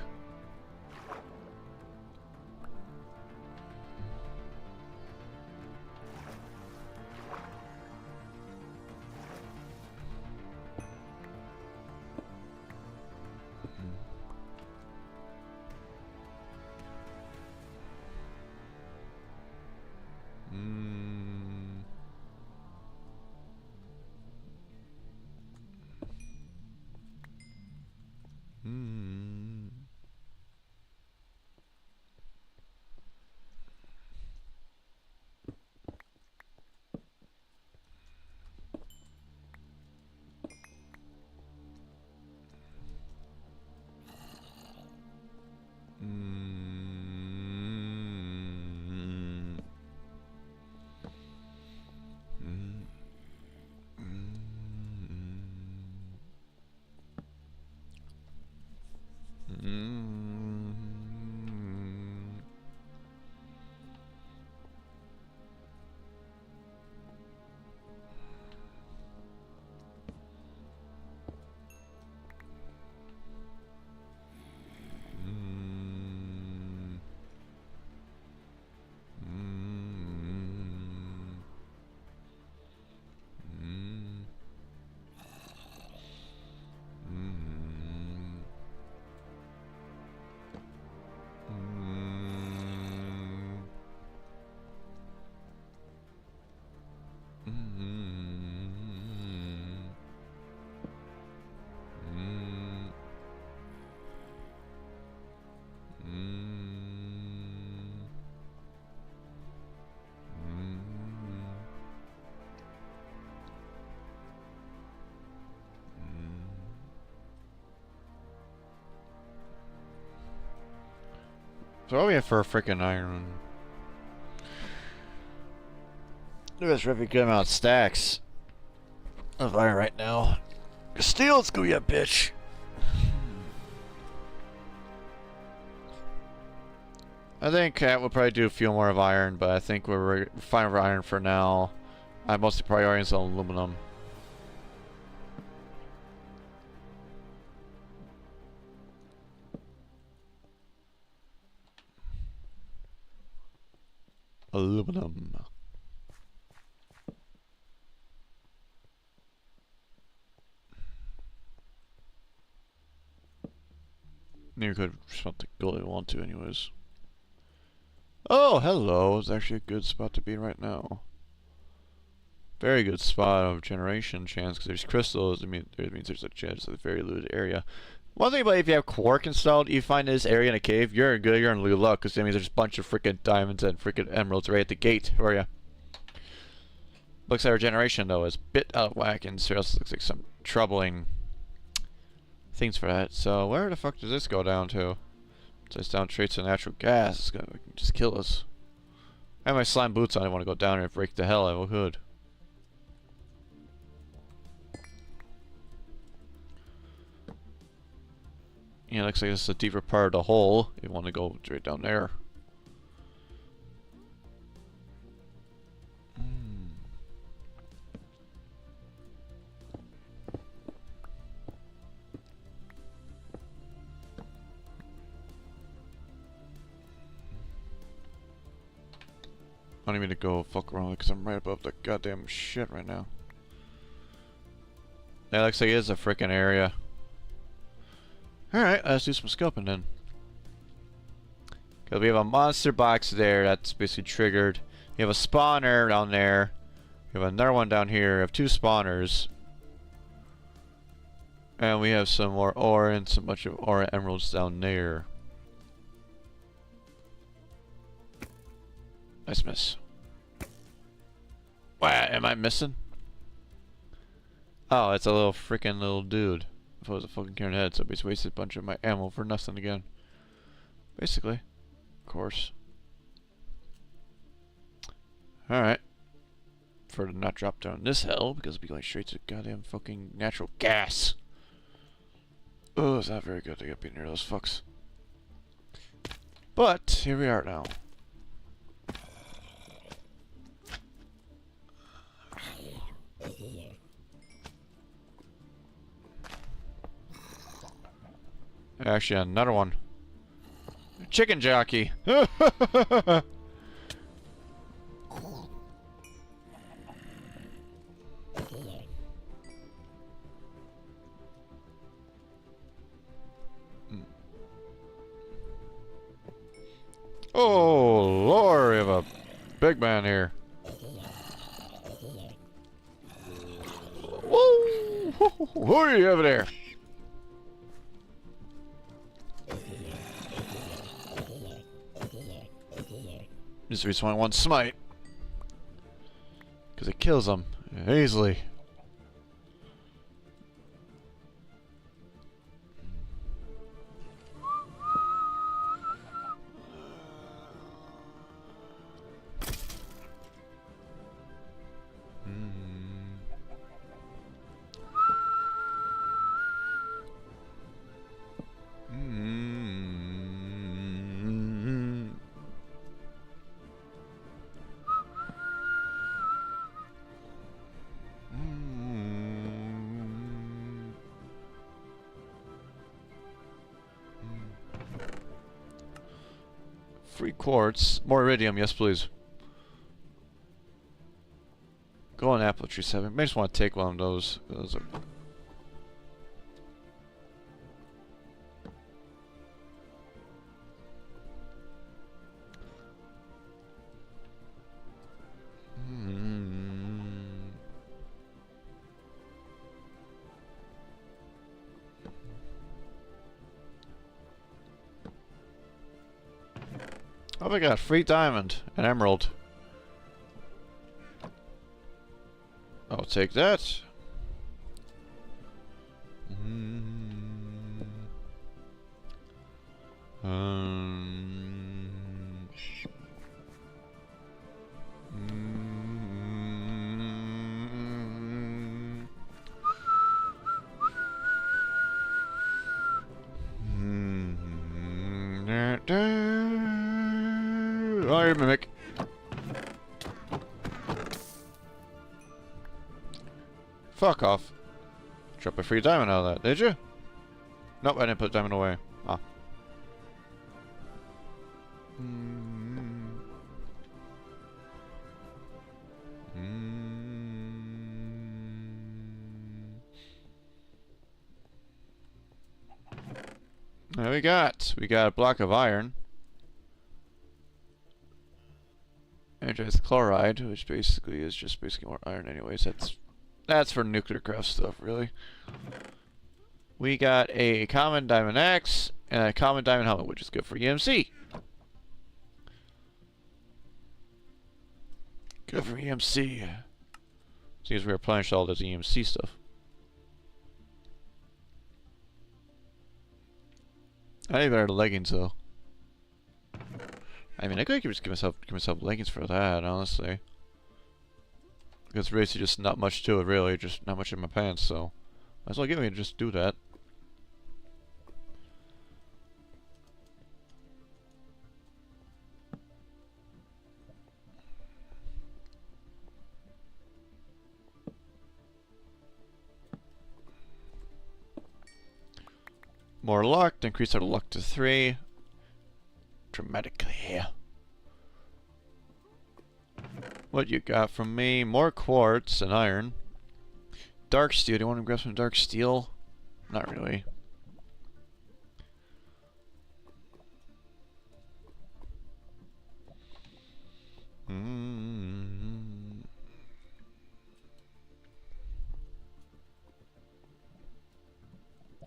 So what are we have for a freaking iron? There's a really good amount of stacks of iron right now. Steel, let's go, yeah, bitch. I think Cat will probably do a few more of iron, but I think we're fine with iron for now. I mostly prioritize on aluminum. Aluminum. You could smelt the gold if you want to anyways. Oh, hello. It's actually a good spot to be right now. Very good spot of generation chance because there's crystals. It means there's a chance of a very looted area. One thing about if you have Quark installed, you find this area in a cave, you're in good luck because that means there's a bunch of freaking diamonds and freaking emeralds right at the gate for you. Looks like our generation though is a bit out of whack and seriously looks like some troubling things for that. So where the fuck does this go down to? It's down traits of natural gas. It's gonna just kill us. I have my slime boots on. I want to go down here and break the hell out of a hood. Yeah, looks like this is a deeper part of the hole. You want to go straight down there. I don't even need to go fuck around because I'm right above the goddamn shit right now. That looks like it is a freaking area. Alright, let's do some scoping then. Because we have a monster box there that's basically triggered. You have a spawner down there. We have another one down here. We have two spawners. And we have some more ore and some bunch of ore emeralds down there. Nice miss. Wow, am I missing? Oh, it's a little freaking little dude. If I was a fucking Karen head, so I just wasted a bunch of my ammo for nothing again. Basically. Of course. Alright. For to not drop down this hell, because it'll be going straight to goddamn fucking natural gas. Oh, it's not very good to get near those fucks. But, here we are now. Actually, another one. Chicken jockey. Oh, Lord, we have a big man here. Woo! Who are you over there? Just respawn one smite. Because it kills them easily. Free quartz. More iridium, yes please. Go on apple tree 7. May just want to take one of those. Those are... Oh my god, free diamond and emerald. I'll take that. Iron Mimic. Fuck off. Drop a free diamond out of that, did you? Nope, I didn't put diamond away. Ah. What do we got? We got a block of iron. Energized chloride, which basically is just basically more iron anyways. That's for nuclear craft stuff, really. We got a common diamond axe and a common diamond helmet, which is good for EMC. Good for EMC. Seems we replenished all this EMC stuff. I need better leggings though. I mean, I could just give myself leggings for that, honestly. Because really, just not much to it, really. Just not much in my pants, so might as well give me and just do that. More luck, to increase our luck to 3. Dramatically. What you got from me? More quartz and iron. Dark steel. Do you want to grab some dark steel? Not really.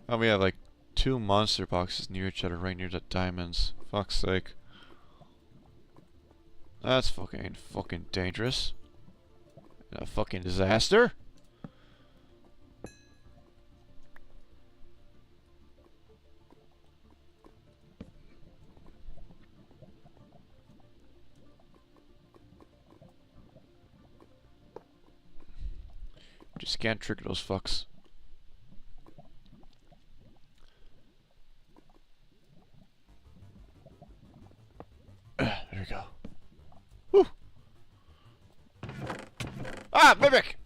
Oh, we have like 2 monster boxes near each other, right near the diamonds. Fuck's sake. That's fucking dangerous. A fucking disaster. Just can't trick those fucks. There we go. Woo! Ah, Mimic!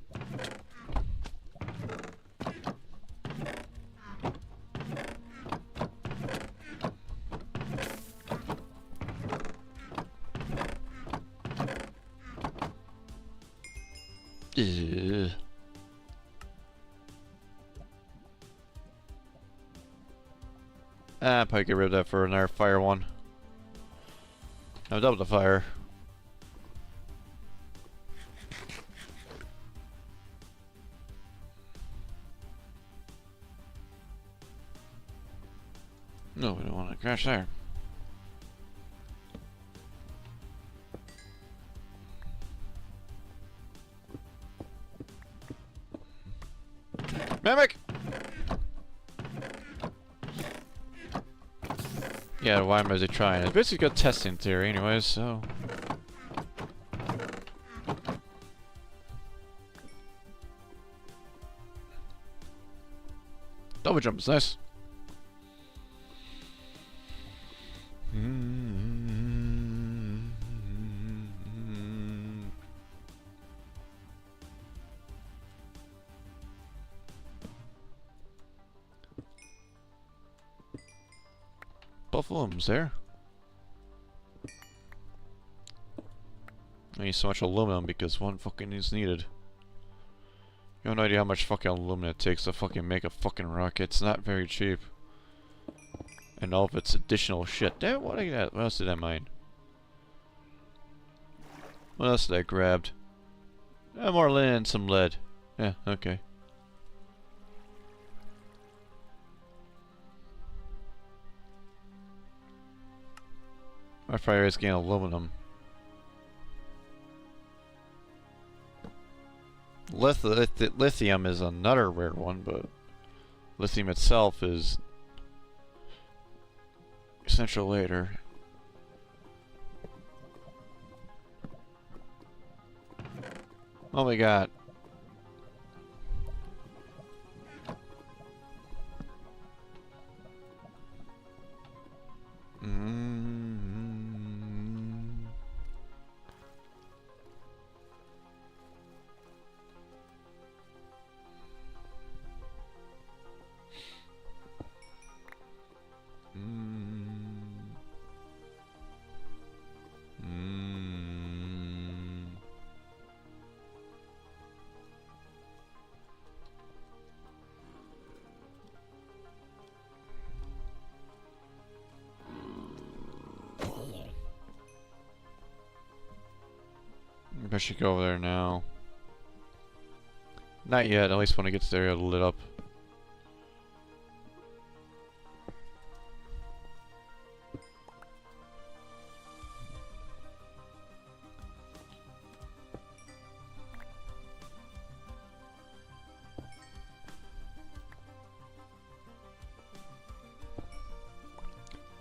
Ugh. Ah, probably get rid of that for another fire one. Now double the fire. No, we don't want to crash there. Mimic! Yeah, why am I trying? It's basically got testing theory anyways, so... Double jump is nice. Both of them's there. I need so much aluminum because one fucking is needed. You have no idea how much fucking aluminum it takes to fucking make a fucking rocket. It's not very cheap. And all of its additional shit. Damn, what else did I mine? What else did I grabbed? More linen and some lead. Yeah, okay. My fire is getting aluminum. Lithium is another rare one, but lithium itself is essential later. What we got? I should go over there now. Not yet, at least when it gets there it'll lit up.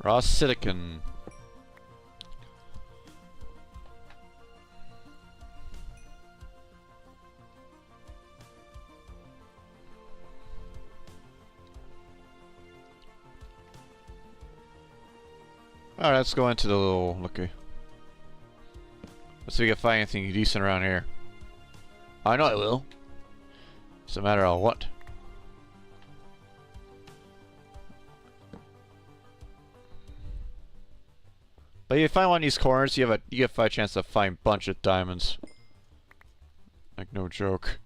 Raw silicon. Alright, let's go into the little looky. Let's see if we can find anything decent around here. I know I will. It's a matter of what. But if you find one of these corners, you get a chance to find a bunch of diamonds. Like no joke.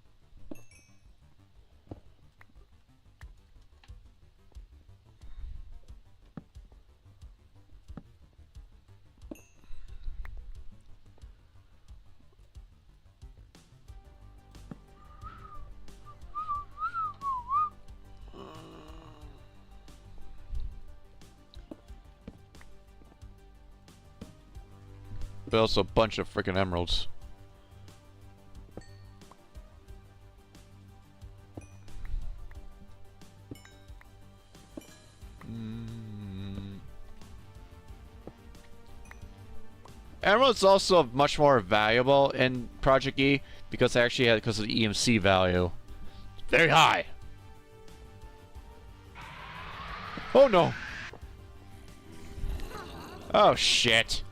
But also a bunch of freaking emeralds. Emeralds also much more valuable in Project E because of the EMC value. Very high. Oh no. Oh shit.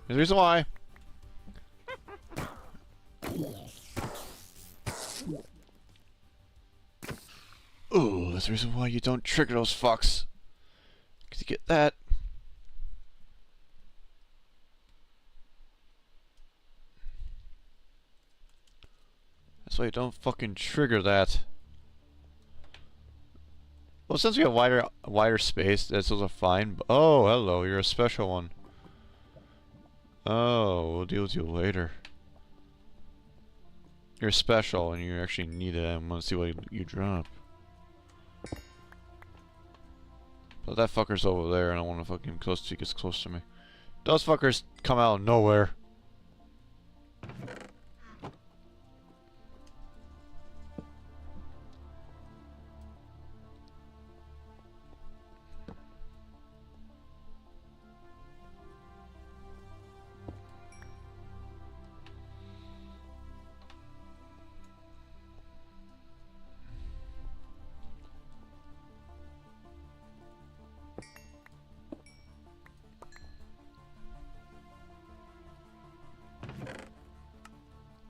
There's a reason why. Ooh, that's the reason why you don't trigger those fucks. Cause you get that. That's why you don't fucking trigger that. Well, since we have wider space, that's also fine. Oh, hello, you're a special one. Oh, we'll deal with you later. You're special and you actually need it. I want to see what you drop. But that fucker's over there and I want to fucking close till he gets close to me. Those fuckers come out of nowhere.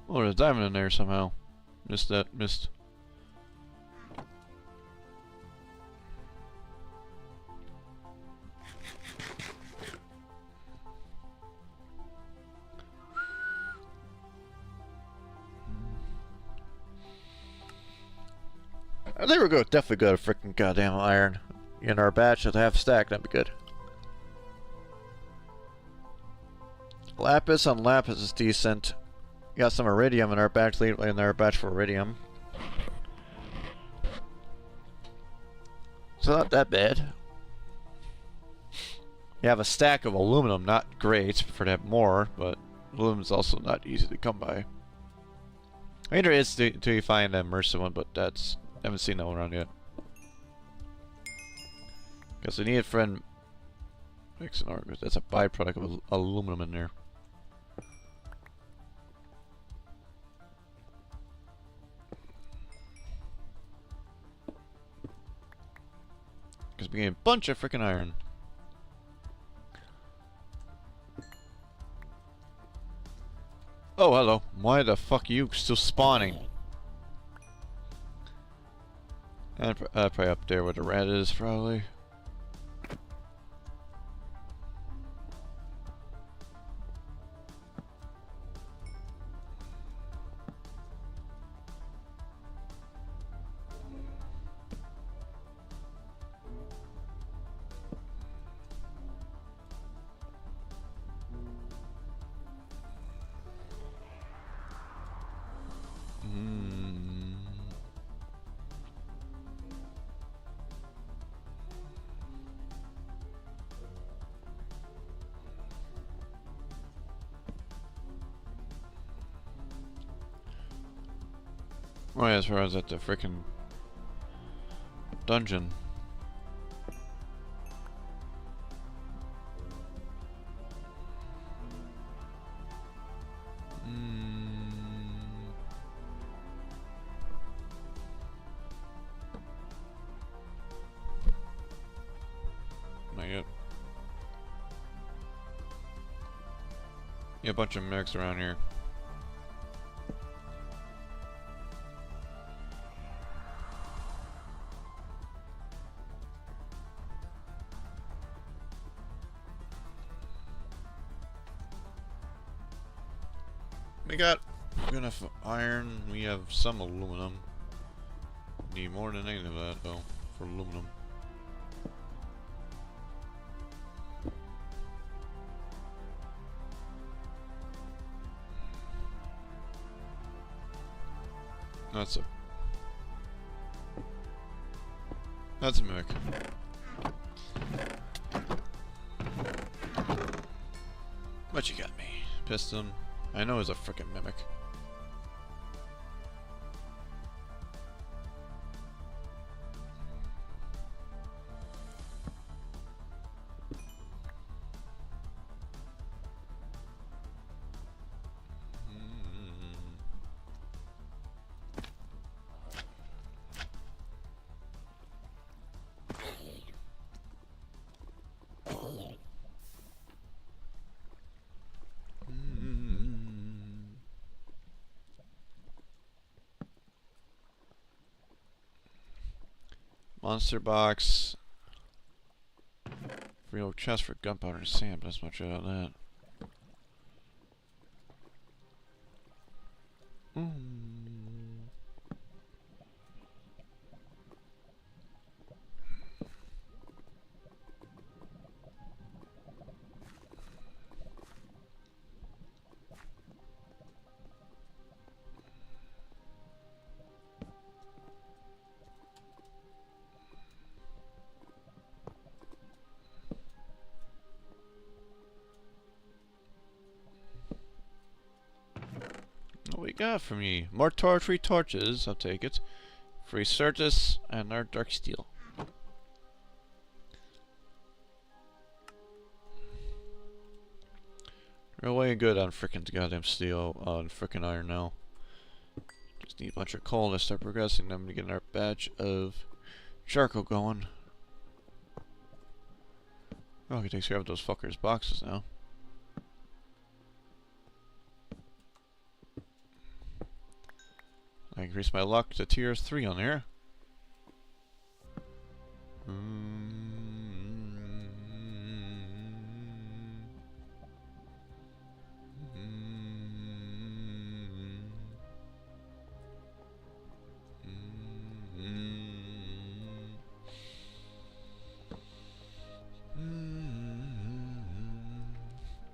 Oh, there's a diamond in there somehow. Missed. I think we're good. Definitely got a freaking goddamn iron in our batch at half stack. That'd be good. Lapis on lapis is decent. Got some iridium in our batch for iridium. So not that bad. You have a stack of aluminum, not great, prefer to have more, but aluminum's also not easy to come by. I mean, there is until you find a immersive one, but that's I haven't seen that one around yet. Because I need it for mix an ore. That's a byproduct of aluminum in there. Because we get a bunch of freaking iron. Oh, hello. Why the fuck are you still spawning? And probably up there where the rat is, probably. Oh yeah, that's where I was at the frickin' dungeon. Not yet. Yeah, a bunch of mechs around here. We got enough iron, we have some aluminum. Need more than any of that though, for aluminum. That's a mimic. What you got me? Piston. I know it's a frickin' mimic. Monster box. Free old chest for gunpowder and sand, but that's much about that. What we got for me? More free torches, I'll take it. Free Certus and our dark steel. We're way good on frickin' goddamn steel, on frickin' iron now. Just need a bunch of coal to start progressing them to get our batch of charcoal going. Oh, he takes care of those fuckers' boxes now. I increase my luck to tier 3 on here.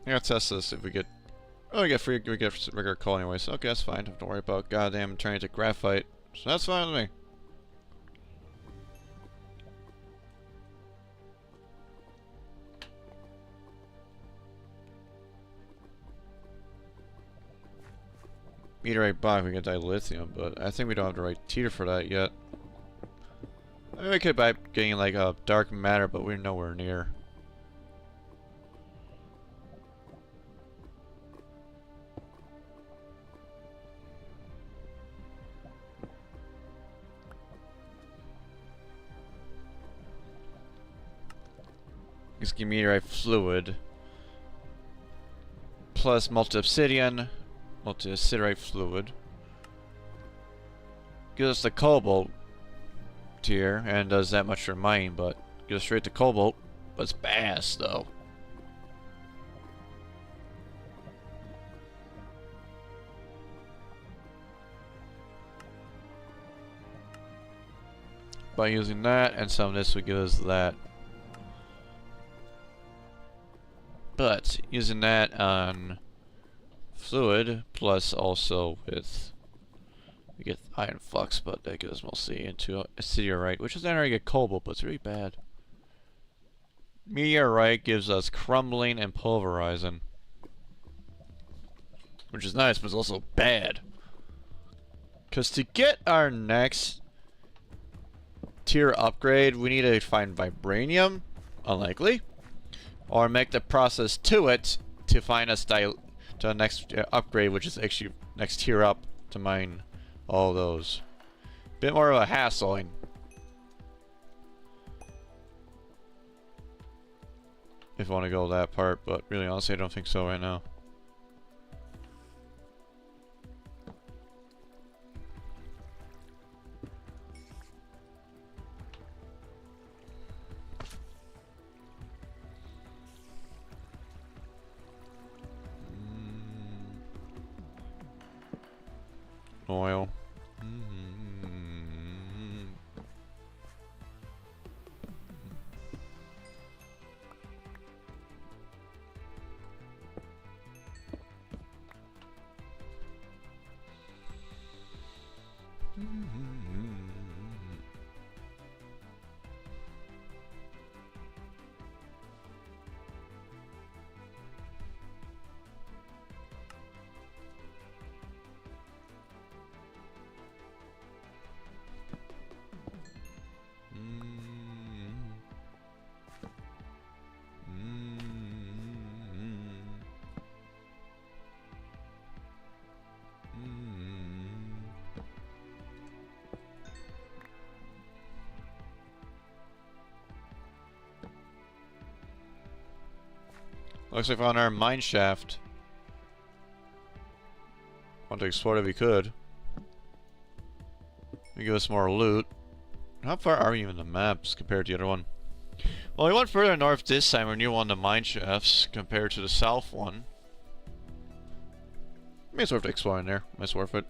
I gotta test this if we get... Oh, we get free, we get regular coal anyway, so okay, that's fine. Don't worry about goddamn turning to graphite. So that's fine with me. Meteorite block, we get dilithium, but I think we don't have the right tier for that yet. I mean, we could by getting like a dark matter, but we're nowhere near. Let's get meteorite fluid plus multi-obsidian, multi-acidite fluid. Gives us the cobalt tier and does that much for mining, but goes straight to cobalt. But it's bass though. By using that and some of this would give us that. But using that on fluid plus also with we get iron flux, but that goes mostly into acidorite, which is then already get cobalt, but it's really bad. Meteorite gives us crumbling and pulverizing, which is nice, but it's also bad. Because to get our next tier upgrade, we need to find vibranium, unlikely, or make the process to it to find us to the next upgrade, which is actually next tier up to mine all those. Bit more of a hassling. If I want to go that part, but really honestly I don't think so right now. Oil. Looks like we found our mine shaft. Want to explore it if we could. Give us more loot. How far are we even in the maps compared to the other one? Well, we went further north this time. We're near one of the mine shafts compared to the south one. I mean, it's worth exploring there. It's worth it.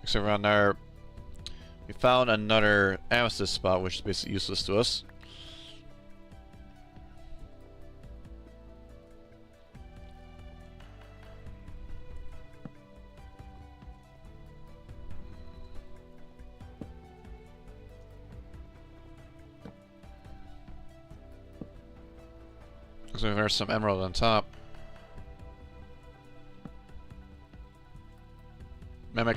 So around there, we found another amethyst spot, which is basically useless to us. Looks like there's some emerald on top. Mimic.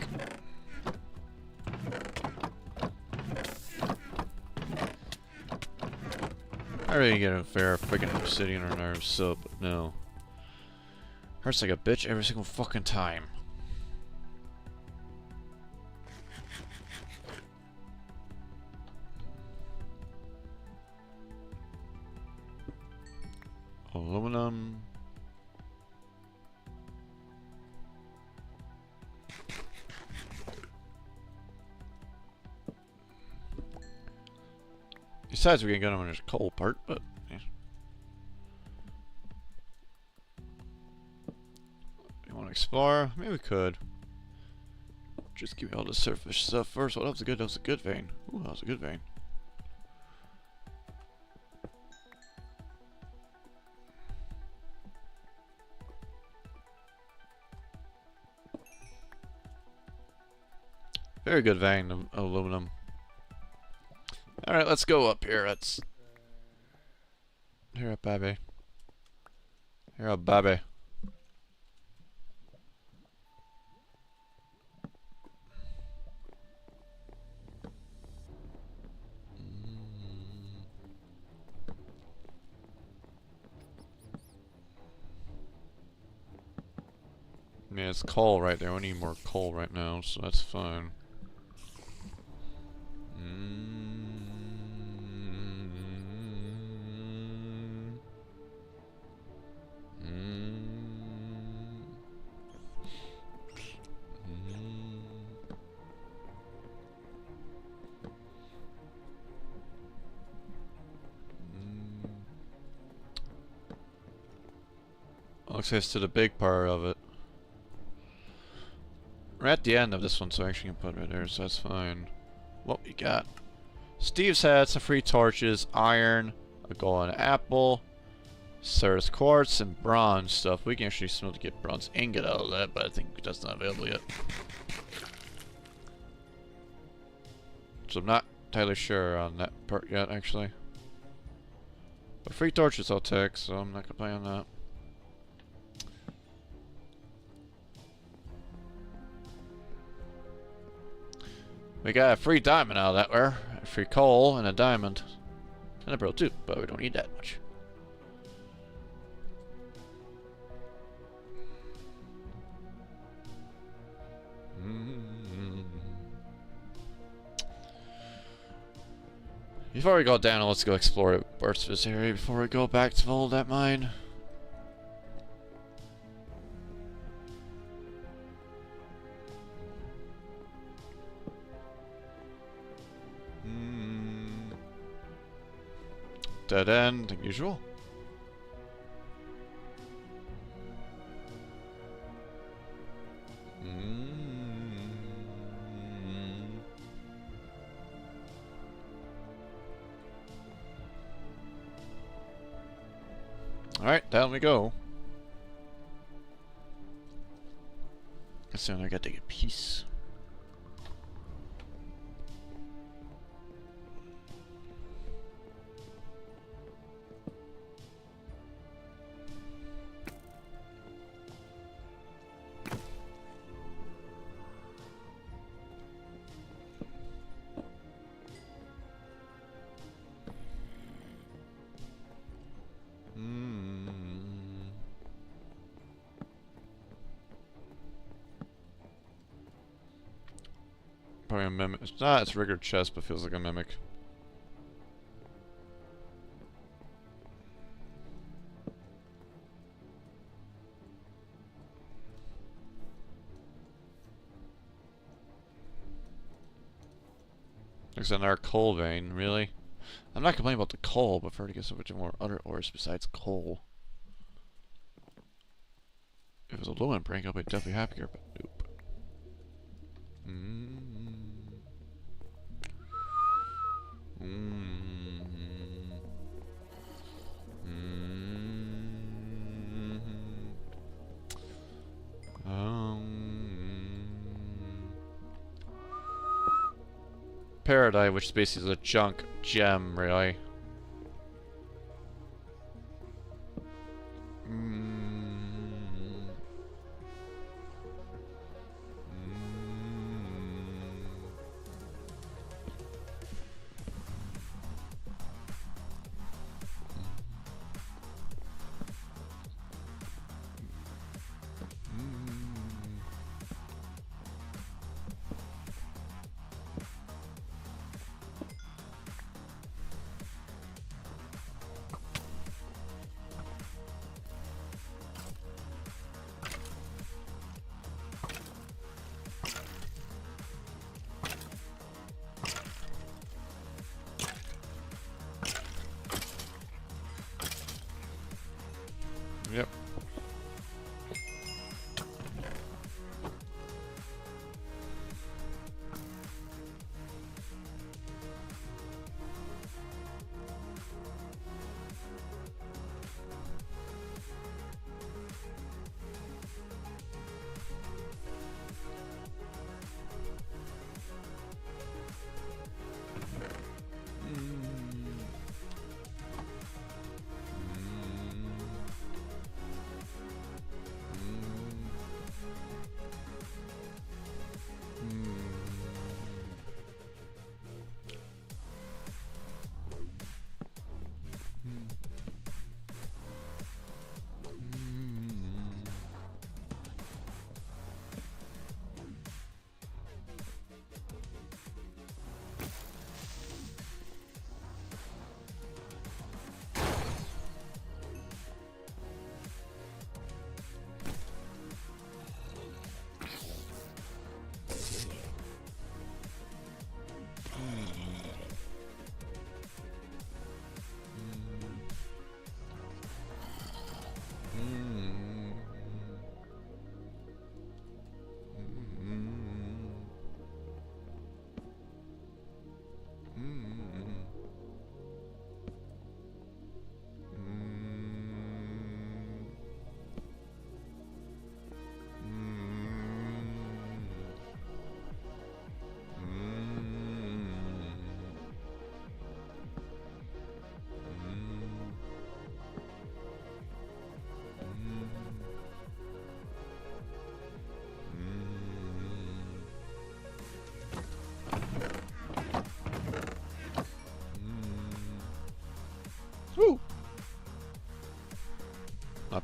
I really get a fair freaking obsidian or nerve sub, but no. Hurts like a bitch every single fucking time. Aluminum. Besides, we can get on the coal part, but yeah. You want to explore? Maybe we could. Just give me all the surface stuff first. What else is good? That was a good vein. Ooh, that was a good vein. Very good vein of aluminum. Alright, let's go up here. Here up, baby. Here up, baby. Yeah, it's coal right there. We need more coal right now, so that's fine. Access to the big part of it. We're at the end of this one, so I actually can put it right there, so that's fine. What we got? Steve's had some free torches, iron, a golden apple, Certus quartz, and bronze stuff. We can actually still get bronze ingot out of that, but I think that's not available yet. So I'm not entirely sure on that part yet, actually. But free torches I'll take, so I'm not gonna play on that. We got a free diamond out of that there. A free coal and a diamond. And a pearl too, but we don't need that much. Before we go down, let's go explore Burstv's area before we go back to follow that mine. Dead end, like usual. Alright, down we go. So I gotta take a piece. Probably a mimic. It's not, it's regular chest, but feels like a mimic. There's another coal vein, really? I'm not complaining about the coal, but prefer to get so much more other ores besides coal. If it was a aluminum break, I'll be definitely happier, but nope. Paradise, which basically is a junk gem, really.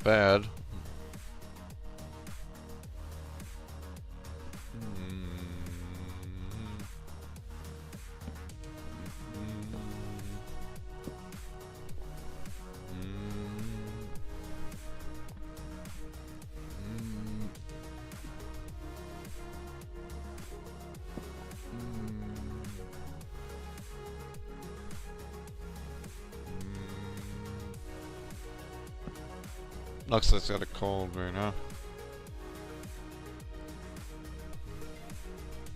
bad. Looks like it's got a cold right now.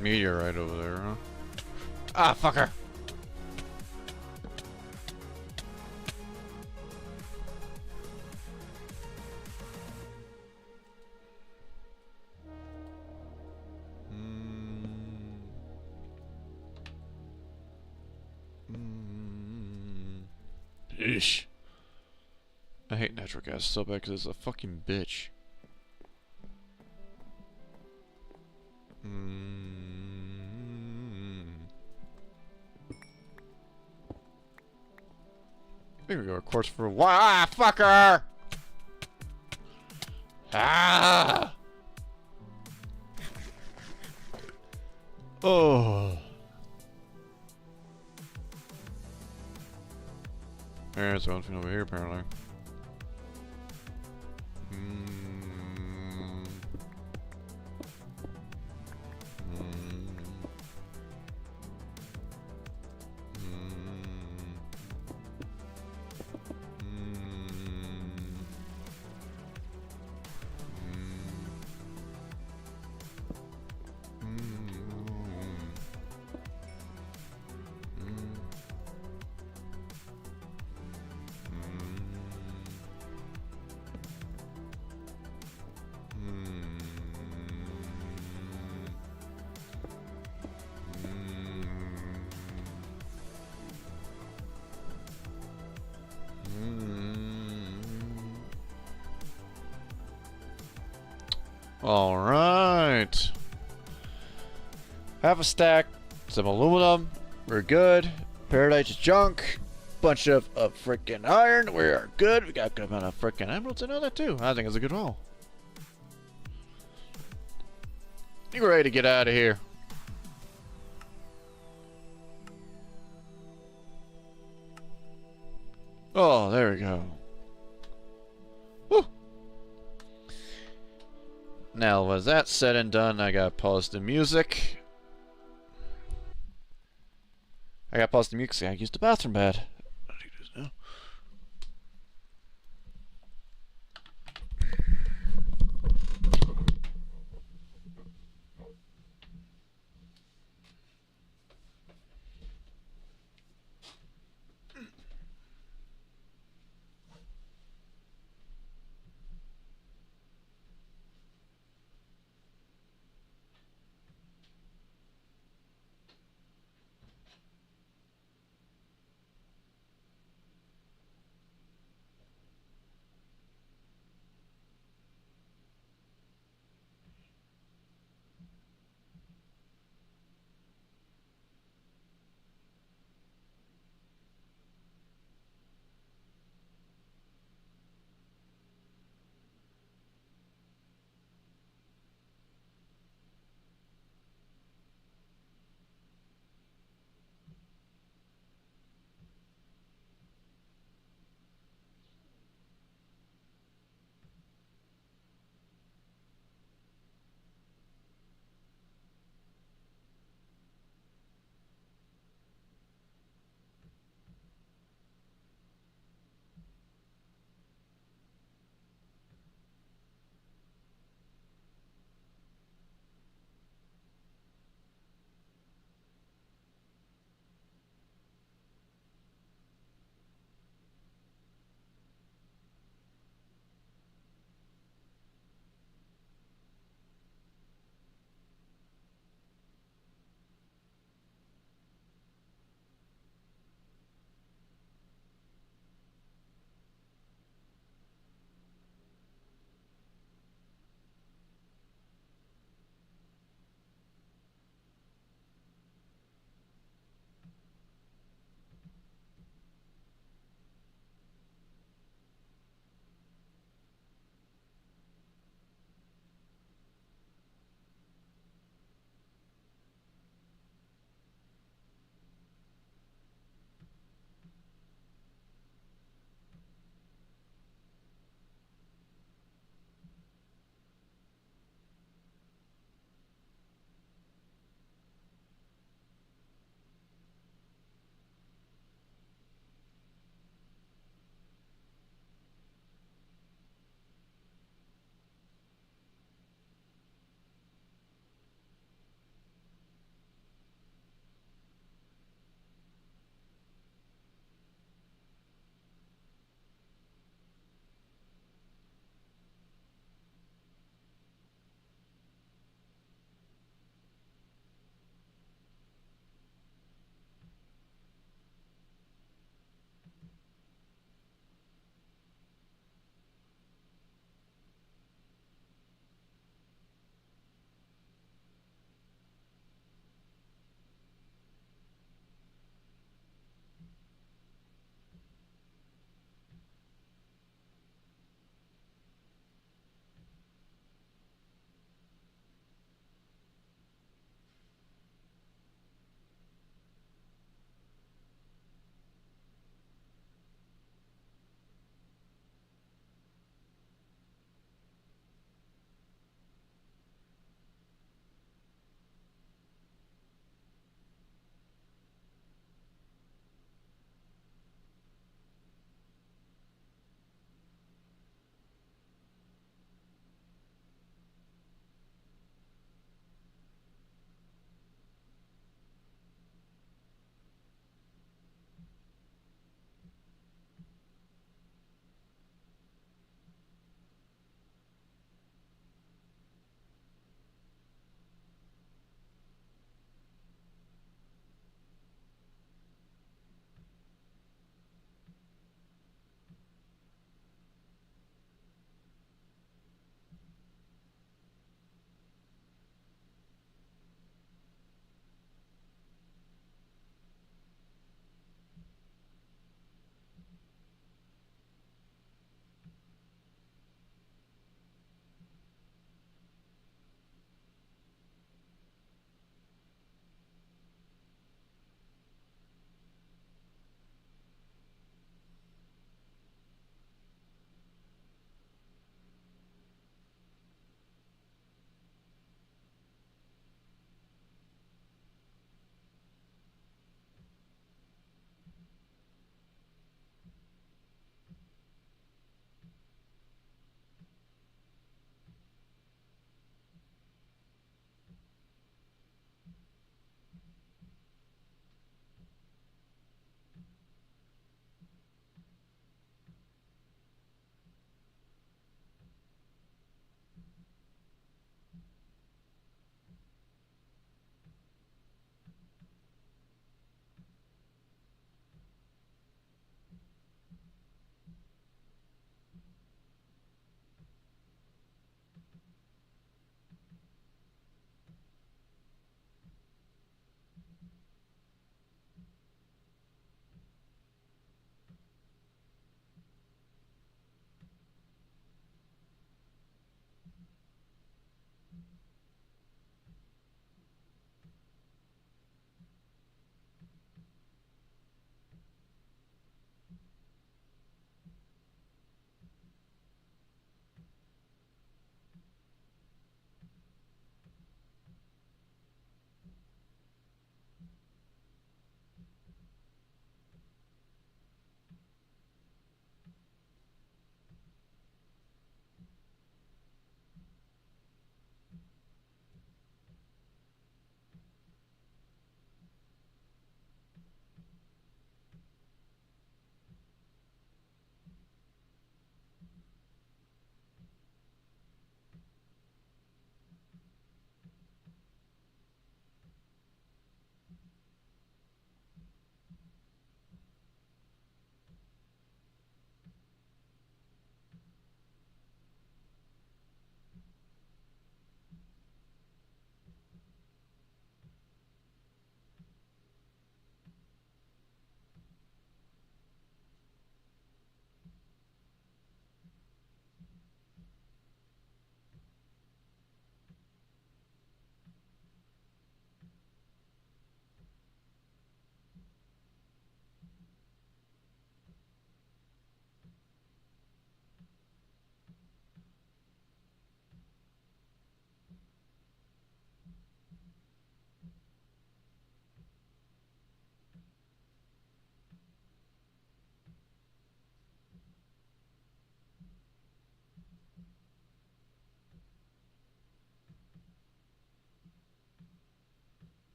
Meteorite over there, huh? Ah, fucker! Yeesh. I hate natural gas so bad because it's a fucking bitch. Here we go, of course, for a while. Ah, fucker! Ah! Oh. There's one thing over here, apparently. Alright. Half a stack, some aluminum, we're good. Paradise is junk. Bunch of freaking iron, we are good. We got a good amount of freaking emeralds and all that too. I think it's a good roll. I think we're ready to get out of here. Oh, there we go. Woo! Now, was that said and done, I gotta pause the music. I gotta pause the music, I used the bathroom bed. I'll do this now.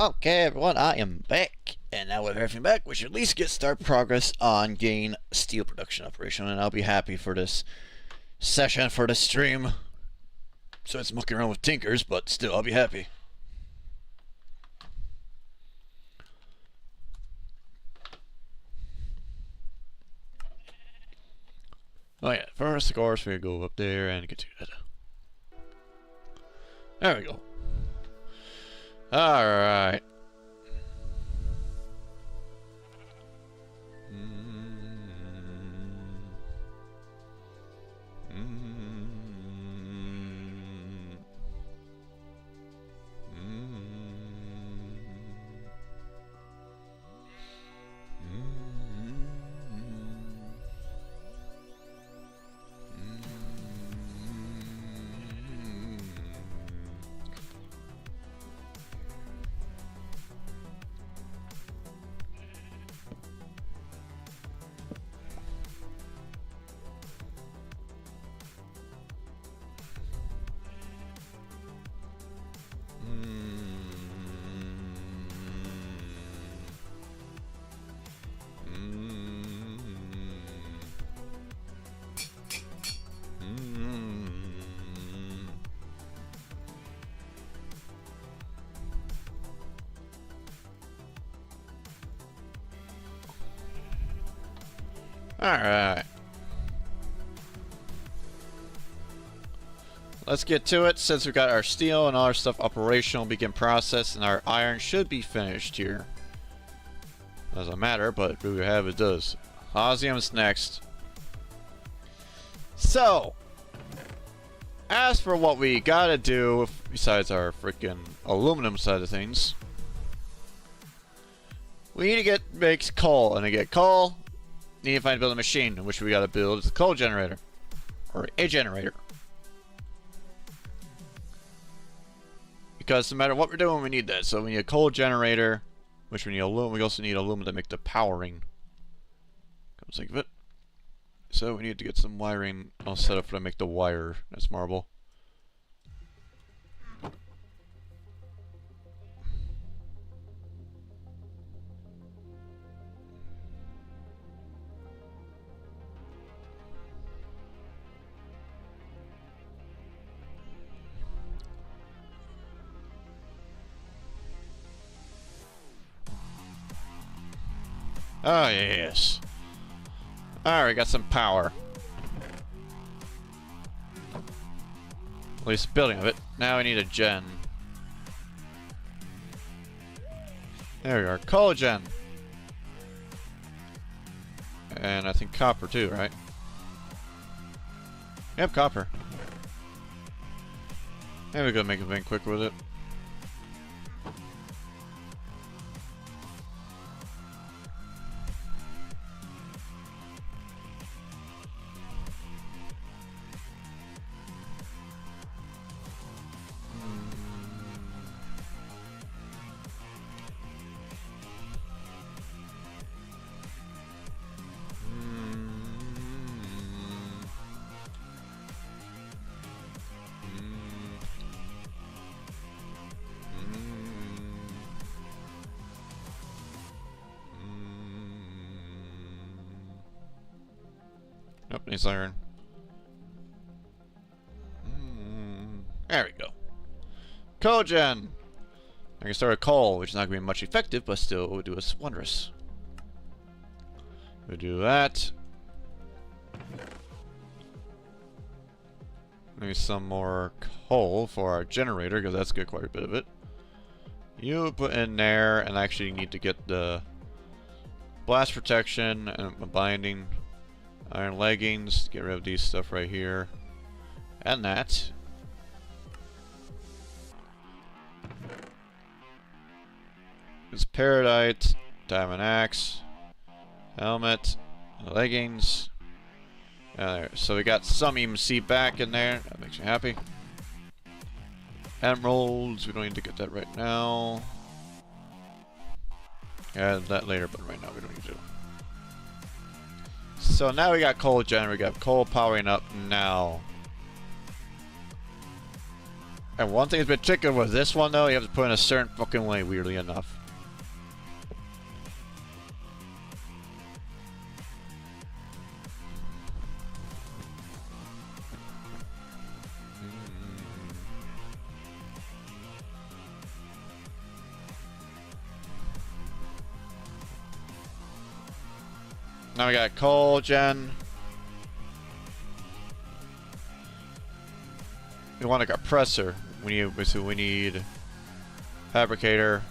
Okay, everyone, I am back. And now with everything back, we should at least start progress on getting steel production operation. And I'll be happy for this session, for the stream. So it's mucking around with tinkers, but still, I'll be happy. Oh yeah, first of course we go up there and get to that. There we go. Alright. Alright. Let's get to it. Since we've got our steel and all our stuff operational, begin process, and our iron should be finished here. Doesn't matter, but what we have it does. Osmium's next. So, as for what we gotta do, besides our freaking aluminum side of things, we need to make coal, and to get coal, need to build a machine, in which we gotta build a coal generator, or a generator. Because no matter what we're doing, we need that. So we need a coal generator, which we need aluminum. We also need aluminum to make the powering. Come think of it. So we need to get some wiring all set up to make the wire. That's marble. Oh, yes. Alright, got some power. At least building of it. Now we need a gen. There we are. Coal gen. And I think copper too, right? Yep, copper. Maybe we gotta make a thing quick with it. Nope, needs iron. There we go. Cogen! I can start a coal, which is not going to be much effective, but still will do us wondrous. We'll do that. Maybe some more coal for our generator, because that's got quite a bit of it. You put in there, and I actually need to get the blast protection and a binding. Iron leggings, get rid of these stuff right here. And that. It's Paradite, Diamond Axe, helmet, leggings. There. So we got some EMC back in there. That makes me happy. Emeralds, we don't need to get that right now. Add that later, but right now we don't need to. So now we got coal gen, we got coal powering up now. And one thing in particular with this one though, you have to put in a certain fucking way, weirdly enough. Now we got coal gen. We want a compressor. We need fabricator.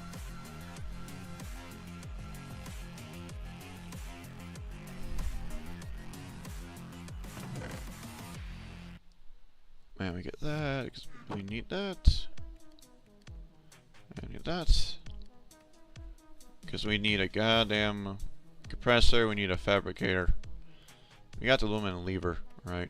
And we get that. We need that. And need that. Because we need a goddamn compressor. We need a fabricator. We got the aluminum lever, right?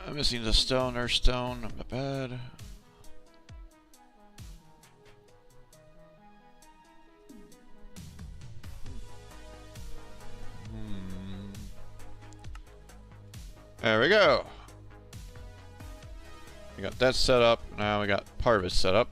I'm missing the stone or stone. Not bad. There we go. We got that set up. Now we got part of it set up.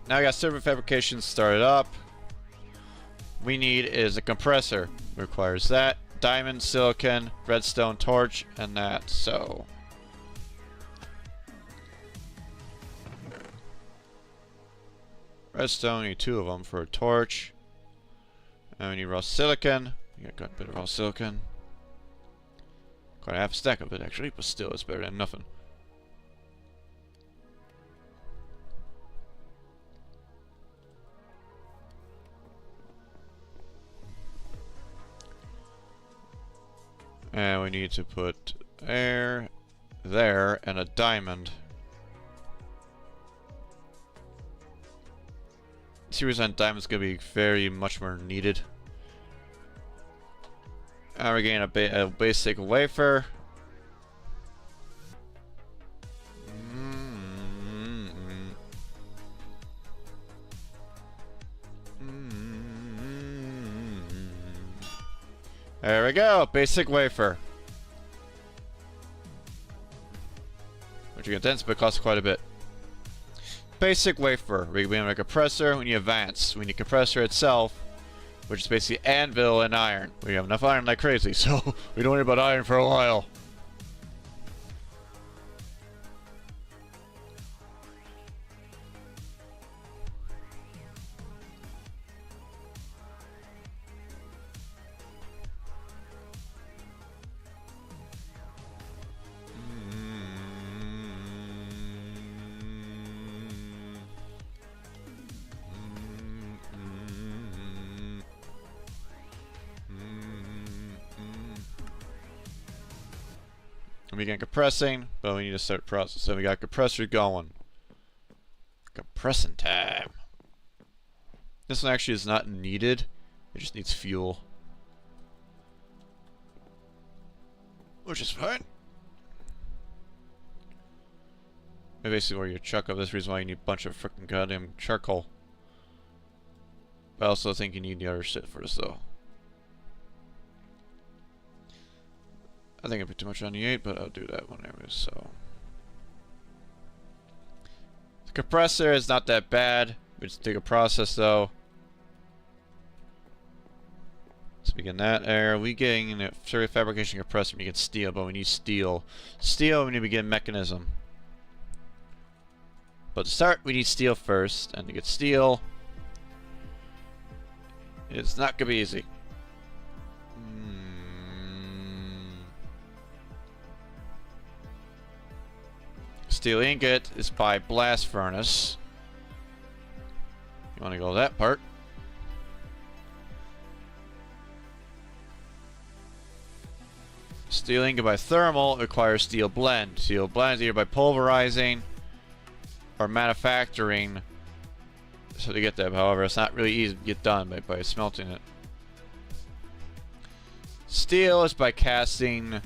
Now we got server fabrication started up. We need is a compressor. Requires that. Diamond, silicon, redstone, torch, and that. So redstone, we need 2 of them for a torch. And we need raw silicon. We got quite a bit of raw silicon. Quite a half stack of it actually, but still it's better than nothing. And we need to put air there and a diamond. Series on diamond's gonna be very much more needed. And we're getting a basic wafer. There we go, basic wafer. Which you can dense, but costs quite a bit. Basic wafer. We need a compressor, we need advanced. We need compressor itself, which is basically anvil and iron. We have enough iron like crazy, so we don't worry about iron for a while. We begin compressing, but we need to start processing. We got compressor going. Compressing time. This one actually is not needed. It just needs fuel. Which is fine. Basically where you chuck up. That's the reason why you need a bunch of freaking goddamn charcoal. But I also think you need the other shit for this though. I think I put too much on the 8, but I'll do that whenever, so. The compressor is not that bad. It's take a process though. Let's begin that air. We getting a fabrication compressor, we get steel, but we need steel. Steel, we need to begin mechanism. But to start, we need steel first, and to get steel, it's not gonna be easy. Steel ingot is by blast furnace. You want to go that part. Steel ingot by thermal requires steel blend. Steel blend either by pulverizing or manufacturing. So to get that, however, it's not really easy to get done by smelting it. Steel is by casting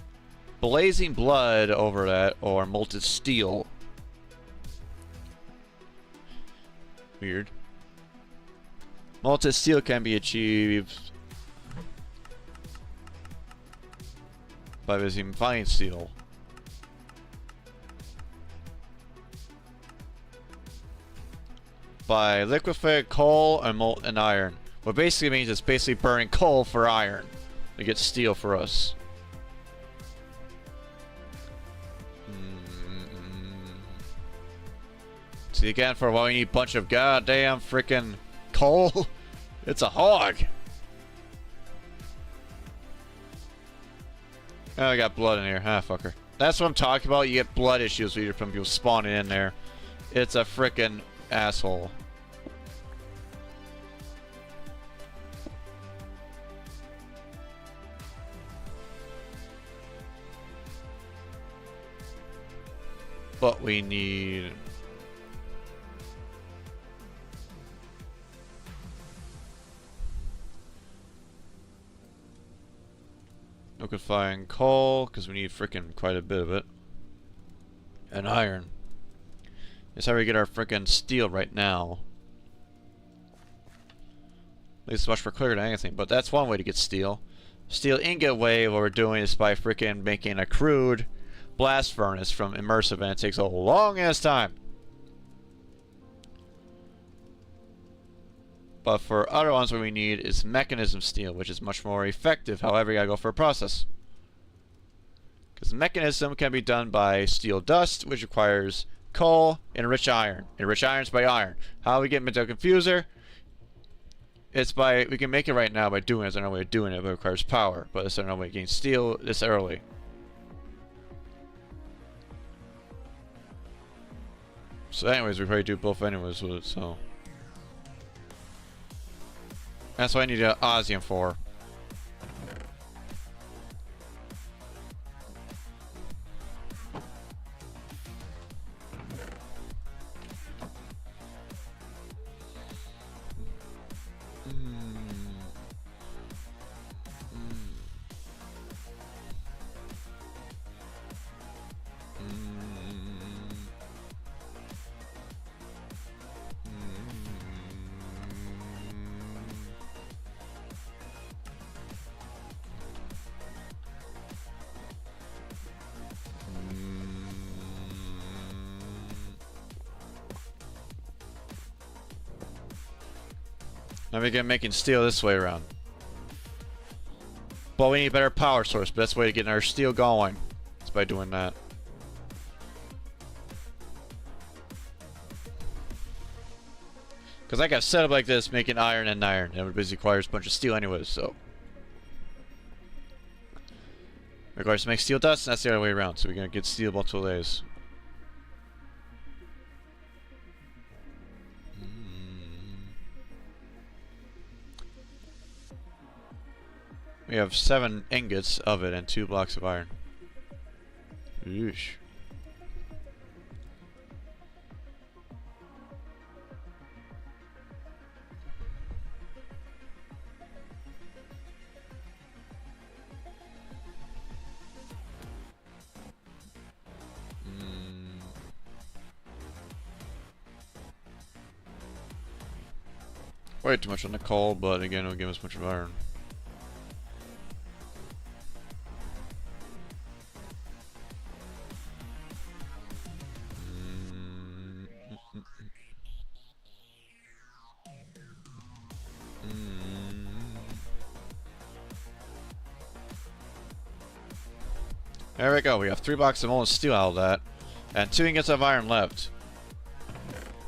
blazing blood over that or molten steel. Weird. Molten steel can be achieved by using fine steel. By liquefying coal and molten iron. What basically means it's basically burning coal for iron to get steel for us. See again for why we need a bunch of goddamn freaking coal. It's a hog. Oh, I got blood in here. Ah, fucker. That's what I'm talking about. You get blood issues when you're from people spawning in there. It's a freaking asshole. But we need... liquefying coal, because we need freaking quite a bit of it. And iron. That's how we get our freaking steel right now. At least much more clear than anything, but that's one way to get steel. Steel ingot way, what we're doing is by freaking making a crude blast furnace from immersive, and it takes a long ass time. But for other ones, what we need is mechanism steel, which is much more effective. However, you gotta go for a process. Because mechanism can be done by steel dust, which requires coal and rich iron. And rich iron is by iron. How we get metal confuser? It's by, we can make it right now by doing it. There's another way of doing it, but it requires power. But there's another way of getting steel this early. So anyways, we probably do both anyways with it, so. That's what I need an Osium for. Now we get making steel this way around. But we need a better power source. Best way to get our steel going is by doing that. Because I got set up like this, making iron and iron. It basically requires a bunch of steel anyways, so. Requires to make steel dust, and that's the other way around. So we're going to get steel multiple ways. We have 7 ingots of it and 2 blocks of iron. Yeesh. Way too much on the coal, but again, it'll give us much of iron. There we go, we have 3 blocks of molten steel out of that, and 2 ingots of iron left.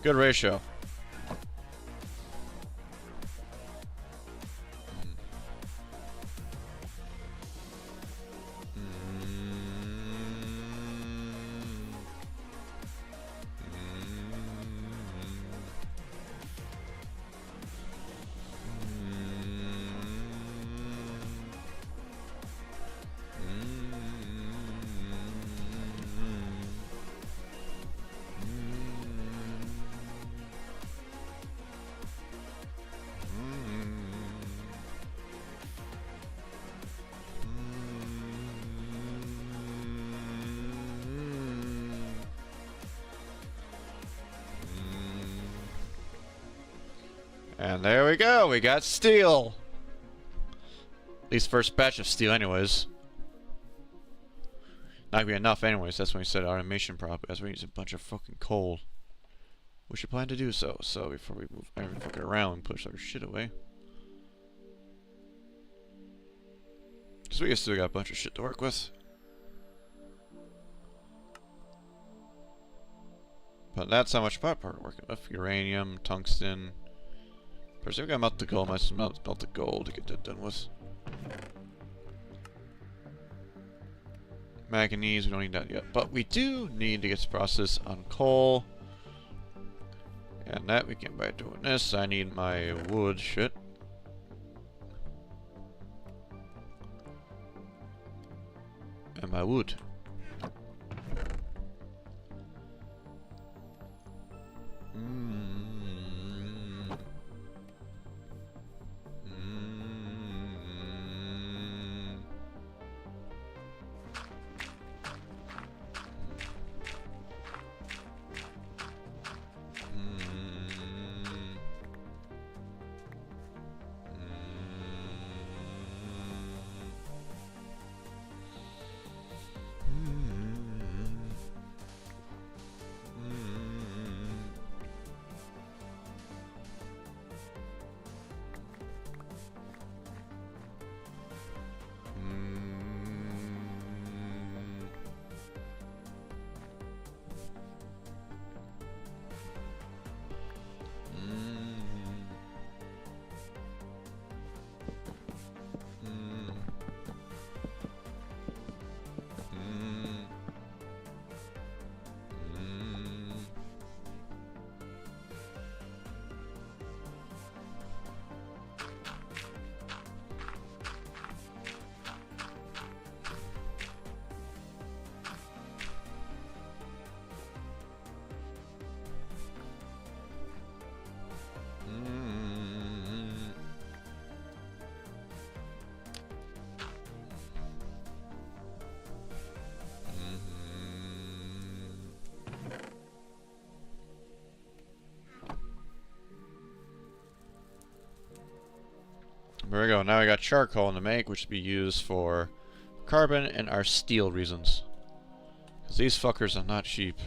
Good ratio. And there we go, we got steel. At least first batch of steel anyways. Not gonna be enough anyways, that's when we said automation prop, as we use a bunch of fucking coal. We should plan to do so, before we move every fucking around and push our shit away. Cause we still got a bunch of shit to work with. But that's how much part we're working with. Uranium, tungsten. First we gotta melt the gold, melt the gold to get that done with. Manganese, we don't need that yet. But we do need to get this process on coal. And that we can by doing this. I need my wood shit. And my wood. There we go, now we got charcoal in the make, which will be used for carbon and our steel reasons. Because these fuckers are not cheap.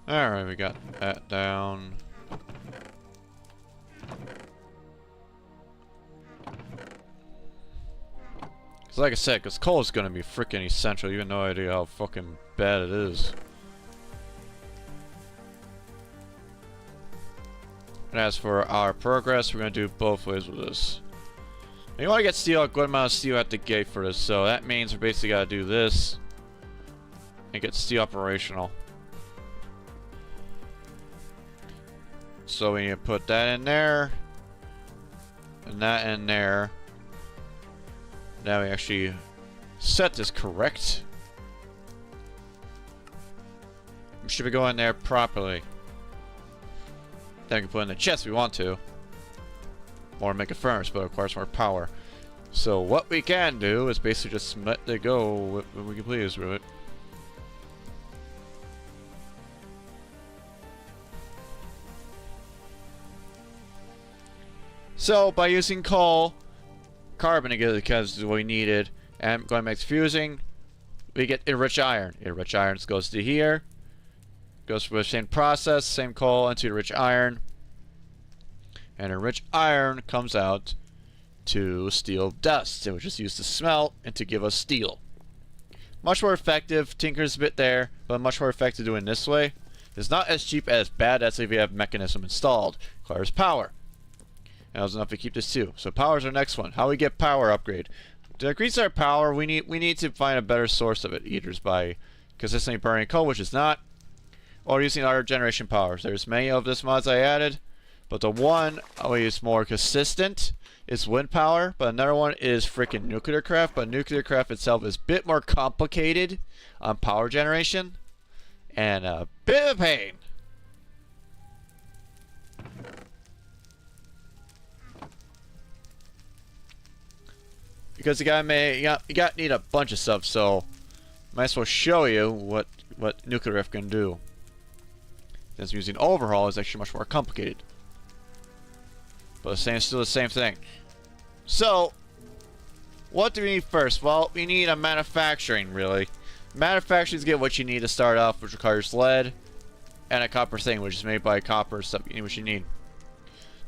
Alright, we got that down. Because like I said, because coal is going to be freaking essential, you have no idea how fucking bad it is. And as for our progress, we're going to do both ways with this. And you want to get steel, a good amount of steel at the gate for this, so that means we basically got to do this and get steel operational. So we need to put that in there and that in there. Now we actually set this correct. We should be going there properly. Then we can put in the chest if we want to. Or make a furnace, but it requires more power. So what we can do is basically just let it go when we can please with it. So by using coal, carbon to get because what we needed, and going to make fusing, we get enriched iron. Enriched iron goes to here. Goes through the same process, same coal into enriched iron. And enriched iron comes out to steel dust, which is used to smelt and to give us steel. Much more effective. Tinker's a bit there, but much more effective doing this way. It's not as cheap as bad as if you have mechanism installed. Requires power. And that was enough to keep this too. So power is our next one. How we get power upgrade? To increase our power, we need to find a better source of it. Either by consistently burning coal, which is not, or using other generation powers. There's many of this mods I added, but the one I use more consistent is wind power, but another one is freaking nuclear craft, but nuclear craft itself is a bit more complicated on power generation and a bit of a pain. Because you need a bunch of stuff, so might as well show you what nuclear craft can do. Since using overhaul is actually much more complicated. But still the same thing. So, what do we need first? Well, we need a manufacturing, really. Manufacturing is get what you need to start off, which requires lead and a copper thing, which is made by copper stuff which you need.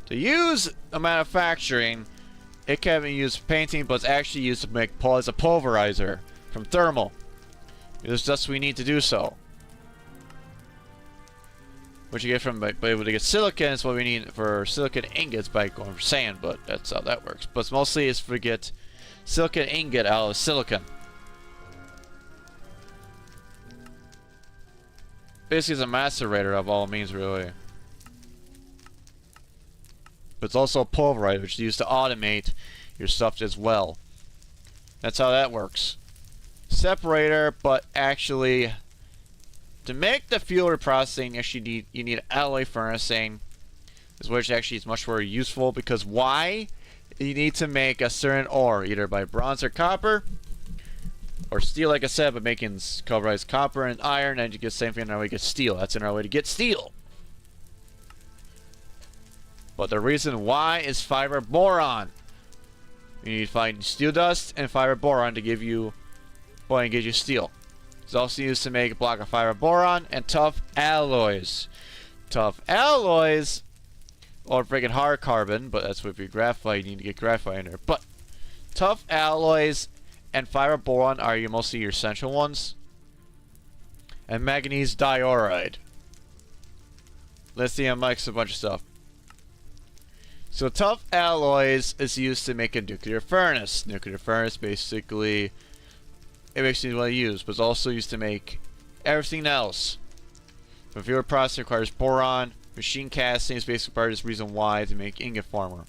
To use a manufacturing, it can be used for painting, but it's actually used to make as a pulverizer from thermal. It's just we need to do so. What you get from by able to get silicon is what we need for silicon ingots by going for sand, but that's how that works. But mostly is to get silicon ingot out of silicon. Basically, it's a macerator of all means, really. But it's also a pulverizer, which is used to automate your stuff as well. That's how that works. Separator, but actually, to make the fuel reprocessing, actually you need alloy furnacing, which actually is much more useful because why? You need to make a certain ore, either by bronze or copper, or steel, like I said, but making pulverized copper and iron, and you get the same thing another way to get steel. That's another way to get steel. But the reason why is fiber boron. You need to find steel dust and fiber boron to give you, well, and get you steel. It's also used to make a block of fiber boron and tough alloys. Tough alloys, or freaking hard carbon, but that's what your graphite, you need to get graphite in there. But tough alloys and fiber boron are mostly your essential ones. And manganese dioride. Lithium makes a bunch of stuff. So tough alloys is used to make a nuclear furnace. Nuclear furnace basically, it makes you what you use, but it's also used to make everything else. The fuel process requires boron. Machine casting is basically part of this reason why to make ingot former.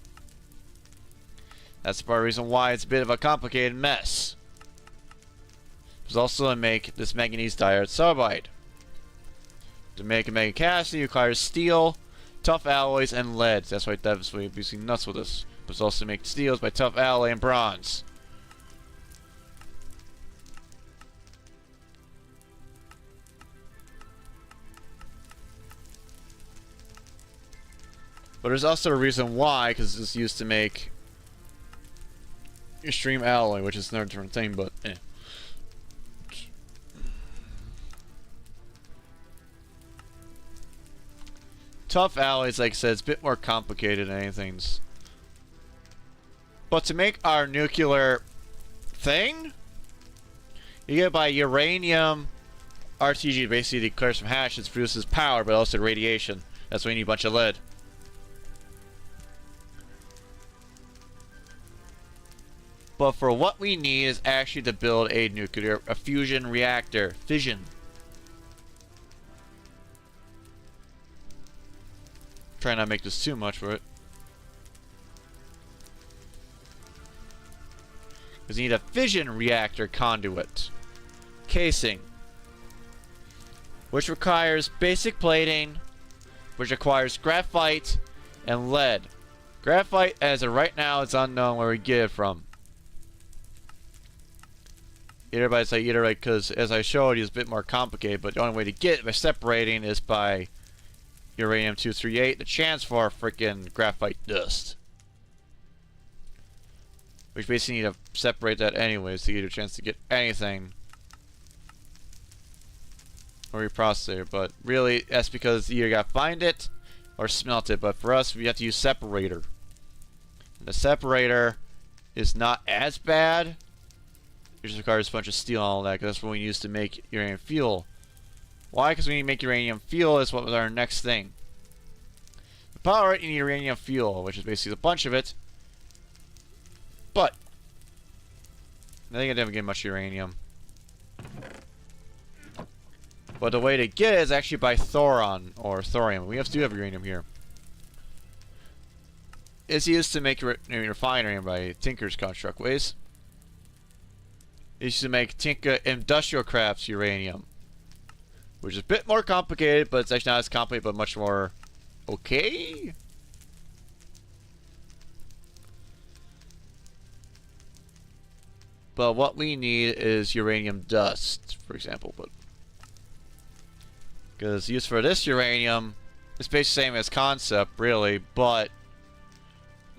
That's part of the reason why it's a bit of a complicated mess. It's also to make this manganese disulfide. To make a manganese casting, it requires steel, tough alloys, and lead. That's why Dev's way basically nuts with this. But it's also to make steels by tough alloy and bronze. But there's also a reason why, because it's used to make extreme alloy, which is another different thing, but eh. Tough alloys, like I said, it's a bit more complicated than anything's. But to make our nuclear thing, you get by uranium RTG, basically declares some hash, it produces power, but also radiation. That's why you need a bunch of lead. But for what we need is actually to build a fusion reactor. Fission. Try not to make this too much for it. Because you need a fission reactor conduit. Casing. Which requires basic plating. Which requires graphite and lead. Graphite, as of right now, it's unknown where we get it from. Everybody's like, either like, because as I showed you, it's a bit more complicated, but the only way to get it by separating is by uranium-238, the chance for freaking graphite dust. Which basically need to separate that anyways to get a chance to get anything. Or reprocess it, but really, that's because you either gotta find it or smelt it, but for us, we have to use separator. And the separator is not as bad. It just requires a bunch of steel and all that, because that's what we use to make uranium fuel. Why? Because we need to make uranium fuel is what was our next thing. To power it, you need uranium fuel, which is basically a bunch of it. But I think I didn't get much uranium. But the way to get it is actually by thoron, or thorium. We do have uranium here. It's used to make refinery by Tinker's construct ways. It's used to make Tinker industrial crafts uranium. Which is a bit more complicated, but it's actually not as complicated, but much more okay. But what we need is uranium dust, for example. But Because use for this uranium is basically the same as concept, really, but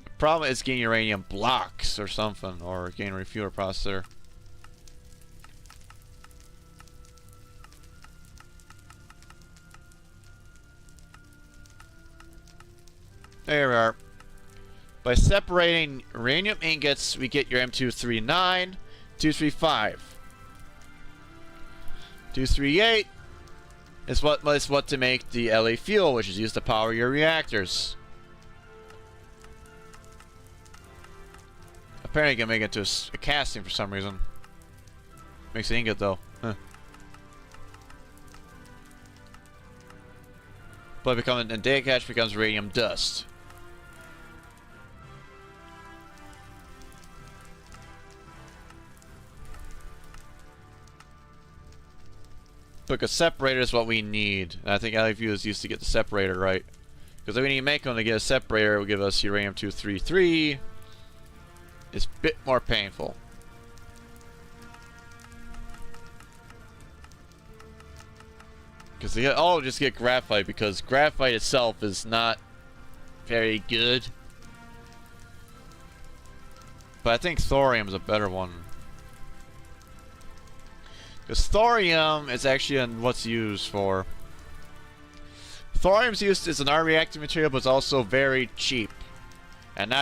the problem is getting uranium blocks or something, or getting a refueler processor. There we are. By separating uranium ingots, we get your M239, 235. 238 is what to make the LA fuel, which is used to power your reactors. Apparently, you can make it to a casting for some reason. Makes an ingot though. Huh. But becoming a data cache becomes radium dust. Look, a separator is what we need. And I think LAFU is used to get the separator right. Because if we need to make one to get a separator, it will give us uranium-233. It's a bit more painful. Because they all just get graphite, because graphite itself is not very good. But I think thorium is a better one. Because thorium is actually what's used for. Thorium's used as an R-reactive material, but it's also very cheap, and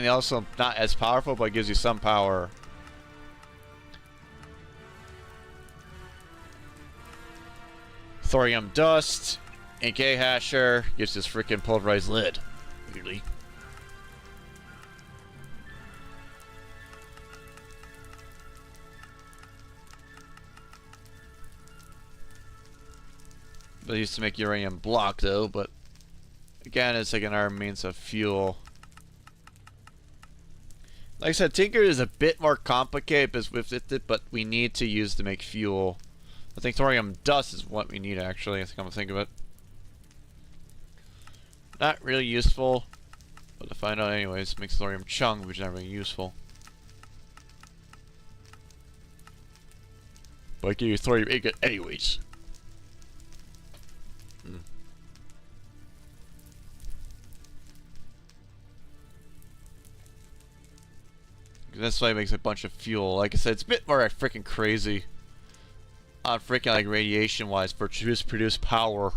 also not as powerful, but it gives you some power. Thorium dust and K-hasher gives this freaking pulverized lead. Really. They used to make uranium block though, but again, it's like another means of fuel. Like I said, Tinker is a bit more complicated with it, but we need to use to make fuel. I think thorium dust is what we need actually. I think I'm gonna think of it. Not really useful, but to find out anyways, makes thorium chung, which is not really useful. But I give you thorium ingot anyways. That's why it makes a bunch of fuel. Like I said, it's a bit more freaking crazy on freaking like radiation wise for produce power.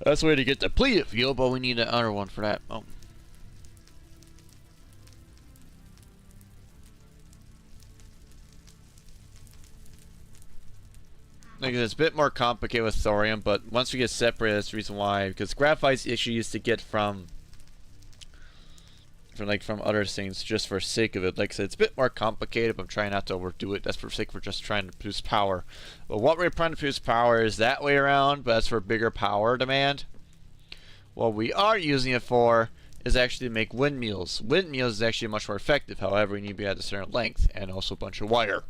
That's the way to get depleted fuel, but we need another one for that. Oh. Like it's a bit more complicated with thorium, but once we get separated, that's the reason why. Because graphite's actually used to get from other things just for sake of it. Like I said, it's a bit more complicated, but I'm trying not to overdo it. That's for sake of just trying to produce power. But what we're trying to produce power is that way around, but that's for bigger power demand. What we are using it for is actually to make windmills. Windmills is actually much more effective. However, we need to be at a certain length and also a bunch of wire.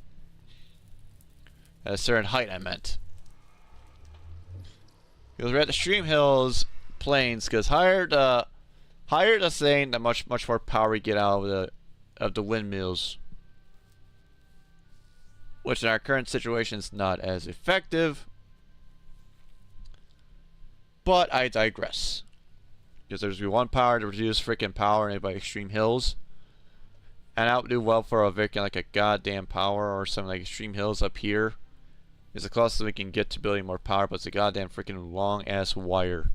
At a certain height, I meant. Because we're at the Stream Hills plains, because higher the thing, the much more power we get out of the windmills. Which in our current situation is not as effective. But I digress. Because there's one power to reduce freaking power by Extreme Hills. And that would do well for a freaking like a goddamn power or something like Extreme Hills up here. It's the closest we can get to building more power, but it's a goddamn freaking long ass wire.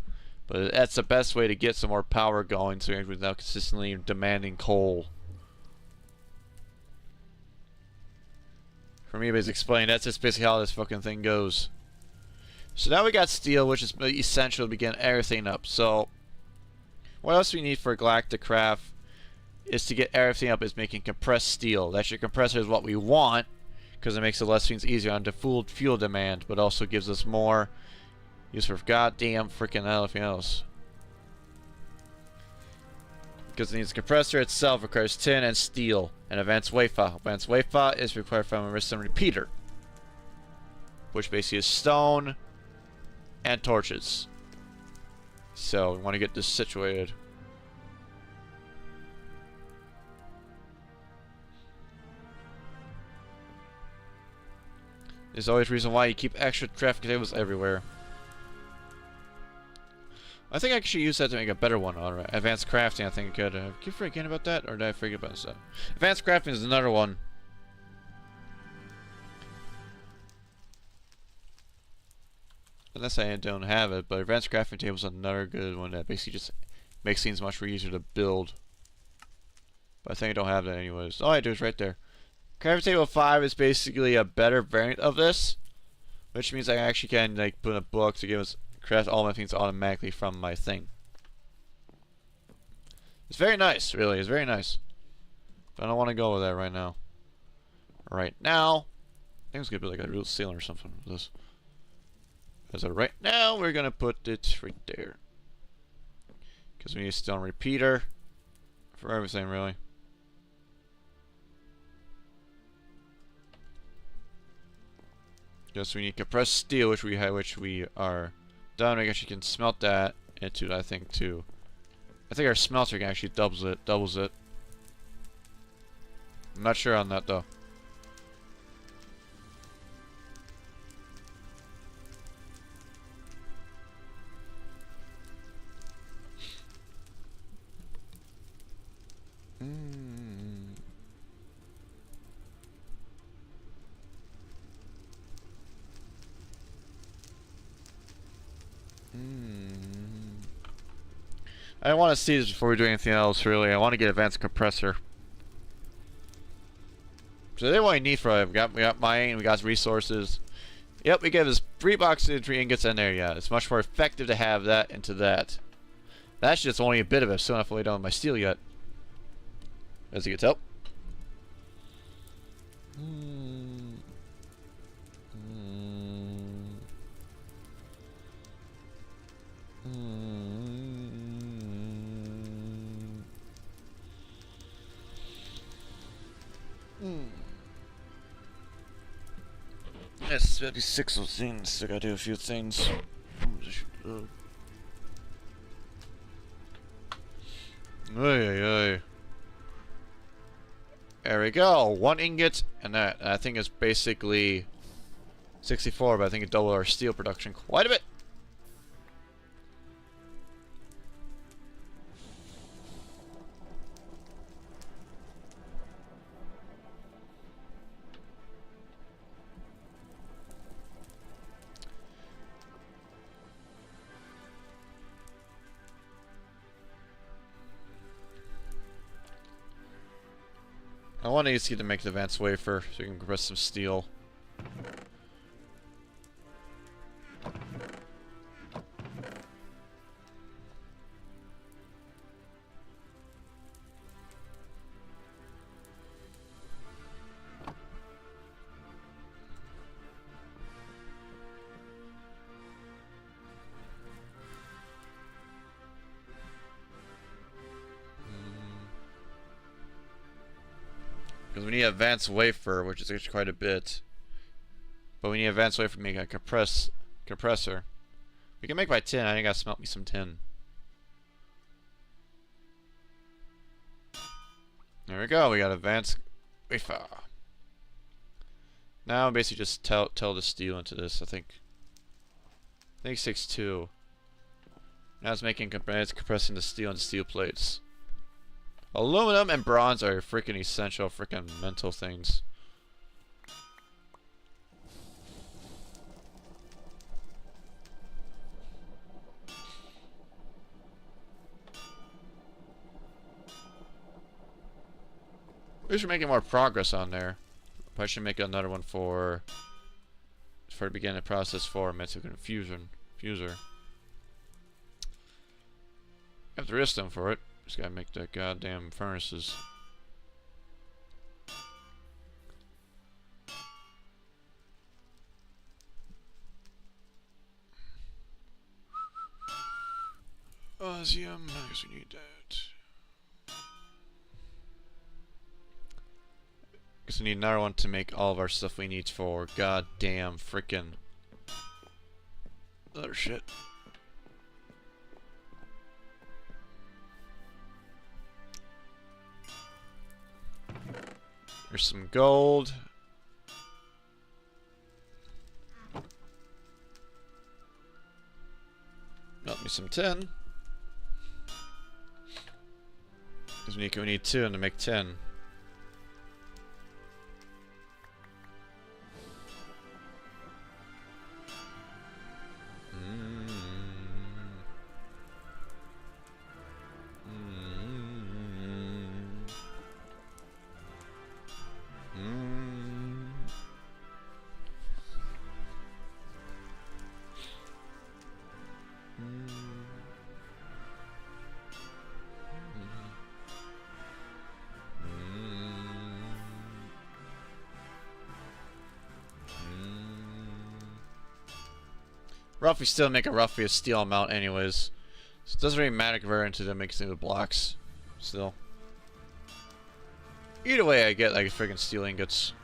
But that's the best way to get some more power going, so we're now consistently demanding coal. For me, basically explain, that's just basically how this fucking thing goes. So now we got steel, which is essential to begin everything up. So what else we need for Galactic Craft is to get everything up is making compressed steel. That your compressor is what we want, because it makes the less things easier on the fuel demand, but also gives us more use for goddamn freaking everything else. Because the compressor itself requires tin and steel and advanced wafer. Advanced wafer is required from a Riston repeater, which basically is stone and torches. So we want to get this situated. There's always a reason why you keep extra crafting tables everywhere. I think I should use that to make a better one. Alright, advanced crafting. I think I could. Keep forgetting about that, or did I forget about that? Advanced crafting is another one. Unless I don't have it, but advanced crafting table is another good one that basically just makes things much more easier to build. But I think I don't have that anyways. All I do is right there. Crafting table 5 is basically a better variant of this, which means I actually can like put in a book to give us craft all my things automatically from my thing. It's very nice, really. It's very nice. But I don't want to go with that right now. Right now, I think it's gonna be like a real ceiling or something with this. So right now we're gonna put it right there, because we need a stone repeater for everything, really. Yes, we need compressed steel, which we are done. We actually can smelt that into, I think, too. I think our smelter can actually doubles it. I'm not sure on that though. I want to see this before we do anything else, really. I want to get advanced compressor. So that's what I need for it. We got mining, we got resources. Yep, we get this 3 boxes and 3 ingots in there, yeah. It's much more effective to have that into that. That's just only a bit of it. Still not fully done with my steel yet. As you can tell. Yes, 36 of things. I gotta do a few things. There we go. 1 ingot, and that. I think it's basically 64, but I think it doubled our steel production quite a bit. I want AC to make the advanced wafer so we can compress some steel. Because we need advanced wafer, which is actually quite a bit. But we need advanced wafer to make a compressor. We can make by tin. I think I gotta smelt me some tin. There we go. We got advanced wafer. Now basically just tell the steel into this. I think 6.2. Now it's compressing the steel into steel plates. Aluminum and bronze are freaking essential, freaking mental things. We should make more progress on there. Probably should make another one for the beginning of the process for Mexican fuser. I have the redstone for it. Just gotta make the goddamn furnaces. Osium, I guess we need that. Guess we need another one to make all of our stuff we need for goddamn frickin' other shit. Here's some gold. Got me some tin. Because we need 2 to make 10. Rough, we still make a roughly a steel amount anyways. So it doesn't really matter compared to them mixing the blocks. Still. Either way I get like friggin' steel ingots.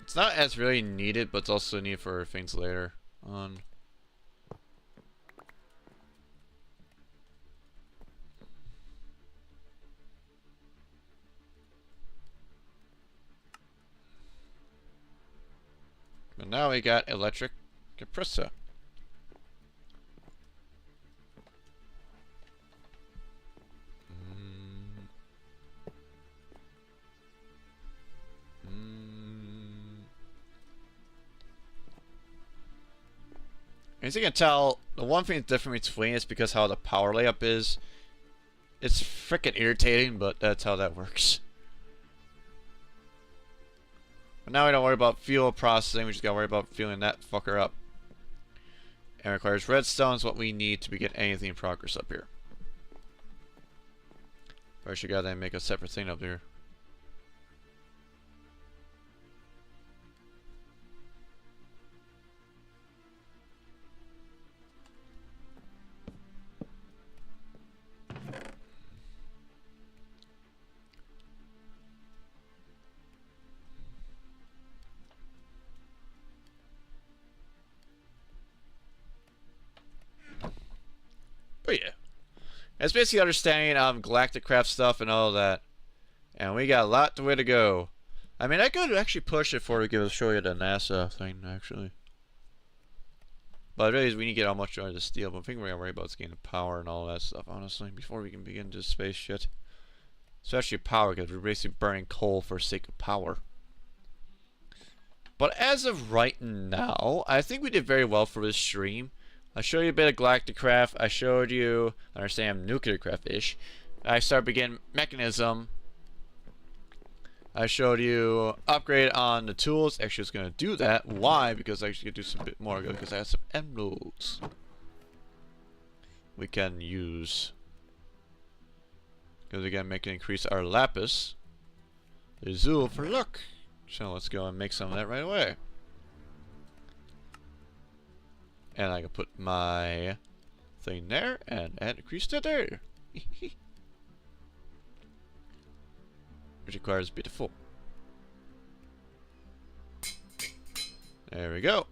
It's not as really needed, but it's also needed for things later on. But now we got electric compressor. As you can tell, the one thing that's different between is because how the power layup is. It's freaking irritating, but that's how that works. But now we don't worry about fuel processing, we just gotta worry about fueling that fucker up. And requires redstone is what we need to begin anything in progress up here. First you gotta make a separate thing up there. But yeah, that's basically understanding Galactic Craft stuff and all that. And we got a lot of way to go. I mean, I could actually push it before we show you the NASA thing, actually. But really, we need to get how much of the steel. But I think we're going to worry about getting the power and all that stuff, honestly, before we can begin this space shit. Especially power, because we're basically burning coal for the sake of power. But as of right now, I think we did very well for this stream. I showed you a bit of Galactic Craft. I showed you, understand, Nuclear Craft-ish. I started begin Mechanism. I showed you upgrade on the tools. Actually, I was going to do that. Why? Because I actually could do some bit more because I have some emeralds we can use. Because again, make it increase our lapis. Azul for luck. So let's go and make some of that right away. And I can put my thing there and add increase to there. Which requires beautiful. There we go.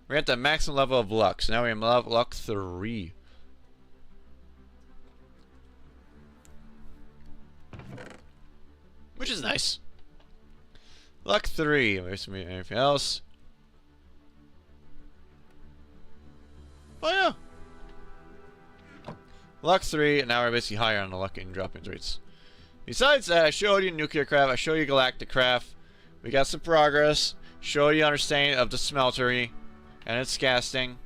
We're at the maximum level of luck. So now we're in luck 3. Which is nice. Luck 3. Where's anything else? Oh yeah. Luck 3, and now we're basically higher on the luck and dropping rates. Besides that, I showed you Nuclear Craft, I showed you Galactic Craft. We got some progress. Showed you understanding of the smeltery and its casting.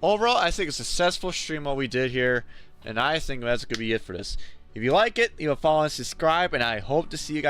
Overall, I think a successful stream what we did here. And I think that's going to be it for this. If you like it, follow and subscribe, and I hope to see you guys